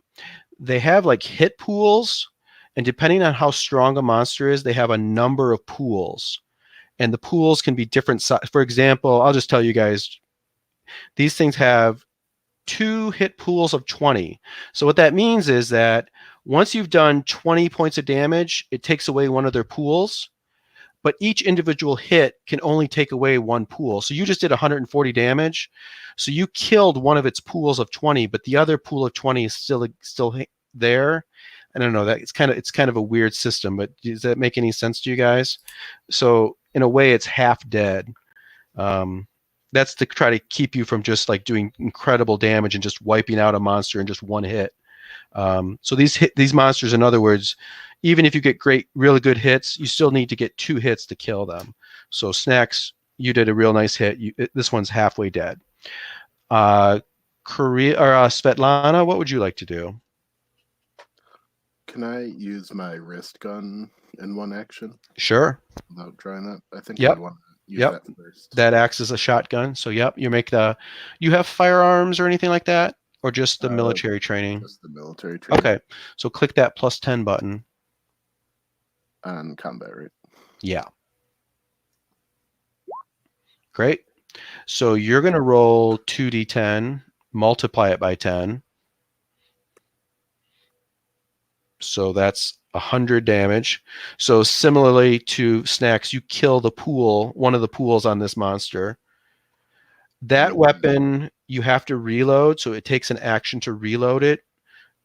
They have like hit pools, and depending on how strong a monster is, they have a number of pools, and the pools can be different size. For example, I'll just tell you guys, these things have 2 hit pools of 20. So what that means is that once you've done 20 points of damage, it takes away one of their pools, but each individual hit can only take away 1 pool. So you just did 140 damage. So you killed one of its pools of 20, but the other pool of 20 is still there. I don't know, that it's kind of a weird system, but does that make any sense to you guys? So in a way, it's half dead. That's to try to keep you from just like doing incredible damage and just wiping out a monster in just 1 hit. So these monsters, in other words, even if you get really good hits, you still need to get 2 hits to kill them. So Snacks, you did a real nice hit. This one's halfway dead. Svetlana, what would you like to do? Can I use my wrist gun in one action Sure. without drawing that? I think Yep. I'd want to use Yep. that first. That acts as a shotgun. So yep, you have firearms or anything like that, or just the military training? Just the military training. Okay. So click that +10 button. On combat, right? Yeah. Great. So you're going to roll 2d10, multiply it by 10. So that's 100 damage. So similarly to Snacks, you kill one of the pools on this monster. That weapon, you have to reload, so it takes an action to reload it.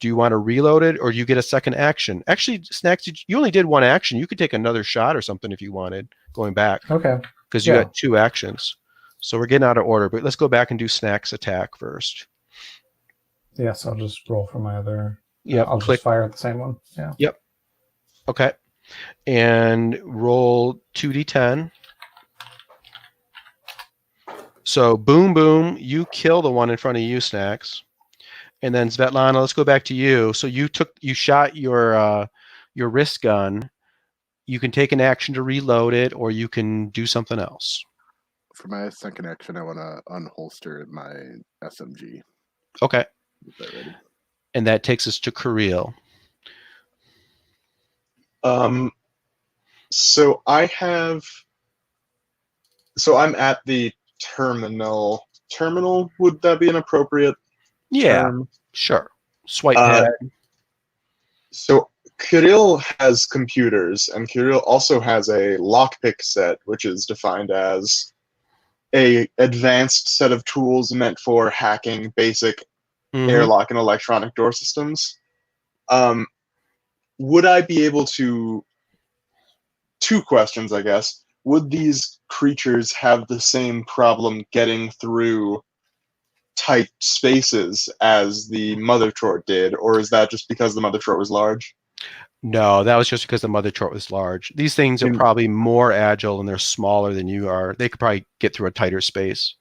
Do you want to reload it, or do you get a second action? Actually, Snacks, you only did 1 action. You could take another shot or something if you wanted, going back. Okay. Because you got 2 actions. So we're getting out of order, but let's go back and do Snacks attack first. Yes, I'll just roll for my other. Yep. I'll just fire at the same one. Yeah. Yep. Okay. And roll 2d10. So boom, boom, you kill the one in front of you, Snacks. And then Svetlana, let's go back to you. So you shot your wrist gun. You can take an action to reload it, or you can do something else. For my second action, I want to unholster my SMG. Okay. Get that ready. And that takes us to Kirill. So I'm at the terminal. Terminal, would that be an appropriate term? Sure. Swipe pad. So Kirill has computers, and Kirill also has a lockpick set, which is defined as a advanced set of tools meant for hacking basic airlock and electronic door systems. Would I be able to... 2 questions, I guess. Would these creatures have the same problem getting through tight spaces as the Mothership did, or is that just because the Mothership was large? No, that was just because the Mothership was large. These things are probably more agile and they're smaller than you are. They could probably get through a tighter space.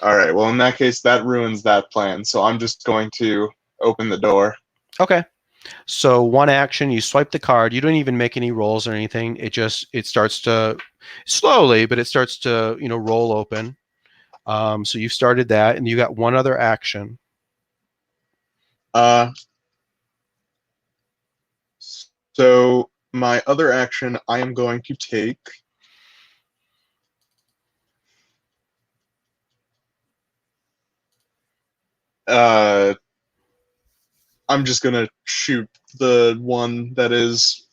All right, well, in that case, that ruins that plan, so I'm just going to open the door. Okay. So 1 action, you swipe the card. You don't even make any rolls or anything. It starts to, slowly, but it starts to, roll open. So you've started that, and you got 1 other action. So my other action, I am going to take I'm just gonna shoot the one that is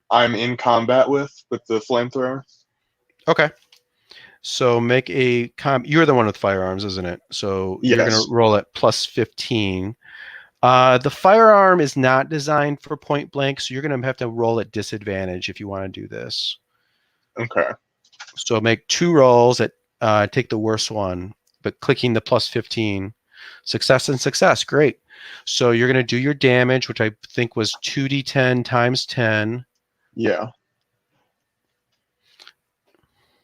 I'm in combat with the flamethrower. Okay. So make a you're the one with firearms, isn't it? So you're going Yes. to roll at plus 15. The firearm is not designed for point blank, so you're going to have to roll at disadvantage if you want to do this. Okay. So make 2 rolls at take the worst one, but clicking the plus 15. Success and success. Great. So you're going to do your damage, which I think was 2d10 times 10. Yeah.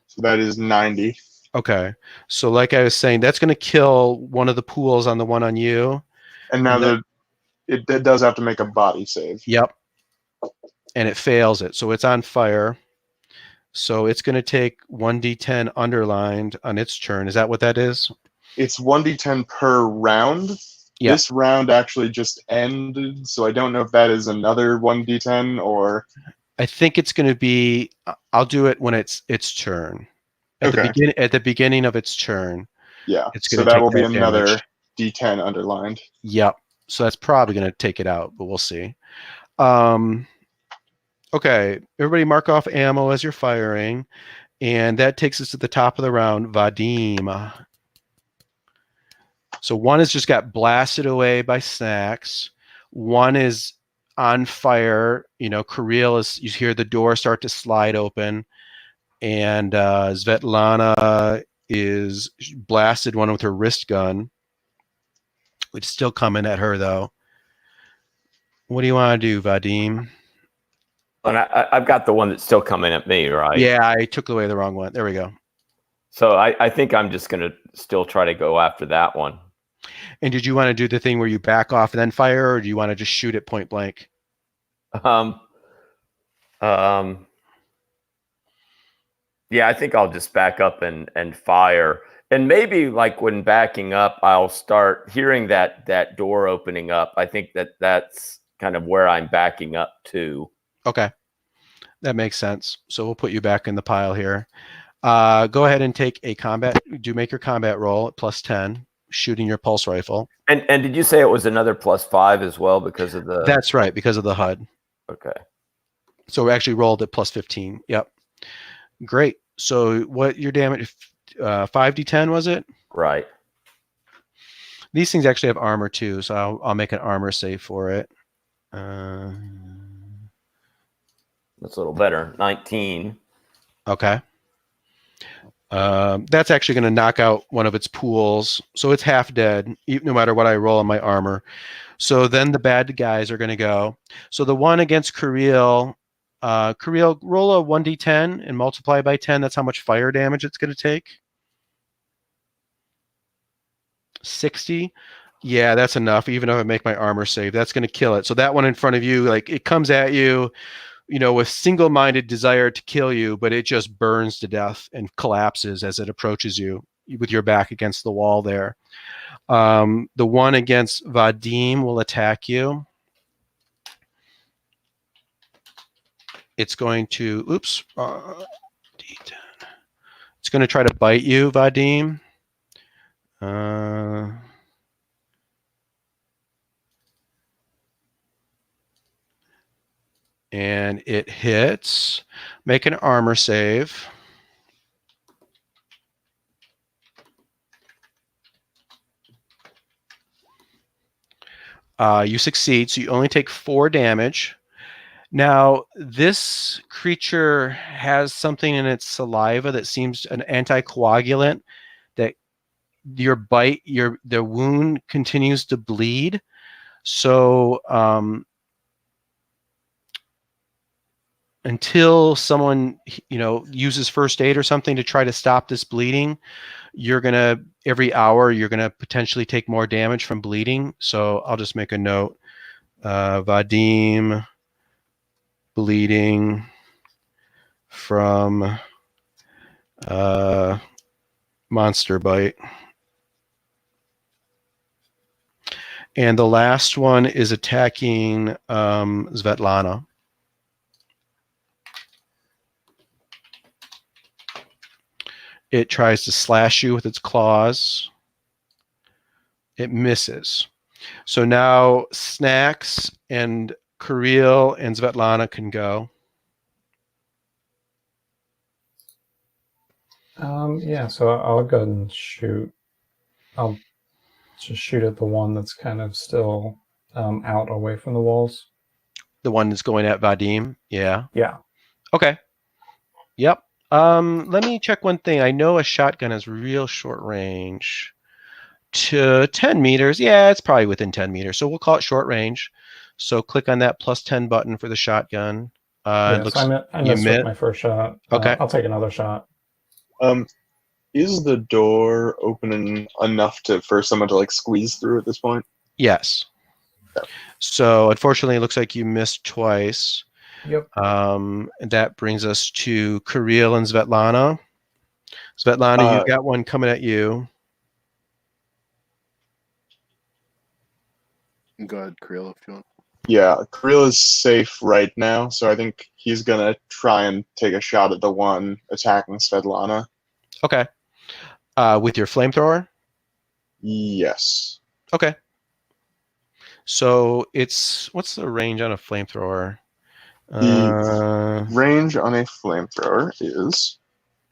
So that is 90. Okay. So like I was saying, that's going to kill one of the pools on the one on you. And now it does have to make a body save. Yep. And it fails it. So it's on fire. So it's going to take 1d10 underlined on its turn. Is that what that is? It's 1d10 per round. Yep. This round actually just ended, so I don't know if that is another 1d10 or... I think it's going to be, I'll do it when it's its turn. At the beginning of its turn. Yeah, it's so going to that take will be that another damage. d10 underlined. Yep. So that's probably going to take it out, but we'll see. Okay, everybody mark off ammo as you're firing. And that takes us to the top of the round, Vadim. So one has just got blasted away by Snacks. One is on fire. You know, Kirill is, you hear the door start to slide open. And Svetlana is blasted one with her wrist gun. It's still coming at her, though. What do you want to do, Vadim? And I've got the one that's still coming at me, right? Yeah, I took away the wrong one. There we go. So I think I'm just going to still try to go after that one. And did you want to do the thing where you back off and then fire, or do you want to just shoot it point blank? Yeah, I think I'll just back up and fire. And maybe like when backing up, I'll start hearing that door opening up. I think that's kind of where I'm backing up to. Okay. That makes sense. So we'll put you back in the pile here. Go ahead and take a combat. Make your combat roll at plus 10, shooting your pulse rifle. And did you say it was another +5 as well because of the... That's right, because of the HUD. Okay. So we actually rolled at plus 15. Yep. Great. So what your damage, 5d10 was it? Right. These things actually have armor too, so I'll make an armor save for it. That's a little better. 19. Okay. That's actually going to knock out one of its pools, so it's half dead, no matter what I roll on my armor. So then the bad guys are going to go. So the one against Kirill, roll a 1d10 and multiply by 10. That's how much fire damage it's going to take. 60. Yeah, that's enough. Even if I make my armor save, that's going to kill it. So that one in front of you, like it comes at you, you know, with single-minded desire to kill you, but it just burns to death and collapses as it approaches you with your back against the wall there. The one against Vadim will attack you. It's going to, oops, D10. It's going to try to bite you, Vadim. And it hits. Make an armor save. You succeed, so you only take 4 damage. Now, this creature has something in its saliva that seems an anticoagulant that the wound continues to bleed. So until someone, you know, uses first aid or something to try to stop this bleeding, every hour you're gonna potentially take more damage from bleeding. So I'll just make a note. Vadim bleeding from monster bite. And the last one is attacking Svetlana. It tries to slash you with its claws. It misses. So now Snacks and Kirill and Svetlana can go. Yeah, so I'll go ahead and shoot. I'll just shoot at the one that's kind of still out away from the walls. The one that's going at Vadim. Yeah. Yeah. Okay. Yep. Let me check one thing. I know a shotgun has real short range to 10 meters. Yeah, it's probably within 10 meters. So we'll call it short range. So click on that +10 button for the shotgun. Yeah, Looks so I you missed with my first shot. Okay. I'll take another shot. Is the door open enough for someone to like squeeze through at this point? Yes. So unfortunately, it looks like you missed twice. Yep. And that brings us to Kirill and Svetlana. Svetlana, you've got one coming at you. Go ahead, Kirill, if you want. Yeah, Kirill is safe right now, so I think he's gonna try and take a shot at the one attacking Svetlana. Okay. With your flamethrower? Yes. Okay. So what's the range on a flamethrower? The range on a flamethrower is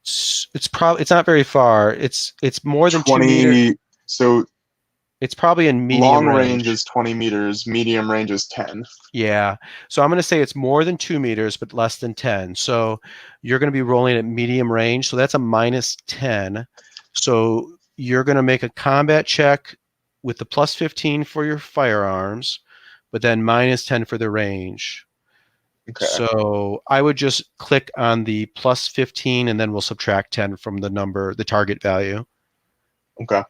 it's not very far. It's more than 20 2 meters. So it's probably in medium long range. range is 20 meters, medium range is 10. Yeah. So I'm going to say it's more than 2 meters, but less than 10. So you're going to be rolling at medium range. So that's a -10. So you're going to make a combat check with the +15 for your firearms, but then -10 for the range. Okay. So I would just click on the +15 and then we'll subtract 10 from the target value. Okay.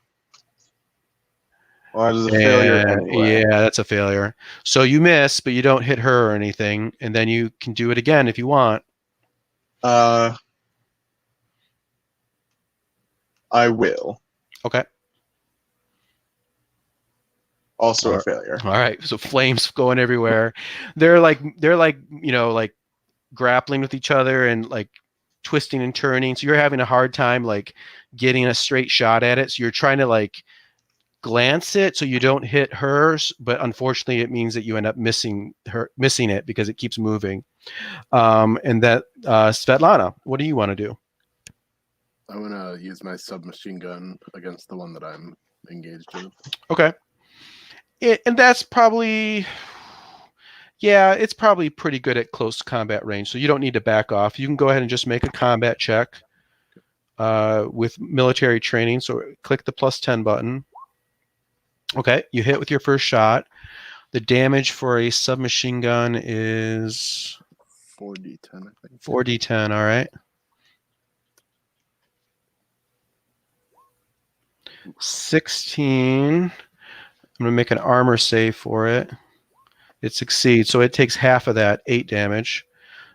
Well, that is a failure anyway. Yeah, that's a failure. So you miss, but you don't hit her or anything, and then you can do it again if you want. I will. Okay. Also a failure. All right. So flames going everywhere. They're like grappling with each other and like twisting and turning. So you're having a hard time like getting a straight shot at it. So you're trying to like glance it so you don't hit hers, but unfortunately it means that you end up missing it because it keeps moving. And that Svetlana, what do you want to do? I want to use my submachine gun against the one that I'm engaged with. Okay. And that's probably, yeah, it's probably pretty good at close combat range, so you don't need to back off. You can go ahead and just make a combat check with military training. So click the +10 button. Okay, you hit with your first shot. The damage for a submachine gun is 4d10, I think. 4d10, all right. 16. I'm going to make an armor save for it. It succeeds, so it takes half of that, 8 damage.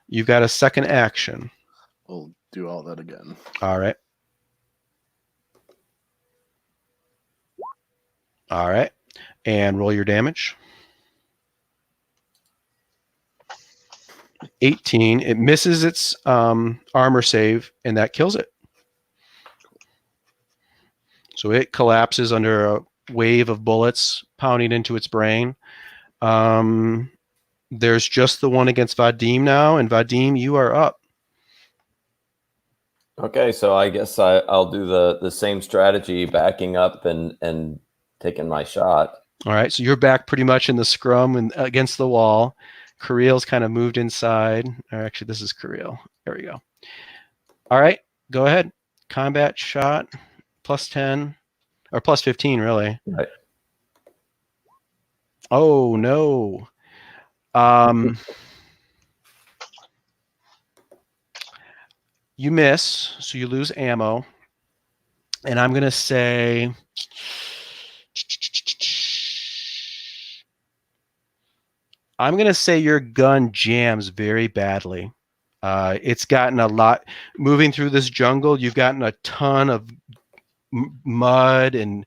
You've got a second action. We'll do all that again. All right. All right. And roll your damage. 18. It misses its armor save, and that kills it. So it collapses under a wave of bullets pounding into its brain. There's just the one against Vadim now, and Vadim, you are up. Okay, so I guess I'll do the same strategy, backing up and taking my shot. All right, so you're back pretty much in the scrum and against the wall. Kirill's kind of moved inside. Or actually, this is Kirill. There we go. All right, go ahead. Combat shot, +10 or +15, really. Right. Oh no. You miss, so you lose ammo. And I'm going to say your gun jams very badly. It's gotten a lot moving through this jungle. You've gotten a ton of mud and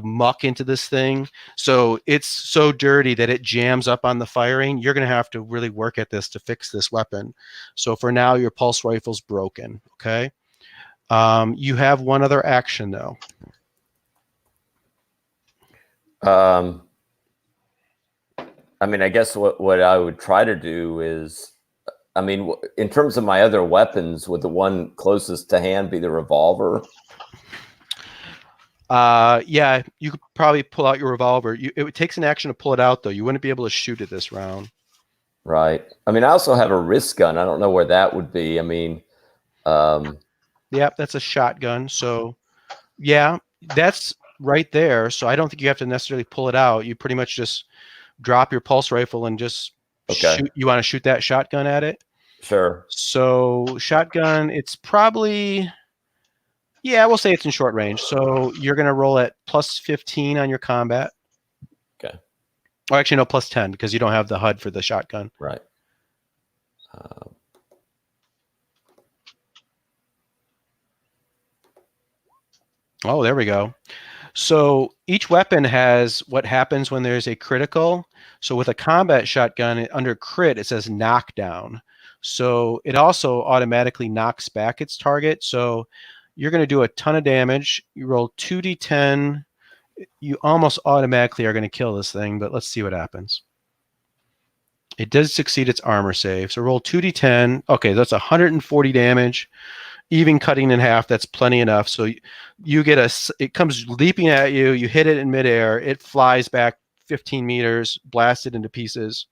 muck into this thing, so it's so dirty that it jams up on the firing. You're going to have to really work at this to fix this weapon. So for now, your pulse rifle's broken. Okay. You have one other action though. I mean, I guess what I would try to do is, I mean, in terms of my other weapons, would the one closest to hand be the revolver? Yeah, you could probably pull out your revolver. It takes an action to pull it out, though. You wouldn't be able to shoot it this round. Right. I mean, I also have a wrist gun. I don't know where that would be. I mean, yeah, that's a shotgun. So, yeah, that's right there. So I don't think you have to necessarily pull it out. You pretty much just drop your pulse rifle and just shoot. You want to shoot that shotgun at it? Sure. So shotgun, it's probably, yeah, we'll say it's in short range. So you're going to roll at plus 15 on your combat. Okay. Or actually, no, plus 10 because you don't have the HUD for the shotgun. Right. Oh, there we go. So each weapon has what happens when there's a critical. So with a combat shotgun, under crit, it says knockdown. So it also automatically knocks back its target. So you're going to do a ton of damage. You roll 2d10. You almost automatically are going to kill this thing, but let's see what happens. It does succeed its armor save. So roll 2d10. Okay, that's 140 damage. Even cutting in half, that's plenty enough. So you get it comes leaping at you. You hit it in midair. It flies back 15 meters, blasted into pieces,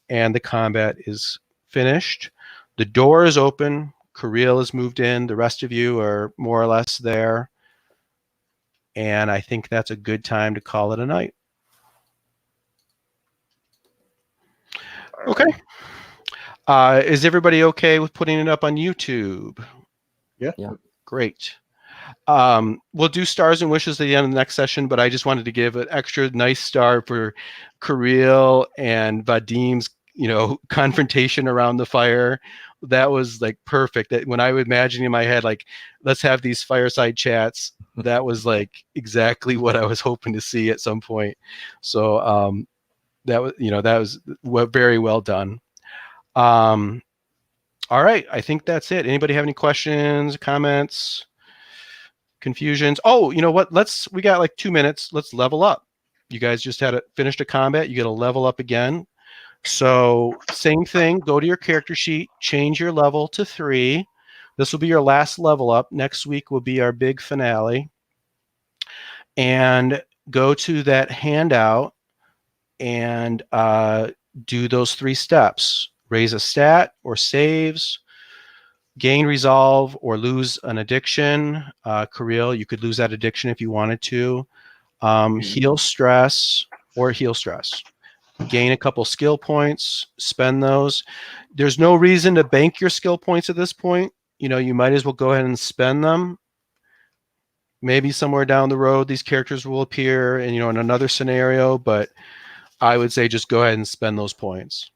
and the combat is finished. The door is open. Kirill has moved in. The rest of you are more or less there. And I think that's a good time to call it a night. Okay. Is everybody okay with putting it up on YouTube? Yeah. Great. We'll do stars and wishes at the end of the next session, but I just wanted to give an extra nice star for Kirill and Vadim's, confrontation around the fire. That was like perfect. That when I was imagining in my head, like, let's have these fireside chats, that was like exactly what I was hoping to see at some point. So that was very well done. All right, I think that's it. Anybody have any questions, comments, confusions? Oh, you know what? We got like 2 minutes. Let's level up. You guys just finished a combat. You get a level up again. So same thing. Go to your character sheet, change your level to 3. This will be your last level up. Next week will be our big finale. And go to that handout and do those 3 steps. Raise a stat or saves, gain resolve or lose an addiction. Kirill, you could lose that addiction if you wanted to. Heal stress or heal stress. Gain a couple skill points, spend those. There's no reason to bank your skill points at this point. You might as well go ahead and spend them. Maybe somewhere down the road, these characters will appear in another scenario, but I would say just go ahead and spend those points.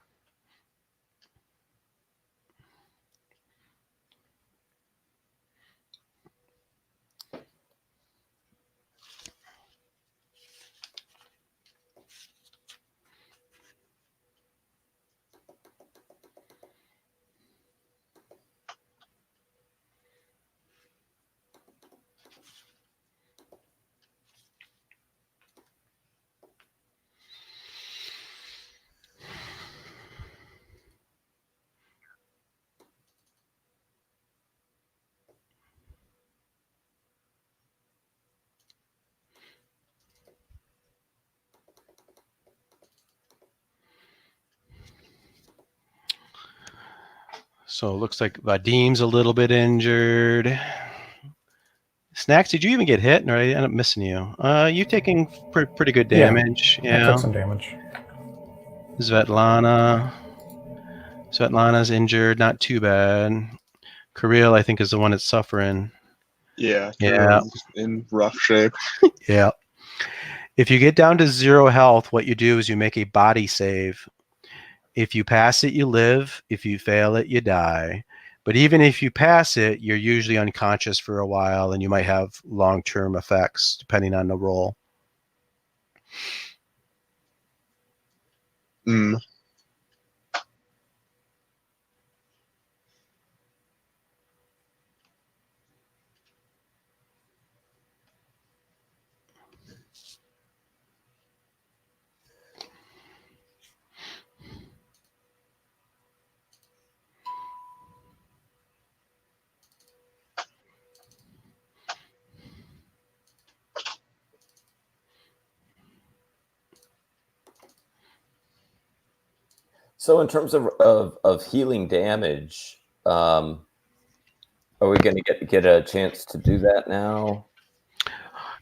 So it looks like Vadim's a little bit injured. Snacks, did you even get hit? Or I end up missing you? You taking pretty good damage. I took some damage. Svetlana's injured, not too bad. Kirill, I think, is the one that's suffering. Yeah. In rough shape. Yeah. If you get down to 0 health, what you do is you make a body save. If you pass it, you live. If you fail it, you die. But even if you pass it, you're usually unconscious for a while, and you might have long-term effects depending on the roll. So in terms of healing damage, are we going to get a chance to do that now?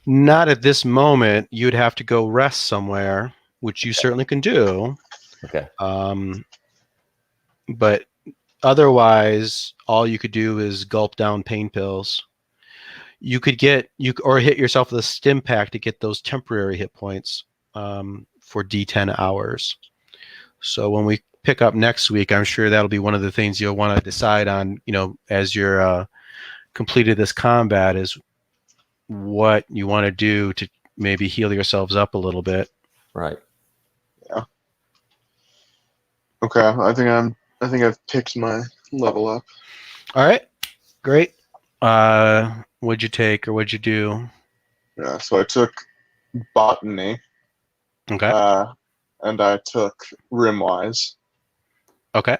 Not at this moment. You'd have to go rest somewhere, which you certainly can do. Okay. But otherwise, all you could do is gulp down pain pills. You could or hit yourself with a stim pack to get those temporary hit points for D10 hours. So when we pick up next week, I'm sure that'll be one of the things you'll want to decide on, as you're completed this combat, is what you want to do to maybe heal yourselves up a little bit. Right. Yeah. Okay, I think I've picked my level up. All right, great. What'd you take or what'd you do? Yeah, so I took botany. Okay. And I took Rimwise. Okay.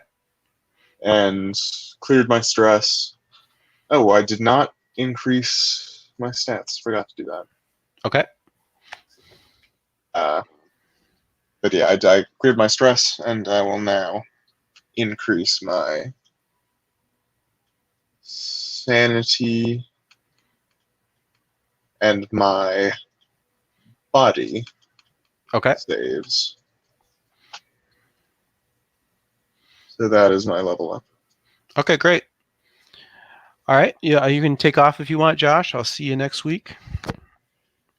And cleared my stress. Oh, I did not increase my stats. Forgot to do that. Okay. But yeah, I cleared my stress, and I will now increase my sanity and my body Okay. saves. So that is my level up. Okay, great. All right. Yeah, you can take off if you want, Josh. I'll see you next week.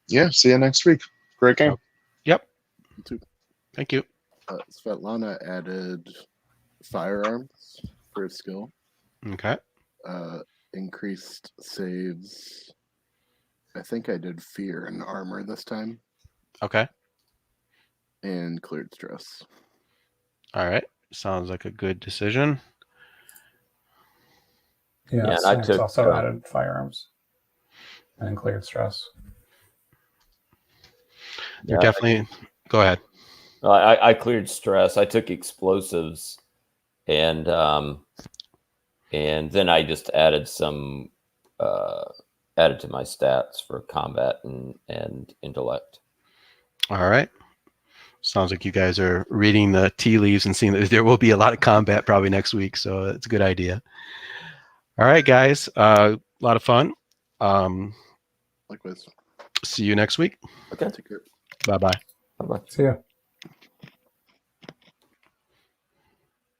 Yeah, see you next week. Great game. Yep. You too. Thank you. Svetlana added firearms for a skill. Okay. Increased saves. I think I did fear and armor this time. Okay. And cleared stress. All right. Sounds like a good decision. Yeah, and I Snacks took also added firearms and cleared stress. You're definitely. Go ahead. I cleared stress. I took explosives, and then I just added some added to my stats for combat and intellect. All right. Sounds like you guys are reading the tea leaves and seeing that there will be a lot of combat probably next week. So it's a good idea. All right, guys. A lot of fun. Likewise. See you next week. Okay. Take care. Bye-bye. Bye-bye. See ya.